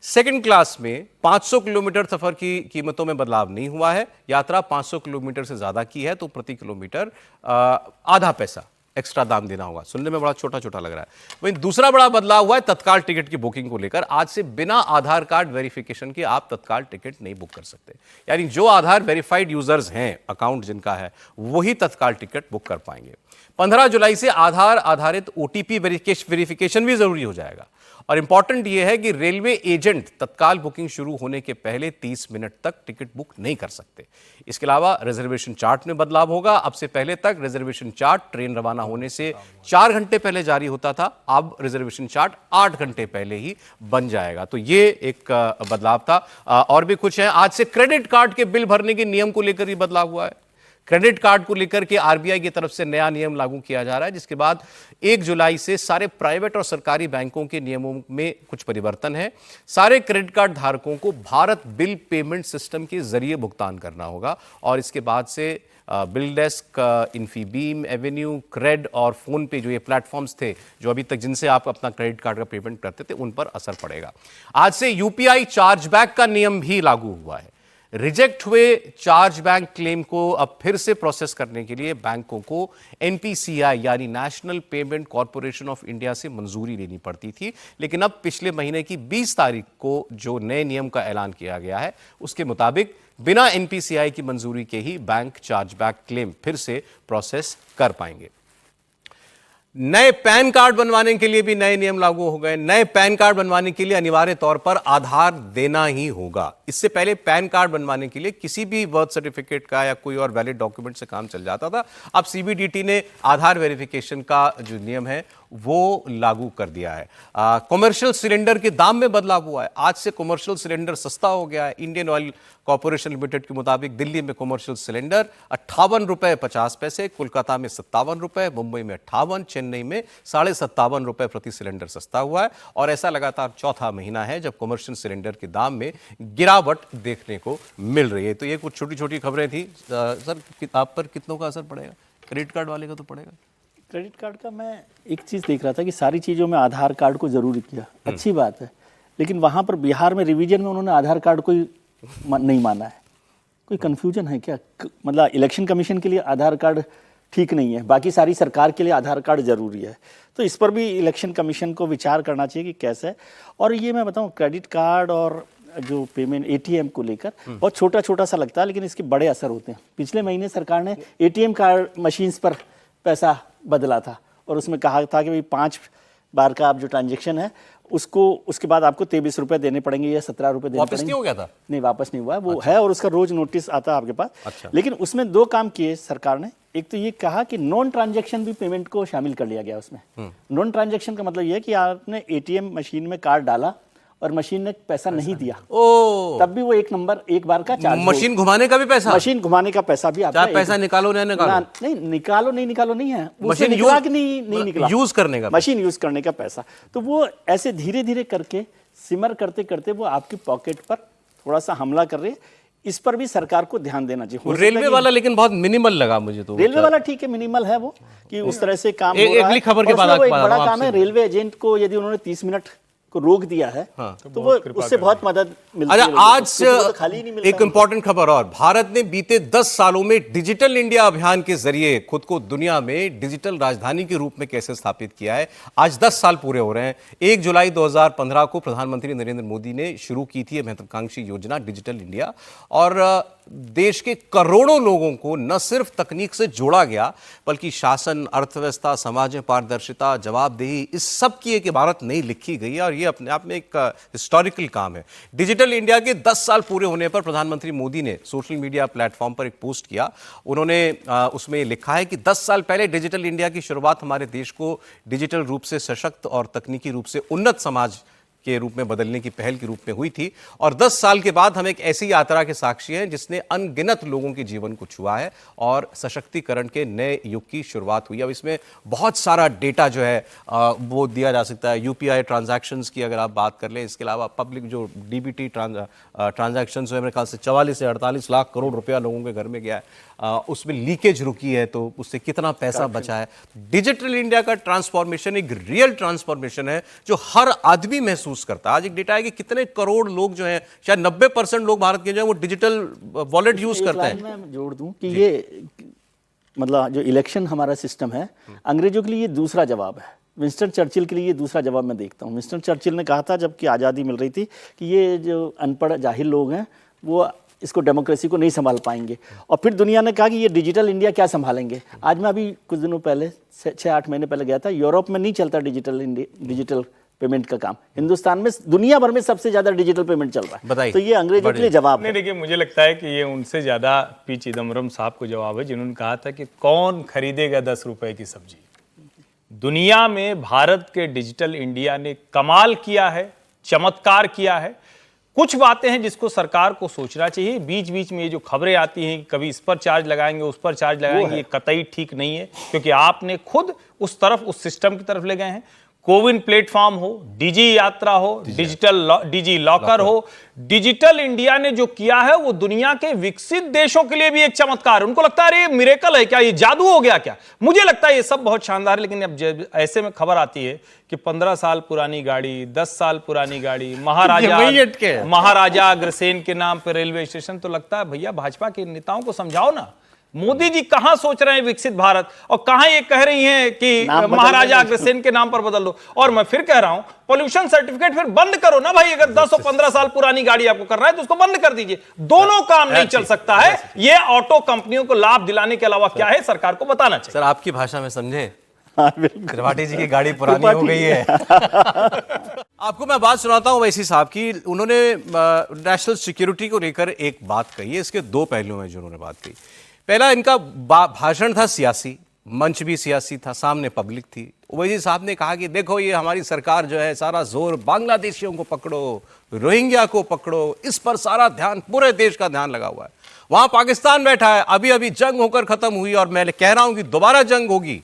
सेकंड क्लास में 500 किलोमीटर सफर की कीमतों में बदलाव नहीं हुआ है। यात्रा 500 किलोमीटर से ज्यादा की है तो प्रति किलोमीटर आधा पैसा एक्स्ट्रा दाम देना होगा। सुनने में बड़ा छोटा छोटा लग रहा है। वहीं दूसरा बड़ा बदलाव हुआ है तत्काल टिकट की बुकिंग को लेकर। आज से बिना आधार कार्ड वेरिफिकेशन के आप तत्काल टिकट नहीं बुक कर सकते, यानी जो आधार वेरीफाइड यूजर्स हैं, अकाउंट जिनका है, वही तत्काल टिकट बुक कर पाएंगे। 15 जुलाई से आधार आधारित ओटीपी वेरिफिकेशन भी जरूरी हो जाएगा। और इंपॉर्टेंट यह है कि रेलवे एजेंट तत्काल बुकिंग शुरू होने के पहले 30 मिनट तक टिकट बुक नहीं कर सकते। इसके अलावा रिजर्वेशन चार्ट में बदलाव होगा। अब से पहले तक रिजर्वेशन चार्ट ट्रेन रवाना होने से 4 घंटे पहले जारी होता था, अब रिजर्वेशन चार्ट 8 घंटे पहले ही बन जाएगा। तो ये एक बदलाव था। और भी कुछ है। आज से क्रेडिट कार्ड के बिल भरने के नियम को लेकर ही बदलाव हुआ है। क्रेडिट कार्ड को लेकर के आरबीआई की तरफ से नया नियम लागू किया जा रहा है, जिसके बाद 1 जुलाई से सारे प्राइवेट और सरकारी बैंकों के नियमों में कुछ परिवर्तन है। सारे क्रेडिट कार्ड धारकों को भारत बिल पेमेंट सिस्टम के जरिए भुगतान करना होगा और इसके बाद से BillDesk, Infibeam, Avenue, CRED और फोन पे जो ये प्लेटफॉर्म्स थे जो अभी तक जिनसे आप अपना क्रेडिट कार्ड का पेमेंट करते थे, उन पर असर पड़ेगा। आज से यूपीआई चार्जबैक का नियम भी लागू हुआ है। रिजेक्ट हुए चार्ज बैंक क्लेम को अब फिर से प्रोसेस करने के लिए बैंकों को एनपीसीआई यानी national payment corporation of India से मंजूरी लेनी पड़ती थी, लेकिन अब पिछले महीने की 20 तारीख को जो नए नियम का ऐलान किया गया है उसके मुताबिक बिना एनपीसीआई की मंजूरी के ही बैंक चार्जबैक क्लेम फिर से प्रोसेस कर पाएंगे। नए पैन कार्ड बनवाने के लिए भी नए नियम लागू हो गए। नए पैन कार्ड बनवाने के लिए अनिवार्य तौर पर आधार देना ही होगा। इससे पहले पैन कार्ड बनवाने के लिए किसी भी बर्थ सर्टिफिकेट का या कोई और वैलिड डॉक्यूमेंट से काम चल जाता था। अब सीबीडीटी ने आधार वेरिफिकेशन का जो नियम है वो लागू कर दिया है। कमर्शियल सिलेंडर के दाम में बदलाव हुआ है। आज से कमर्शियल सिलेंडर सस्ता हो गया है। इंडियन ऑयल कॉर्पोरेशन लिमिटेड के मुताबिक दिल्ली में कमर्शियल सिलेंडर 58 रुपए 50 पैसे, कोलकाता में 57 रुपए, मुंबई में 58, चेन्नई में 57.5 रुपए प्रति सिलेंडर सस्ता हुआ है। और ऐसा लगातार चौथा महीना है जब कमर्शियल सिलेंडर के दाम में गिरावट देखने को मिल रही है। तो ये कुछ छोटी छोटी खबरें थी। सर, आप पर कितनों का असर पड़ेगा? क्रेडिट कार्ड वाले का तो पड़ेगा। क्रेडिट कार्ड का मैं एक चीज़ देख रहा था कि सारी चीज़ों में आधार कार्ड को जरूरी किया, अच्छी बात है, लेकिन वहाँ पर बिहार में रिवीजन में उन्होंने आधार कार्ड को नहीं माना है। कोई कन्फ्यूजन है क्या? मतलब इलेक्शन कमीशन के लिए आधार कार्ड ठीक नहीं है, बाकी सारी सरकार के लिए आधार कार्ड जरूरी है। तो इस पर भी इलेक्शन कमीशन को विचार करना चाहिए कि कैसे है। और ये मैं बताऊँ, क्रेडिट कार्ड और जो पेमेंट एटीएम को लेकर बहुत छोटा छोटा सा लगता है, लेकिन इसके बड़े असर होते हैं। पिछले महीने सरकार ने एटीएम कार्ड मशीन्स पर पैसा बदला था और उसमें कहा था कि भाई 5 बार का आप जो ट्रांजैक्शन है उसको उसके बाद आपको 23 रुपए देने पड़ेंगे या 17 रुपए देने वापस पड़ेंगे। नहीं हो गया था? नहीं, वापस नहीं हुआ। वो है और उसका रोज नोटिस आता है आपके पास। अच्छा। लेकिन उसमें 2 काम किए सरकार ने। एक तो ये कहा कि नॉन ट्रांजैक्शन भी पेमेंट को शामिल कर लिया गया उसमें। नॉन ट्रांजैक्शन का मतलब ये है कि आपने एटीएम मशीन में कार्ड डाला और मशीन ने पैसा नहीं दिया, तब भी वो एक बार का चार्ज। मशीन घुमाने का भी पैसा? मशीन घुमाने का पैसा भी आपका। पैसा निकालो नहीं निकालो नहीं है, मशीन नहीं निकला, यूज करने का, मशीन यूज करने का पैसा। तो वो ऐसे धीरे धीरे करके सिमर करते करते वो आपकी पॉकेट पर थोड़ा सा हमला कर रहे हैं। इस पर भी सरकार को ध्यान देना चाहिए। रेलवे वाला लेकिन बहुत मिनिमल लगा मुझे तो। रेलवे वाला ठीक है, मिनिमल है वो कि उस तरह से काम हो रहा है। अगली खबर के बाद एक बड़ा काम है, रेलवे एजेंट को यदि उन्होंने 30 मिनट को रोक दिया है तो वो उससे बहुत मदद मिलती है। आज एक इंपॉर्टेंट खबर और, भारत ने बीते 10 सालों में डिजिटल इंडिया अभियान के जरिए खुद को दुनिया में डिजिटल राजधानी के रूप में कैसे स्थापित किया है। आज 10 साल पूरे हो रहे हैं। 1 जुलाई 2015 को प्रधानमंत्री नरेंद्र मोदी ने शुरू की थी महत्वाकांक्षी योजना डिजिटल इंडिया, और देश के करोड़ों लोगों को न सिर्फ तकनीक से जोड़ा गया बल्कि शासन, अर्थव्यवस्था, समाज में पारदर्शिता, जवाबदेही, इस सब की एक इबारत नई लिखी गई है। और ये अपने आप में एक हिस्टोरिकल काम है। डिजिटल इंडिया के 10 साल पूरे होने पर प्रधानमंत्री मोदी ने सोशल मीडिया प्लेटफॉर्म पर एक पोस्ट किया। उन्होंने उसमें लिखा है कि 10 साल पहले डिजिटल इंडिया की शुरुआत हमारे देश को डिजिटल रूप से सशक्त और तकनीकी रूप से उन्नत समाज के रूप में बदलने की पहल के रूप में हुई थी, और 10 साल के बाद हम एक ऐसी यात्रा के साक्षी हैं जिसने अनगिनत लोगों के जीवन को छुआ है और सशक्तिकरण के नए युग की शुरुआत हुई। अब इसमें बहुत सारा डेटा जो है वो दिया जा सकता है। यूपीआई ट्रांजैक्शंस की अगर आप बात कर लें, इसके अलावा पब्लिक जो डीबीटी ट्रांजैक्शंस है, मेरे ख्याल से 44 से 48 लाख करोड़ रुपया लोगों के घर में गया है। उसमें लीकेज रुकी है तो उससे कितना पैसा बचा है। डिजिटल इंडिया का ट्रांसफॉर्मेशन एक रियल ट्रांसफॉर्मेशन है जो हर आदमी महसूस करता है। आज एक डेटा है कि कितने करोड़ लोग जो हैं, शायद 90% लोग भारत के जो है वो डिजिटल वॉलेट यूज करते हैं। मैं जोड़ दूं कि ये मतलब जो इलेक्शन हमारा सिस्टम है, अंग्रेजों के लिए ये दूसरा जवाब है। विंस्टन चर्चिल के लिए ये दूसरा जवाब मैं देखता हूँ। विंस्टन चर्चिल ने कहा था जबकि आज़ादी मिल रही थी कि ये जो अनपढ़ जाहिल लोग हैं वो इसको डेमोक्रेसी को नहीं संभाल पाएंगे, और फिर दुनिया ने कहा कि ये डिजिटल इंडिया क्या संभालेंगे। आज मैं अभी कुछ दिनों पहले 6-8 महीने पहले गया था, यूरोप में नहीं चलता डिजिटल पेमेंट का काम। हिंदुस्तान में दुनिया भर में सबसे ज्यादा डिजिटल पेमेंट चल रहा है। बताइए, तो ये अंग्रेजों के लिए जवाब नहीं। देखिए, मुझे लगता है कि ये उनसे ज्यादा पी चिदम्बरम साहब को जवाब है, जिन्होंने कहा था कि कौन खरीदेगा 10 रुपए की सब्जी। दुनिया में भारत के डिजिटल इंडिया ने कमाल किया है, चमत्कार किया है। कुछ बातें हैं जिसको सरकार को सोचना चाहिए। बीच बीच में ये जो खबरें आती हैं कि कभी इस पर चार्ज लगाएंगे, उस पर चार्ज लगाएंगे, ये कतई ठीक नहीं है, क्योंकि आपने खुद उस सिस्टम की तरफ ले गए हैं। कोविन प्लेटफॉर्म हो, डिजी यात्रा हो, डिजी लॉकर हो, डिजिटल इंडिया ने जो किया है वो दुनिया के विकसित देशों के लिए भी एक चमत्कार है। उनको लगता है ये मिरेकल है क्या, ये जादू हो गया क्या? मुझे लगता है ये सब बहुत शानदार है, लेकिन अब ऐसे में खबर आती है कि 15 साल पुरानी गाड़ी, 10 साल पुरानी गाड़ी, महाराजा अग्रसेन के नाम पर रेलवे स्टेशन, तो लगता है भैया भाजपा के नेताओं को समझाओ ना। मोदी जी कहां सोच रहे हैं विकसित भारत, और कहां ये कह रही हैं कि महाराजा अग्रसेन के नाम पर बदल दो। और मैं फिर कह रहा हूं, पॉल्यूशन सर्टिफिकेट फिर बंद करो ना भाई। अगर 10 और 15 साल पुरानी गाड़ी आपको करना है तो उसको बंद कर दीजिए। दोनों काम नहीं चल सकता है। ये ऑटो कंपनियों को लाभ दिलाने के अलावा क्या है, सरकार को बताना चाहिए। सर आपकी भाषा में समझे, त्रिपाठी जी की गाड़ी पुरानी हो गई है। आपको मैं बात सुनाता हूं वैसी साहब की। उन्होंने नेशनल सिक्योरिटी को लेकर एक बात कही है। इसके दो पहलू हैं जो उन्होंने बात कही। पहला इनका भाषण था सियासी, मंच भी सियासी था, सामने पब्लिक थी। ओवैसी साहब ने कहा कि देखो ये हमारी सरकार जो है सारा जोर बांग्लादेशियों को पकड़ो, रोहिंग्या को पकड़ो, इस पर सारा ध्यान, पूरे देश का ध्यान लगा हुआ है। वहां पाकिस्तान बैठा है, अभी अभी जंग होकर खत्म हुई और मैं कह रहा हूं कि दोबारा जंग होगी।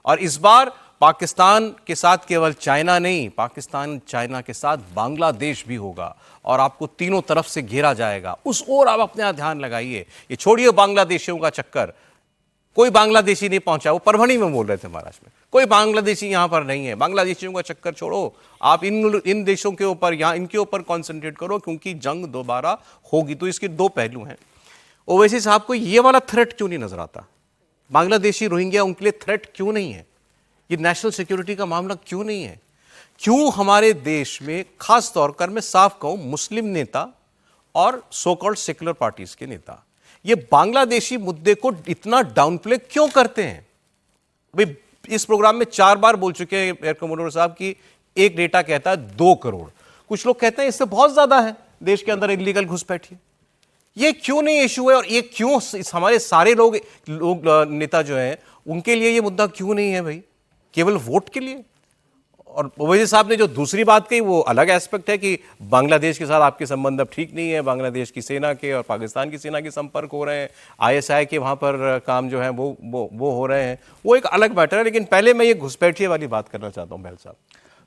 और इस बार पाकिस्तान के साथ केवल चाइना नहीं, पाकिस्तान चाइना के साथ बांग्लादेश भी होगा और आपको तीनों तरफ से घेरा जाएगा। उस ओर आप अपने यहाँ ध्यान लगाइए। ये छोड़िए बांग्लादेशियों का चक्कर, कोई बांग्लादेशी नहीं पहुंचा। वो परभणी में बोल रहे थे महाराष्ट्र में, कोई बांग्लादेशी यहां पर नहीं है। बांग्लादेशियों का चक्कर छोड़ो, आप इन देशों के ऊपर, यहां इनके ऊपर कॉन्सेंट्रेट करो, क्योंकि जंग दोबारा होगी। तो इसके दो पहलू हैं। ओवैसी साहब को ये वाला थ्रेट क्यों नहीं नजर आता? बांग्लादेशी रोहिंग्या उनके लिए थ्रेट क्यों नहीं है? ये नेशनल सिक्योरिटी का मामला क्यों नहीं है? क्यों हमारे देश में खास तौर पर मैं साफ कहूं, मुस्लिम नेता और सो कॉल्ड सेक्युलर पार्टीज के नेता ये बांग्लादेशी मुद्दे को इतना डाउनप्ले क्यों करते हैं? भाई इस प्रोग्राम में 4 बार बोल चुके हैं एयर कमोडोर साहब की एक डेटा कहता है 2 करोड़, कुछ लोग कहते हैं इससे बहुत ज्यादा है देश के अंदर इलीगल घुसपैठी। ये क्यों नहीं इशू है और ये क्यों हमारे सारे लोग नेता जो हैं उनके लिए ये मुद्दा क्यों नहीं है भाई, केवल वोट के लिए? और ओवैसी साहब ने जो दूसरी बात कही वो अलग एस्पेक्ट है कि बांग्लादेश के साथ आपके संबंध अब ठीक नहीं है, बांग्लादेश की सेना के और पाकिस्तान की सेना के संपर्क हो रहे हैं, आईएसआई के वहाँ पर काम जो है वो हो रहे हैं, वो एक अलग मैटर है। लेकिन पहले मैं ये घुसपैठिए वाली बात करना चाहता हूँ बहल साहब।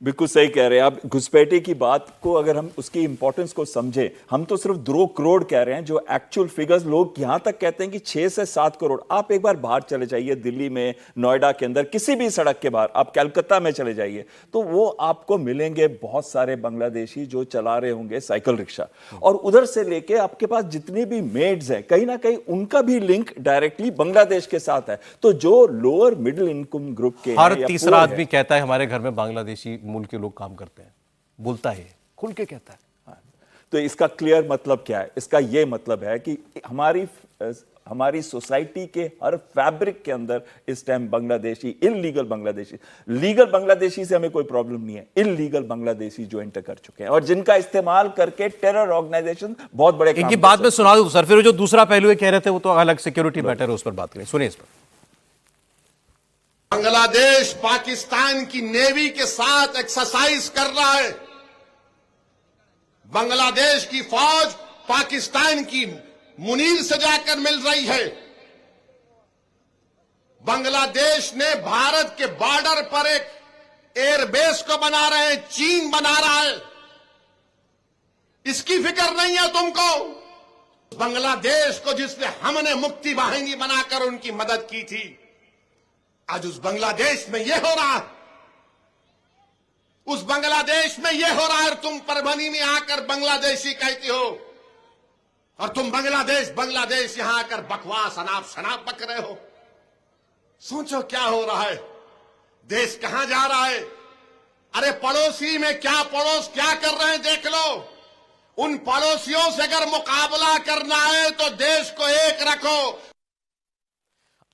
बिल्कुल सही कह रहे हैं आप। घुसपैठी की बात को अगर हम उसकी इंपॉर्टेंस को समझे, हम तो सिर्फ 2 करोड़ कह रहे हैं, जो एक्चुअल फिगर्स लोग यहां तक कहते हैं कि 6 से 7 करोड़। आप एक बार बाहर चले जाइए, दिल्ली में, नोएडा के अंदर, किसी भी सड़क के बाहर, आप कलकत्ता में चले जाइए, तो वो आपको मिलेंगे बहुत सारे बांग्लादेशी जो चला रहे होंगे साइकिल रिक्शा। और उधर से लेके आपके पास जितनी भी मेड्स हैं, कहीं ना कहीं उनका भी लिंक डायरेक्टली बांग्लादेश के साथ है। तो जो लोअर मिडिल इनकम ग्रुप के हर तीसरा आदमी कहता है हमारे घर में बांग्लादेशी मूल के लोग काम करते हैं, बोलता है, खुल के कहता है। तो इसका क्लियर मतलब क्या है? इसका यह मतलब है कि हमारी सोसाइटी के हर फैब्रिक के अंदर इस time Bangladeshi, illegal Bangladeshi, legal Bangladeshi से हमें कोई प्रॉब्लम नहीं है, इलीगल बांग्लादेशी जो एंटर कर चुके हैं और जिनका इस्तेमाल करके टेरर ऑर्गेनाइजेशन बहुत बड़े इनकी बात में सुना दूं सर, फिर जो दूसरा पहलू ये कह रहे थे वो तो अलग सिक्योरिटी मैटर है, उस पर बात करें, सुनिए इस पर। बांग्लादेश पाकिस्तान की नेवी के साथ एक्सरसाइज कर रहा है। बांग्लादेश की फौज पाकिस्तान की मुनीर से जाकर मिल रही है। बांग्लादेश ने भारत के बॉर्डर पर एक एयरबेस को बना रहे हैं, चीन बना रहा है। इसकी फिक्र नहीं है तुमको? बांग्लादेश को जिसने हमने मुक्ति वाहिनी बनाकर उनकी मदद की थी, आज उस बांग्लादेश में यह हो रहा है, उस बांग्लादेश में यह हो रहा है। तुम परभनी में आकर बांग्लादेशी कहती हो और तुम बांग्लादेश यहां आकर बकवास अनाप शनाप बक रहे हो। सोचो क्या हो रहा है, देश कहां जा रहा है। अरे पड़ोसी में क्या पड़ोस क्या कर रहे हैं देख लो। उन पड़ोसियों से अगर मुकाबला करना है तो देश को एक रखो।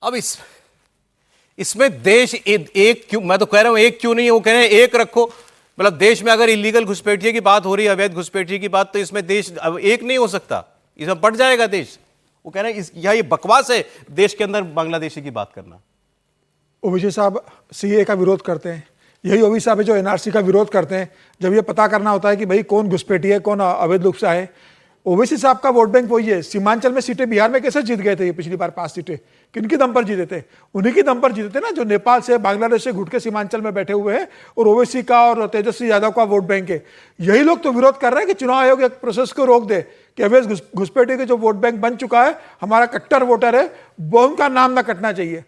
अब इसमें देश एक क्यों, मैं तो कह रहा हूं एक क्यों नहीं है, वो कह रहे हैं एक रखो। मतलब देश में अगर इलीगल घुसपैठिए की बात हो रही है, अवैध घुसपैठिए की बात, तो इसमें देश अब एक नहीं हो सकता, इसमें बढ़ जाएगा देश। वो कह रहे हैं ये बकवास है देश के अंदर बांग्लादेशी की बात करना। ओवैसी साहब सीए का विरोध करते हैं, यही ओवैसी साहब है जो एनआरसी का विरोध करते हैं। जब ये पता करना होता है कि भाई कौन घुसपैठी है, कौन अवैध रूप से आए, ओवैसी साहब का वोट बैंक वही है। सीमांचल में सीटें बिहार में कैसे जीत गए थे ये पिछली बार 5 सीटें? किनकी दम पर जीते थे? उन्हीं की दम पर जीते थे ना, जो नेपाल से बांग्लादेश से घुट के सीमांचल में बैठे हुए हैं और ओवैसी का और तेजस्वी यादव का वोट बैंक है। यही लोग तो विरोध कर रहे हैं कि चुनाव आयोग एक प्रोसेस को रोक दे कि अवैध घुसपैठियों के जो वोट बैंक बन चुका है, हमारा कट्टर वोटर है, वो उनका नाम ना कटना चाहिए।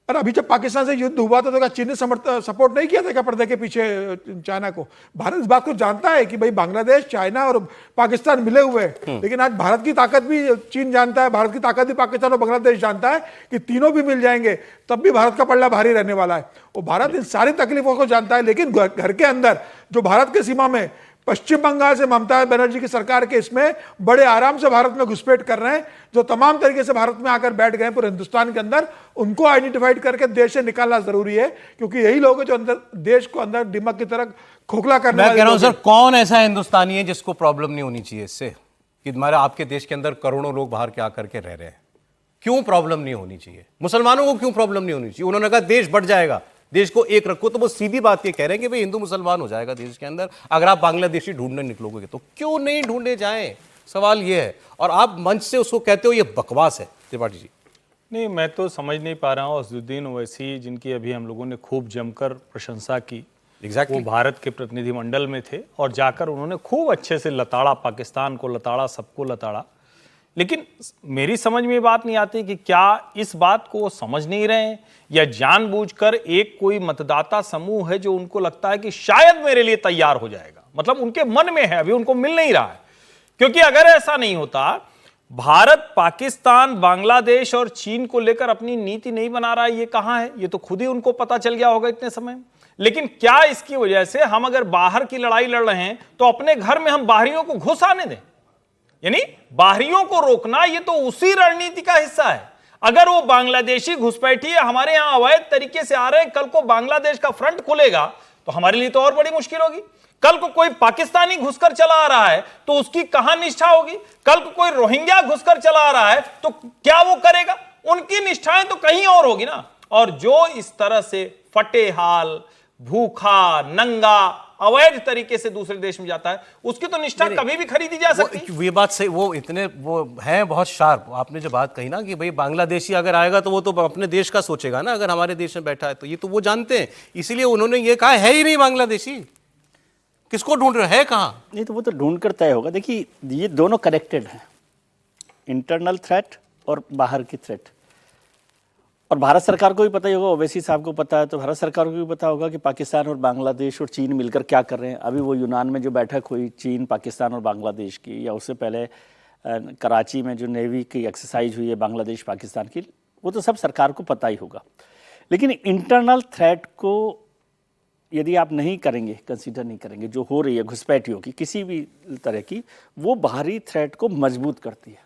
और अभी जब पाकिस्तान से युद्ध हुआ था तो क्या चीन ने सपोर्ट नहीं किया था क्या पर्दे के पीछे चाइना को? भारत इस बात को जानता है कि भाई बांग्लादेश, चाइना और पाकिस्तान मिले हुए हैं, लेकिन आज भारत की ताकत भी चीन जानता है, भारत की ताकत भी पाकिस्तान और बांग्लादेश जानता है कि तीनों भी मिल जाएंगे तब भी भारत का पल्ला भारी रहने वाला है। और भारत इन सारी तकलीफों को जानता है, लेकिन घर के अंदर जो भारत के सीमा में पश्चिम बंगाल से ममता बनर्जी की सरकार के इसमें बड़े आराम से भारत में घुसपैठ कर रहे हैं, जो तमाम तरीके से भारत में आकर बैठ गए पूरे हिंदुस्तान के अंदर, उनको आइडेंटिफाइड करके देश से निकालना जरूरी है, क्योंकि यही लोग हैं जो अंदर देश को अंदर दिमाग की तरह खोखला करने वाले। मैं कह रहा हूं सर, कौन ऐसा हिंदुस्तानी है जिसको प्रॉब्लम नहीं होनी चाहिए इससे कि हमारे आपके देश के अंदर करोड़ों लोग बाहर के आकर के रह रहे हैं? क्यों प्रॉब्लम नहीं होनी चाहिए? मुसलमानों को क्यों प्रॉब्लम नहीं होनी चाहिए? उन्होंने कहा देश बढ़ जाएगा, देश को एक रखो, तो वो सीधी बात ये कह रहे हैं कि भाई हिंदू मुसलमान हो जाएगा देश के अंदर अगर आप बांग्लादेशी ढूंढने निकलोगे तो। क्यों नहीं ढूंढे जाएं, सवाल ये है। और आप मंच से उसको कहते हो ये बकवास है। त्रिपाठी जी, नहीं, मैं तो समझ नहीं पा रहा हूँ। असदुद्दीन ओवैसी, जिनकी अभी हम लोगों ने खूब जमकर प्रशंसा की, वो भारत के प्रतिनिधिमंडल में थे और जाकर उन्होंने खूब अच्छे से लताड़ा, पाकिस्तान को लताड़ा, सबको लताड़ा। लेकिन मेरी समझ में ये बात नहीं आती कि क्या इस बात को वो समझ नहीं रहे हैं या जानबूझकर एक कोई मतदाता समूह है जो उनको लगता है कि शायद मेरे लिए तैयार हो जाएगा, मतलब उनके मन में है, अभी उनको मिल नहीं रहा है। क्योंकि अगर ऐसा नहीं होता, भारत पाकिस्तान, बांग्लादेश और चीन को लेकर अपनी नीति नहीं बना रहा है, ये कहां है? ये तो खुद ही उनको पता चल गया होगा इतने समय में। लेकिन क्या इसकी वजह से हम अगर बाहर की लड़ाई लड़ रहे हैं तो अपने घर में हम बाहरियों को घुस आने दें? यानी बाहरियों को रोकना ये तो उसी रणनीति का हिस्सा है। अगर वो बांग्लादेशी घुसपैठी हमारे यहां अवैध तरीके से आ रहे हैं, कल को बांग्लादेश का फ्रंट खुलेगा तो हमारे लिए तो और बड़ी मुश्किल होगी। कल को कोई पाकिस्तानी घुसकर चला आ रहा है तो उसकी कहां निष्ठा होगी? कल को कोई रोहिंग्या घुसकर चला आ रहा है तो क्या वो करेगा? उनकी निष्ठाएं तो कहीं और होगी ना। और जो इस तरह से फटे हाल, भूखा, नंगा, अवैध तरीके से दूसरे देश में जाता है, उसकी तो निष्ठा कभी भी खरीदी जा सकती है। ये बात सही, वो इतने वो हैं बहुत शार्प। आपने जो बात कही ना कि भाई बांग्लादेशी अगर आएगा तो वो तो अपने देश का सोचेगा ना, अगर हमारे देश में बैठा है तो ये तो वो जानते हैं, इसीलिए उन्होंने ये कहा है ही नहीं बांग्लादेशी। किसको ढूंढ रहे हैं, कहां? नहीं तो वो तो ढूंढ कर तय होगा। देखिए ये दोनों कनेक्टेड हैं, इंटरनल थ्रेट और बाहर की थ्रेट। और भारत सरकार को भी पता ही होगा, ओवैसी साहब को पता है, तो भारत सरकार को भी पता होगा कि पाकिस्तान और बांग्लादेश और चीन मिलकर क्या कर रहे हैं। अभी वो यूनान में जो बैठक हुई चीन, पाकिस्तान और बांग्लादेश की, या उससे पहले कराची में जो नेवी की एक्सरसाइज हुई है बांग्लादेश पाकिस्तान की, वो तो सब सरकार को पता ही होगा। लेकिन इंटरनल थ्रेट को यदि आप नहीं करेंगे, कंसीडर नहीं करेंगे, जो हो रही है घुसपैठियों की किसी भी तरह की, वो बाहरी थ्रेट को मजबूत करती है।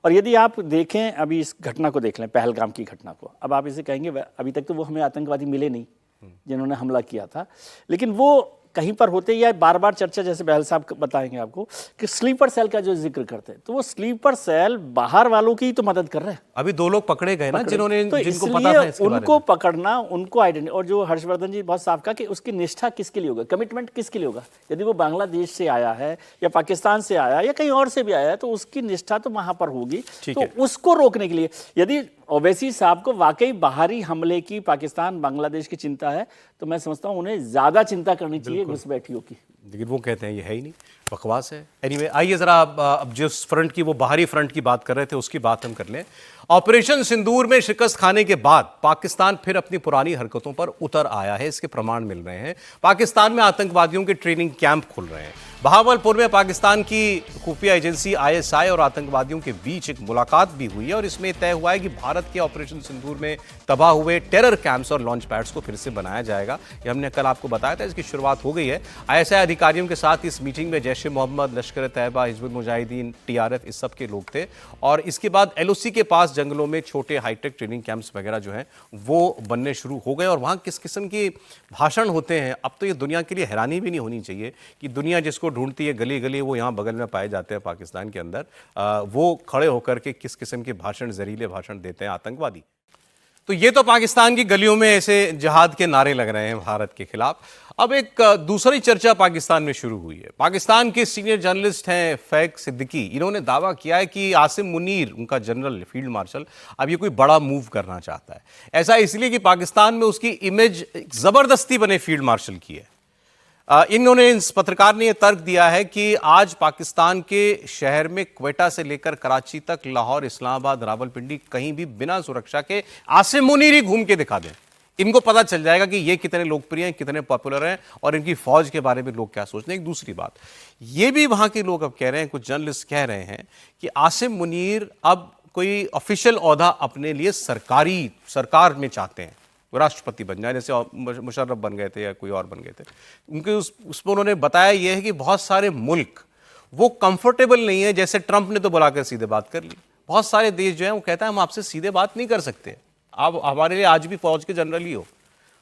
और यदि आप देखें, अभी इस घटना को देख लें, पहलगाम की घटना को, अब आप इसे कहेंगे अभी तक तो वो हमें आतंकवादी मिले नहीं जिन्होंने हमला किया था, लेकिन वो कहीं पर होते या बार बार चर्चा, जैसे बहल साहब बताएंगे आपको, कि स्लीपर सेल का जो जिक्र करते हैं, तो वो स्लीपर सेल बाहर वालों की तो मदद कर रहे हैं। अभी 2 लोग पकड़े गए ना जिन्होंने, तो जिनको पता था इसके उनको पकड़ना, उनको आइडेंटिटी, और जो हर्षवर्धन जी बहुत साफ कहा कि उसकी निष्ठा किसके लिए होगा, कमिटमेंट किसके लिए होगा। यदि वो बांग्लादेश से आया है या पाकिस्तान से आया या कहीं और से भी आया है तो उसकी निष्ठा तो वहां पर होगी। तो उसको रोकने के लिए यदि ओवैसी साहब को वाकई बाहरी हमले की, पाकिस्तान बांग्लादेश की चिंता है, तो मैं समझता हूं उन्हें ज्यादा चिंता करनी चाहिए घुसपैठियों की। लेकिन वो कहते हैं ये है ही नहीं, बकवास है। एनीवे, आइए जरा अब जिस फ्रंट की, वो बाहरी फ्रंट की बात कर रहे थे, उसकी बात हम कर लें। ऑपरेशन सिंदूर में शिकस्त खाने के बाद पाकिस्तान फिर अपनी पुरानी हरकतों पर उतर आया है, इसके प्रमाण मिल रहे हैं। पाकिस्तान में आतंकवादियों के ट्रेनिंग कैंप खुल रहे हैं। बहावलपुर में पाकिस्तान की खुफिया एजेंसी ISI और आतंकवादियों के बीच एक मुलाकात भी हुई है और इसमें तय हुआ है कि भारत के ऑपरेशन सिंदूर में तबाह हुए टेरर कैंप्स और लॉन्च पैड्स को फिर से बनाया जाएगा। ये हमने कल आपको बताया था, इसकी शुरुआत हो गई है। ISI अधिकारियों के साथ इस मीटिंग में जैश ए मोहम्मद, लश्कर तैयबा, हिजबुल मुजाहिदीन, TRF, इस सब के लोग थे। और इसके बाद LOC के पास जंगलों में छोटे हाईटेक ट्रेनिंग कैंप्स वगैरह जो हैं वो बनने शुरू हो गए। और वहाँ किस किस्म के भाषण होते हैं, अब तो ये दुनिया के लिए हैरानी भी नहीं होनी चाहिए कि दुनिया जिसको ढूंढती है गली गली, वो यहाँ बगल में पाए जाते हैं पाकिस्तान के अंदर। वो खड़े होकर के किस किस्म के भाषण, जहरीले भाषण देते हैं आतंकवादी। तो ये तो पाकिस्तान की गलियों में ऐसे जिहाद के नारे लग रहे हैं भारत के खिलाफ। अब एक दूसरी चर्चा पाकिस्तान में शुरू हुई है। पाकिस्तान के सीनियर जर्नलिस्ट हैं फैक सिद्दीकी, इन्होंने दावा किया है कि आसिम मुनीर, उनका जनरल फील्ड मार्शल, अब ये कोई बड़ा मूव करना चाहता है। ऐसा इसलिए कि पाकिस्तान में उसकी इमेज जबरदस्ती बने फील्ड मार्शल की है। इन्होंने, इस पत्रकार ने यह तर्क दिया है कि आज पाकिस्तान के शहर में क्वेटा से लेकर कराची तक, लाहौर, इस्लामाबाद, रावलपिंडी, कहीं भी बिना सुरक्षा के आसिम मुनीर ही घूम के दिखा दें, इनको पता चल जाएगा कि ये कितने लोकप्रिय हैं, कितने पॉपुलर हैं और इनकी फौज के बारे में लोग क्या सोचते हैं। एक दूसरी बात ये भी वहां के लोग अब कह रहे हैं, कुछ जर्नलिस्ट कह रहे हैं कि आसिम मुनीर अब कोई ऑफिशियल ओहदा अपने लिए सरकार में चाहते हैं, वो राष्ट्रपति बन जाए, जैसे मुशर्रफ बन गए थे या कोई और बन गए थे। उनके उसमें उन्होंने बताया यह है कि बहुत सारे मुल्क वो कंफर्टेबल नहीं है, जैसे ट्रंप ने तो बुलाकर सीधे बात कर ली, बहुत सारे देश जो है वो कहता है हम आपसे सीधे बात नहीं कर सकते, आप हमारे लिए आज भी फौज के जनरल ही हो,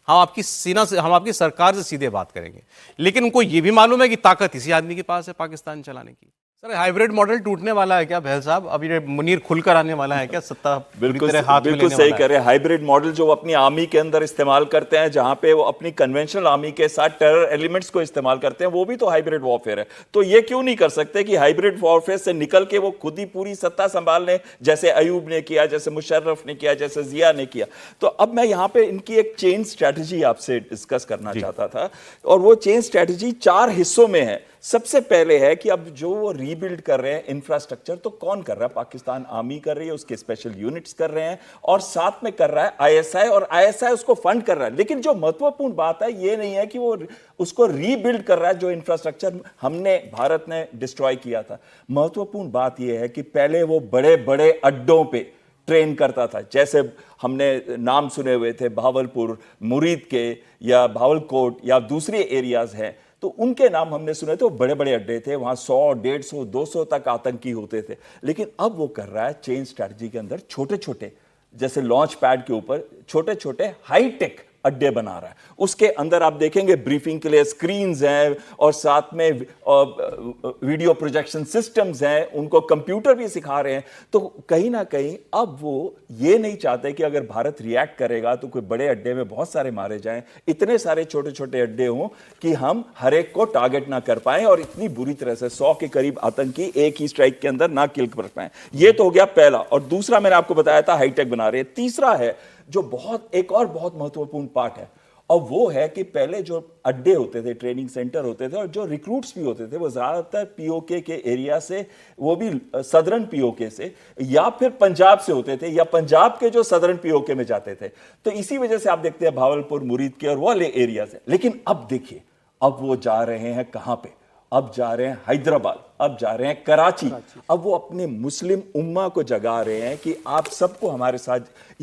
हम आपकी सरकार से सीधे बात करेंगे। लेकिन उनको ये भी मालूम है कि ताकत इसी आदमी के पास है पाकिस्तान चलाने की। सर, हाइब्रिड मॉडल टूटने वाला है क्या बहल साहब? अब ये मुनीर खुलकर आने वाला है क्या सत्ता? बिल्कुल सही कह रहे हैं। हाइब्रिड मॉडल जो अपनी आर्मी के अंदर इस्तेमाल करते हैं, जहां पे वो अपनी कन्वेंशनल आर्मी के साथ टेरर एलिमेंट्स को इस्तेमाल करते हैं, वो भी तो हाइब्रिड वॉरफेयर है। तो ये क्यों नहीं कर सकते कि हाइब्रिड वॉरफेयर से निकल के वो खुद ही पूरी सत्ता संभाल लें, जैसे अयूब ने किया, जैसे मुशर्रफ ने किया, जैसे जिया ने किया। तो अब मैं यहाँ पे इनकी एक चेंज स्ट्रैटेजी आपसे डिस्कस करना चाहता था, और वो चेंज स्ट्रैटेजी 4 हिस्सों में है। सबसे पहले है कि अब जो वो रीबिल्ड कर रहे हैं इंफ्रास्ट्रक्चर, तो कौन कर रहा है? पाकिस्तान आर्मी कर रही है, उसके स्पेशल यूनिट्स कर रहे हैं, और साथ में कर रहा है आईएसआई, और आईएसआई उसको फंड कर रहा है। लेकिन जो महत्वपूर्ण बात है ये नहीं है कि वो उसको रीबिल्ड कर रहा है जो इंफ्रास्ट्रक्चर हमने, भारत ने डिस्ट्रॉय किया था। महत्वपूर्ण बात यह है कि पहले वो बड़े बड़े अड्डों पे ट्रेन करता था, जैसे हमने नाम सुने हुए थे भावलपुर, मुरीद के, या भावलकोट, या दूसरे एरियाज हैं, तो उनके नाम हमने सुने थे। वो बड़े बड़े अड्डे थे, वहां 100, 150, 200 तक आतंकी होते थे। लेकिन अब वो कर रहा है चेंज स्ट्रैटेजी के अंदर छोटे छोटे, जैसे लॉन्च पैड के ऊपर छोटे छोटे हाईटेक अड्डे बना रहा है। उसके अंदर आप देखेंगे ब्रीफिंग के लिए स्क्रीन्स हैं, और साथ में वीडियो प्रोजेक्शन सिस्टम्स हैं, उनको कंप्यूटर भी सिखा रहे हैं। तो कहीं ना कहीं अब वो ये नहीं चाहते कि अगर भारत रिएक्ट करेगा तो कोई बड़े अड्डे में बहुत सारे मारे जाएं, इतने सारे छोटे छोटे अड्डे हों कि हम हर एक को टारगेट ना कर पाएं, और इतनी बुरी तरह से 100 के करीब आतंकी एक ही स्ट्राइक के अंदर ना किल कर पाएं। ये तो हो गया पहला। और दूसरा मैंने आपको बताया था हाईटेक बना रहे हैं। तीसरा है जो एक और बहुत महत्वपूर्ण पार्ट है, और वो है कि पहले जो अड्डे होते थे, ट्रेनिंग सेंटर होते थे, और जो रिक्रूट्स भी होते थे, वो ज्यादातर पीओके के एरिया से, वो भी सदर्न पीओके से, या फिर पंजाब से होते थे, या पंजाब के जो सदर्न पीओके में जाते थे। तो इसी वजह से आप देखते हैं भावलपुर, मुरीद के और वाले एरिया से। लेकिन अब देखिए, अब वो जा रहे हैं कहां पे? अब जा रहे हैं हैदराबाद, अब जा रहे हैं कराची। अब वो अपने मुस्लिम उम्मा को जगा रहे हैं कि आप सबको हमारे साथ।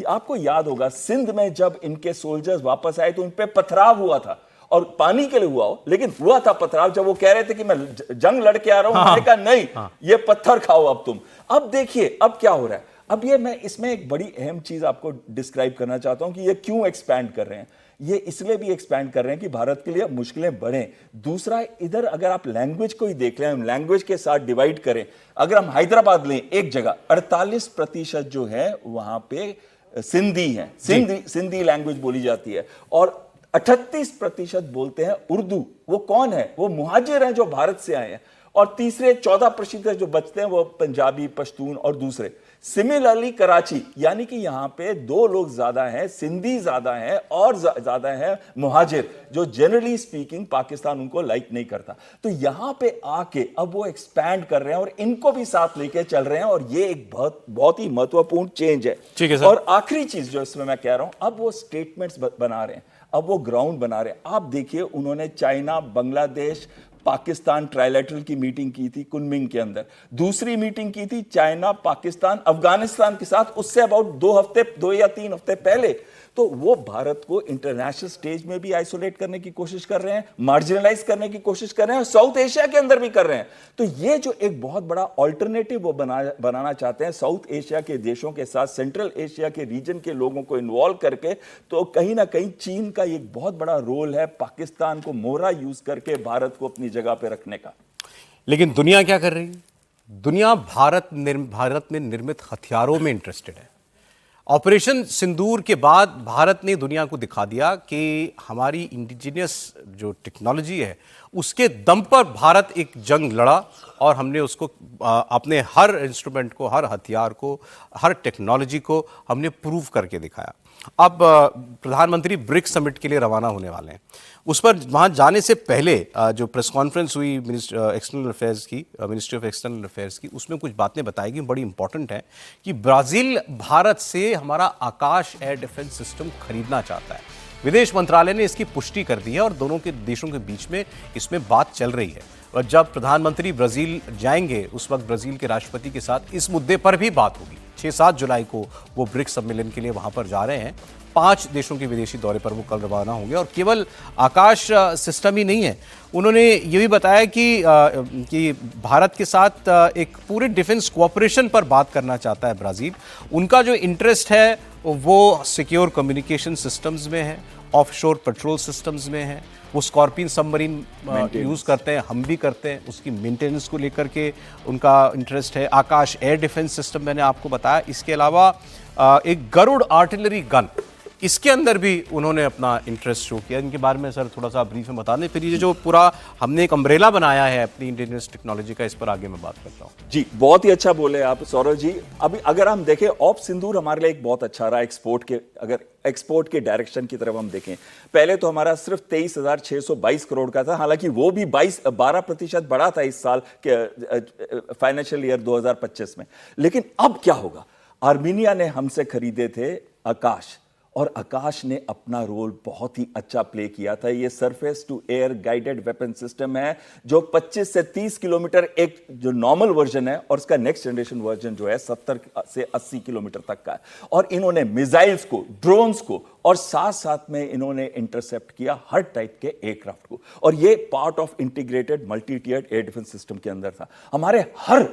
आपको याद होगा सिंध में जब इनके सोल्जर्स वापस आए तो उन पे पथराव हुआ था, और पानी के लिए हुआ हो, लेकिन हुआ था पथराव। जब वो कह रहे थे कि मैं जंग लड़के आ रहा हूं, मैंने कहा नहीं, ये पत्थर खाओ अब तुम। अब देखिए अब क्या हो रहा है। अब ये मैं इसमें एक बड़ी अहम चीज आपको डिस्क्राइब करना चाहता हूं कि ये क्यों एक्सपैंड कर रहे हैं। ये इसलिए भी एक्सपैंड कर रहे हैं कि भारत के लिए मुश्किलें बढ़ें। दूसरा, इधर अगर आप लैंग्वेज को ही देख लें, हम लैंग्वेज के साथ डिवाइड करें, अगर हम हैदराबाद लें एक जगह, 48% जो है वहां पे सिंधी है, सिंधी लैंग्वेज बोली जाती है, और 38% बोलते हैं उर्दू। वो कौन है? वो मुहाजिर हैं जो भारत से आए हैं। और तीसरे 14% जो बचते हैं वो पंजाबी, पश्तून और दूसरे। सिमिलरली कराची, यानी कि यहां पे 2 लोग ज्यादा हैं, सिंधी ज्यादा हैं और ज्यादा हैं मुहाजिर, जो जनरली स्पीकिंग पाकिस्तान उनको लाइक नहीं करता। तो यहां पे आके अब वो एक्सपैंड कर रहे हैं और इनको भी साथ लेके चल रहे हैं, और ये एक बहुत ही महत्वपूर्ण चेंज है। ठीक है सर। और आखिरी चीज जो इसमें मैं कह रहा हूं, अब वो स्टेटमेंट्स बना रहे हैं, अब वो ग्राउंड बना रहे हैं। आप देखिए, उन्होंने चाइना, बांग्लादेश, पाकिस्तान ट्राइलेटरल की मीटिंग की थी कुनमिंग के अंदर। दूसरी मीटिंग की थी चाइना, पाकिस्तान, अफगानिस्तान के साथ, उससे अबाउट 2 या 3 हफ्ते पहले। तो वो भारत को इंटरनेशनल स्टेज में भी आइसोलेट करने की कोशिश कर रहे हैं, मार्जिनलाइज करने की कोशिश कर रहे हैं, और साउथ एशिया के अंदर भी कर रहे हैं। तो ये जो एक बहुत बड़ा ऑल्टरनेटिव वो बनाना चाहते हैं साउथ एशिया के देशों के साथ, सेंट्रल एशिया के रीजन के लोगों को इन्वॉल्व करके। तो कहीं ना कहीं चीन का एक बहुत बड़ा रोल है पाकिस्तान को मोहरा यूज करके भारत को अपनी जगह पे रखने का। लेकिन दुनिया क्या कर रही है? दुनिया भारत में निर्मित हथियारों में इंटरेस्टेड है। ऑपरेशन सिंदूर के बाद भारत ने दुनिया को दिखा दिया कि हमारी इंडिजिनियस जो टेक्नोलॉजी है उसके दम पर भारत एक जंग लड़ा और हमने उसको अपने हर इंस्ट्रूमेंट को, हर हथियार को, हर टेक्नोलॉजी को हमने प्रूव करके दिखाया। अब प्रधानमंत्री ब्रिक्स समिट के लिए रवाना होने वाले हैं। उस पर वहाँ जाने से पहले जो प्रेस कॉन्फ्रेंस हुई एक्सटर्नल अफेयर्स की, मिनिस्ट्री ऑफ एक्सटर्नल अफेयर्स की, उसमें कुछ बातें बताई गई बड़ी इंपॉर्टेंट हैं कि ब्राज़ील भारत से हमारा आकाश एयर डिफेंस सिस्टम खरीदना चाहता है। विदेश मंत्रालय ने इसकी पुष्टि कर दी है और दोनों के देशों के बीच में इसमें बात चल रही है। और जब प्रधानमंत्री ब्राज़ील जाएंगे उस वक्त ब्राज़ील के राष्ट्रपति के साथ इस मुद्दे पर भी बात होगी। 6-7 जुलाई को वो ब्रिक्स सम्मेलन के लिए वहां पर जा रहे हैं। 5 देशों के विदेशी दौरे पर वो कल रवाना होंगे। और केवल आकाश सिस्टम ही नहीं है, उन्होंने ये भी बताया कि भारत के साथ एक पूरे डिफेंस कोऑपरेशन पर बात करना चाहता है ब्राज़ील। उनका जो इंटरेस्ट है वो सिक्योर कम्युनिकेशन सिस्टम्स में है, ऑफशोर पेट्रोल सिस्टम्स में है। वो स्कॉर्पियन सबमरीन यूज़ करते हैं, हम भी करते हैं, उसकी मेंटेनेंस को लेकर के उनका इंटरेस्ट है। आकाश एयर डिफेंस सिस्टम मैंने आपको बताया। इसके अलावा एक गरुड़ आर्टिलरी गन, इसके अंदर भी उन्होंने अपना इंटरेस्ट शो किया। इनके बारे में सर थोड़ा सा ब्रीफ में बता दें, फिर ये जो पूरा हमने एक अम्ब्रेला बनाया है अपनी इंडिजिनियस टेक्नोलॉजी का, इस पर आगे मैं बात करता हूँ। जी, बहुत ही अच्छा बोले आप सौरभ जी। अभी अगर हम देखें ऑप सिंदूर हमारे लिए एक बहुत अच्छा रहा एक्सपोर्ट के, अगर एक्सपोर्ट के डायरेक्शन की तरफ हम देखें, पहले तो हमारा सिर्फ 23,622 करोड़ का था, हालांकि वो भी 12% बढ़ा था इस साल के फाइनेंशियल ईयर 2025 में। लेकिन अब क्या होगा? आर्मीनिया ने हमसे खरीदे थे आकाश, और आकाश ने अपना रोल बहुत ही अच्छा प्ले किया था। ये surface to air guided weapon system है जो 25 से 30 किलोमीटर एक जो नॉर्मल वर्जन है, और इसका नेक्स्ट जनरेशन वर्जन जो है 70 से 80 किलोमीटर तक का है। और इन्होंने मिसाइल्स को, ड्रोन्स को, और साथ साथ में इन्होंने इंटरसेप्ट किया हर टाइप के एयरक्राफ्ट को, और ये part of integrated multi tiered air defence system के अंदर था। हमारे हर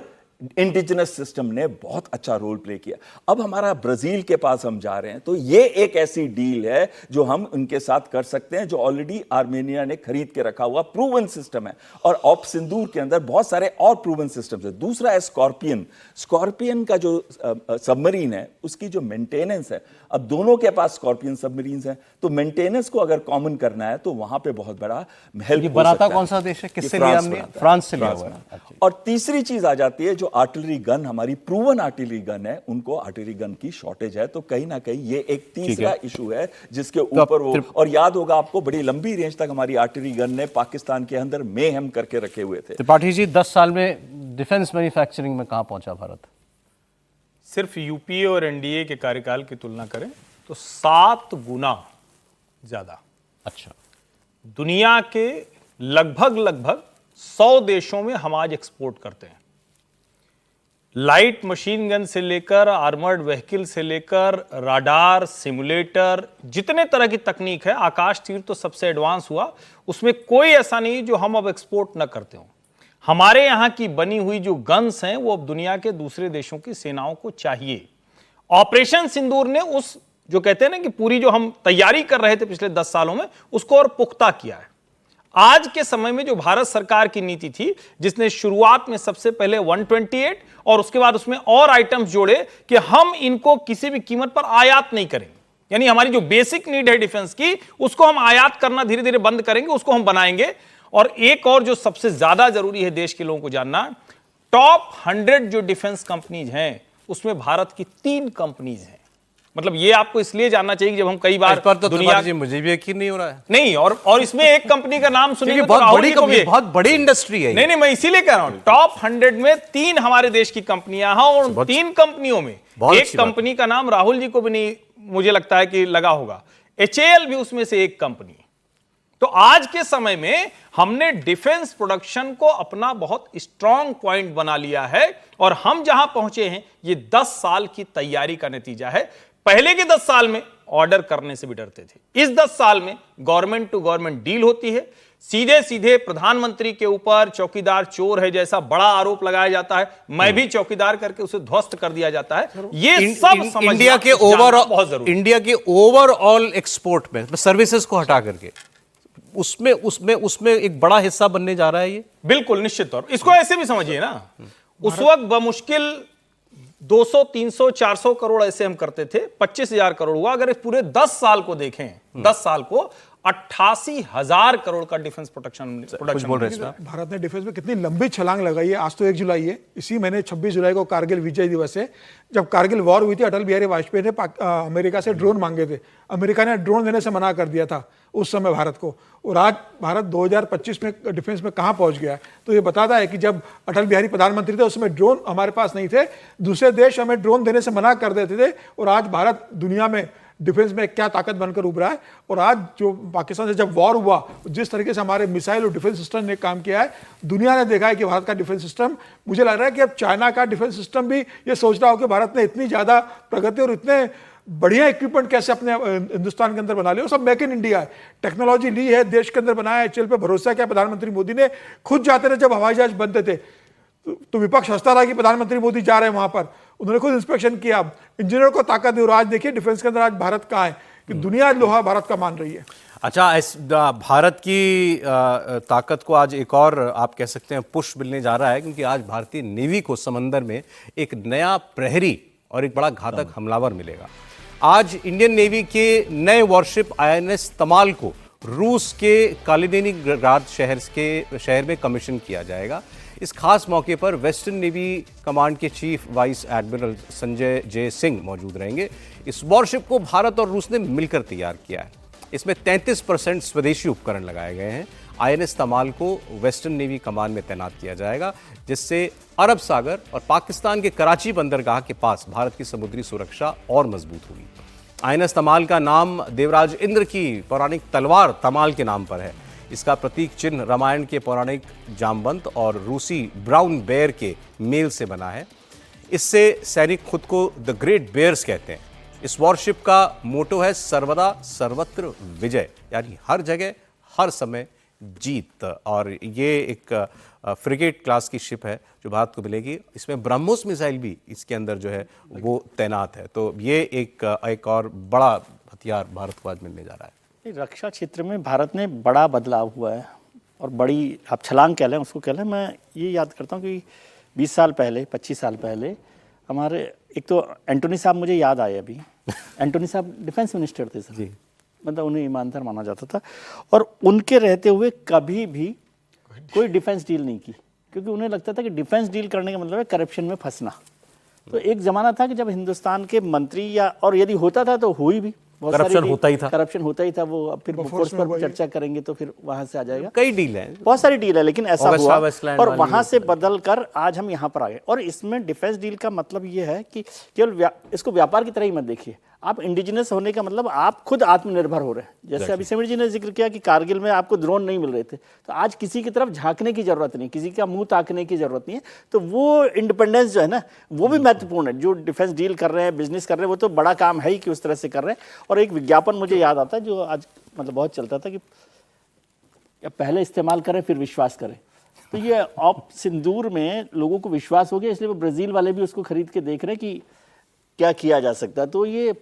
इंडिजिनस सिस्टम ने बहुत अच्छा रोल प्ले किया। अब हमारा ब्राजील के पास हम जा रहे हैं, तो ये एक ऐसी डील है जो हम उनके साथ कर सकते हैं, जो ऑलरेडी आर्मेनिया ने खरीद के रखा हुआ प्रूवन सिस्टम है। और ऑप सिंदूर के अंदर बहुत सारे और प्रूवन सिस्टम्स है। दूसरा है स्कॉर्पियन। स्कॉर्पियन का जो सबमरीन है उसकी जो मेंटेनेंस है, अब दोनों के पास स्कॉर्पियन सबमरीन्स हैं, तो मेंटेनेंस को अगर कॉमन करना है तो वहां पे बहुत बड़ा हेल्प हो सकता है। कौन सा देश है, किससे लिया हमने? फ्रांस से लिया हुआ है। और तीसरी चीज आ जाती है, जो आर्टिलरी गन, हमारी प्रूवन आर्टिलरी गन है, उनको आर्टिलरी गन की शॉर्टेज है। तो कहीं ना कहीं ये एक तीसरा इशू है जिसके ऊपर वो, और याद होगा आपको, बड़ी लंबी रेंज तक हमारी आर्टिलरी गन ने पाकिस्तान के अंदर मेहम करके रखे हुए थे। त्रिपाठी जी, 10 साल में डिफेंस मैन्युफैक्चरिंग में कहां पहुंचा भारत? सिर्फ यूपीए और एनडीए के कार्यकाल की तुलना करें तो 7 गुना ज्यादा। अच्छा। दुनिया के लगभग 100 देशों में हम आज एक्सपोर्ट करते हैं। लाइट मशीन गन से लेकर आर्मर्ड व्हीकल से लेकर राडार, सिमुलेटर, जितने तरह की तकनीक है, आकाश तीर तो सबसे एडवांस हुआ, उसमें कोई ऐसा नहीं जो हम अब एक्सपोर्ट न करते हो। हमारे यहां की बनी हुई जो गन्स हैं वो अब दुनिया के दूसरे देशों की सेनाओं को चाहिए। ऑपरेशन सिंदूर ने उस जो कहते हैं ना कि पूरी जो हम तैयारी कर रहे थे पिछले 10 सालों में, उसको और पुख्ता किया है। आज के समय में जो भारत सरकार की नीति थी, जिसने शुरुआत में सबसे पहले 128 और उसके बाद उसमें और आइटम्स जोड़े कि हम इनको किसी भी कीमत पर आयात नहीं करेंगे, यानी हमारी जो बेसिक नीड है डिफेंस की, उसको हम आयात करना धीरे धीरे बंद करेंगे, उसको हम बनाएंगे। और एक और जो सबसे ज्यादा जरूरी है देश के लोगों को जानना, टॉप 100 जो डिफेंस कंपनीज हैं उसमें भारत की 3 कंपनीज हैं। मतलब ये आपको इसलिए जानना चाहिए कि जब हम कई बार पर तो दुनिया जी मुझे भी यकीन नहीं हो रहा है। नहीं, और इसमें एक कंपनी का नाम सुनिए, बहुत बड़ी कंपनी, बहुत बड़ी इंडस्ट्री है। नहीं, मैं इसीलिए कह रहा हूं, टॉप 100 में 3 हमारे देश की कंपनियां हैं, और 3 कंपनियों में एक कंपनी का नाम राहुल जी को भी नहीं मुझे लगता है कि लगा होगा, HAL भी उसमें से एक कंपनी। तो आज के समय में हमने डिफेंस प्रोडक्शन को अपना बहुत स्ट्रांग पॉइंट बना लिया है, और हम जहां पहुंचे हैं ये 10 साल की तैयारी का नतीजा है। पहले के 10 साल में ऑर्डर करने से भी डरते थे। इस 10 साल में गवर्नमेंट टू गवर्नमेंट डील होती है, सीधे सीधे प्रधानमंत्री के ऊपर चौकीदार चोर है जैसा बड़ा आरोप लगाया जाता है, मैं भी चौकीदार करके उसे ध्वस्त कर दिया जाता है। ये सब इंडिया के ओवरऑल एक्सपोर्ट में सर्विसेज को हटा करके उसमें एक बड़ा हिस्सा बनने जा रहा है ये। बिल्कुल, निश्चित तौर। इसको ऐसे भी समझिए ना, उस वक्त बमुश्किल 200, 300, 400 करोड़ ऐसे हम करते थे, 25,000 करोड़ हुआ। अगर पूरे 10 साल को देखें, 10 साल को 88,000 करोड़ का डिफेंस प्रोडक्शन बोल रहे हैं। भारत ने डिफेंस में कितनी लंबी छलांग लगाई है। आज तो 1 जुलाई है, इसी महीने 26 जुलाई को कारगिल विजय दिवस है। जब कारगिल वॉर हुई थी, अटल बिहारी वाजपेयी ने अमेरिका से ड्रोन मांगे थे। अमेरिका ने ड्रोन देने से मना कर दिया था उस समय भारत को, और आज भारत 2025 में डिफेंस में कहां पहुंच गया है। तो ये बताता है कि जब अटल बिहारी प्रधानमंत्री थे, उसमें ड्रोन हमारे पास नहीं थे, दूसरे देश हमें ड्रोन देने से मना कर देते थे, और आज भारत दुनिया में डिफेंस में क्या ताकत बनकर उभरा है। और आज जो पाकिस्तान से जब वॉर हुआ, जिस तरीके से हमारे मिसाइल और डिफेंस सिस्टम ने काम किया है, दुनिया ने देखा है कि भारत का डिफेंस सिस्टम, मुझे लग रहा है कि अब चाइना का डिफेंस सिस्टम भी ये सोच रहा हो कि भारत ने इतनी ज्यादा प्रगति और इतने बढ़िया इक्विपमेंट कैसे अपने हिंदुस्तान के अंदर बना लिया। सब मेक इन इंडिया है, टेक्नोलॉजी ली है, देश के अंदर बनाया है, एचएएल पे भरोसा किया। प्रधानमंत्री मोदी ने खुद जाते थे जब हवाई जहाज बनते थे, तो विपक्ष हंसता रहा कि प्रधानमंत्री मोदी जा रहे हैं वहां पर, उन्होंने खुद इंस्पेक्शन किया, इंजीनियर को ताकत दी। और आज देखिए डिफेंस के अंदर आज भारत कहाँ है, कि दुनिया लोहा भारत का मान रही है। अच्छा, इस भारत की ताकत को आज एक और आप कह सकते हैं पुश मिलने जा रहा है, क्योंकि आज भारतीय नेवी को समंदर में एक नया प्रहरी और एक बड़ा घातक हमलावर मिलेगा। आज इंडियन नेवी के नए वॉरशिप आईएनएस तमाल को रूस के कालिनिंग्राद शहर में कमीशन किया जाएगा। इस खास मौके पर वेस्टर्न नेवी कमांड के चीफ वाइस एडमिरल संजय जे सिंह मौजूद रहेंगे। इस वॉरशिप को भारत और रूस ने मिलकर तैयार किया है। इसमें 33% स्वदेशी उपकरण लगाए गए हैं। आईएनएस तमाल को वेस्टर्न नेवी कमान में तैनात किया जाएगा, जिससे अरब सागर और पाकिस्तान के कराची बंदरगाह के पास भारत की समुद्री सुरक्षा और मजबूत होगी। आईएनएस तमाल का नाम देवराज इंद्र की पौराणिक तलवार तमाल के नाम पर है। इसका प्रतीक चिन्ह रामायण के पौराणिक जामवंत और रूसी ब्राउन बेयर के मेल से बना है। इससे सैनिक खुद को द ग्रेट बेयर्स कहते हैं। इस वॉरशिप का मोटो है सर्वदा सर्वत्र विजय, यानी हर जगह हर समय जीत। और ये एक फ्रिगेट क्लास की शिप है जो भारत को मिलेगी। इसमें ब्रह्मोस मिसाइल भी इसके अंदर जो है वो तैनात है। तो ये एक और बड़ा हथियार भारत को आज मिलने जा रहा है। रक्षा क्षेत्र में भारत ने बड़ा बदलाव हुआ है, और बड़ी आप छलांग कह लें उसको कह लें। मैं ये याद करता हूँ कि 20 साल पहले 25 साल पहले हमारे एक तो एंटोनी साहब मुझे याद आए अभी। एंटोनी साहब डिफेंस मिनिस्टर थे सर जी, मतलब उन्हें ईमानदार माना जाता था, और उनके रहते हुए कभी भी कोई डिफेंस डील नहीं की, क्योंकि उन्हें लगता था कि डिफेंस डील करने का मतलब है करप्शन में फंसना। तो एक जमाना था कि जब हिंदुस्तान के मंत्री या और यदि होता था तो हुई भी करप्शन होता ही था। वो फिर फोर्स पर चर्चा करेंगे तो फिर वहां से आ जाएगा। कई डील है, बहुत सारी डील है, लेकिन ऐसा हुआ और वहां से बदल कर आज हम यहाँ पर आ गए। और इसमें डिफेंस डील का मतलब ये है कि केवल इसको व्यापार की तरह ही मत देखिए। आप इंडिजिनस होने का मतलब आप खुद आत्मनिर्भर हो रहे हैं। जैसे अभी समीर जी ने जिक्र किया कि कारगिल में आपको ड्रोन नहीं मिल रहे थे, तो आज किसी की तरफ झांकने की जरूरत नहीं, किसी का मुंह ताकने की जरूरत नहीं है। तो वो इंडिपेंडेंस जो है ना, वो भी महत्वपूर्ण है। जो डिफेंस डील कर रहे हैं, बिजनेस कर रहे हैं, वो तो बड़ा काम है ही कि उस तरह से कर रहे हैं। और एक विज्ञापन मुझे याद आता है जो आज मतलब बहुत चलता था कि पहले इस्तेमाल करें फिर विश्वास करें। तो ये ऑप सिंदूर में लोगों को विश्वास हो गया, इसलिए वो ब्राजील वाले भी उसको खरीद के देख रहे हैं कि क्या किया जा सकता है। तो ये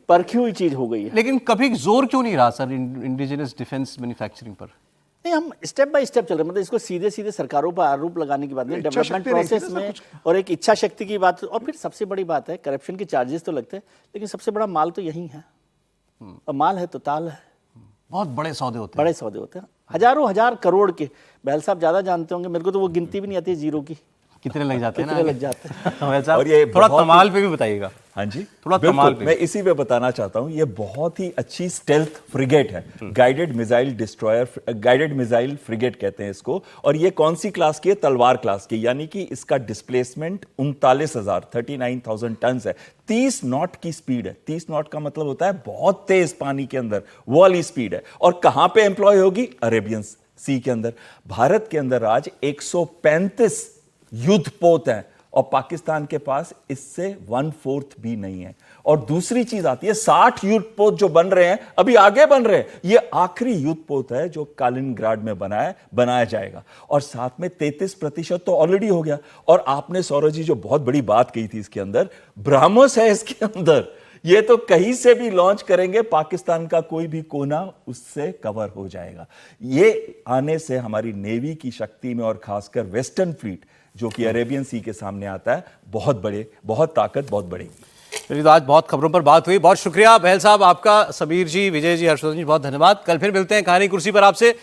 परखी हुई चीज हो गई है। लेकिन कभी जोर क्यों नहीं रहा सर इंडिजिनस डिफेंस मैन्युफैक्चरिंग पर? नहीं, हम स्टेप बाय स्टेप चल रहे हैं। मतलब इसको सीधे सीधे सरकारों पर आरोप लगाने की बात नहीं, डेवलपमेंट प्रोसेस में और एक इच्छा शक्ति की बात। और फिर सबसे बड़ी बात है, करप्शन के चार्जेस तो लगते हैं, लेकिन सबसे बड़ा माल तो यही है। और माल है तो ताल है। बहुत बड़े सौदे होते हैं, बड़े सौदे होते हैं, हजारों हजार करोड़ के। बहल साहब ज्यादा जानते होंगे, मेरे को तो वो गिनती भी नहीं आती जीरो की, कितने लग जाते हैं ना, लग जाते हैं। और ये थोड़ा तमाल पे भी बताइएगा। हाँ जी, थोड़ा तमाल पे। मैं इसी पे बताना चाहता हूँ, ये बहुत ही अच्छी स्टेल्थ फ्रिगेट है। Guided missile destroyer, guided missile frigate कहते हैं इसको। और ये कौन सी क्लास की है? तलवार क्लास की, यानी कि इसका डिस्प्लेसमेंट 39,000 टन है। 30 नॉट की स्पीड है। 30 नॉट का मतलब होता है बहुत तेज पानी के अंदर, वो वाली स्पीड है। और कहां पे एम्प्लॉय होगी? अरेबियन सी के अंदर। भारत के अंदर आज 135 युद्धपोत हैं और पाकिस्तान के पास इससे 1/4 भी नहीं है। और दूसरी चीज आती है, 60 युद्धपोत जो बन रहे हैं, अभी आगे बन रहे हैं। ये आखिरी युद्धपोत है जो कालिनिंग्राड में बनाया जाएगा। और साथ में 33% तो ऑलरेडी हो गया। और आपने सौरभ जी जो बहुत बड़ी बात कही थी, इसके अंदर ब्रह्मोस है। इसके अंदर ये तो कहीं से भी लॉन्च करेंगे, पाकिस्तान का कोई भी कोना उससे कवर हो जाएगा। ये आने से हमारी नेवी की शक्ति में और खासकर वेस्टर्न फ्लीट जो कि अरेबियन सी के सामने आता है, बहुत ताकत बहुत बढ़ेगी। चलिए, तो आज बहुत खबरों पर बात हुई। बहुत शुक्रिया बहल साहब आपका, समीर जी, विजय जी, हर्षवर्धन जी, बहुत धन्यवाद। कल फिर मिलते हैं कहानी कुर्सी पर आपसे।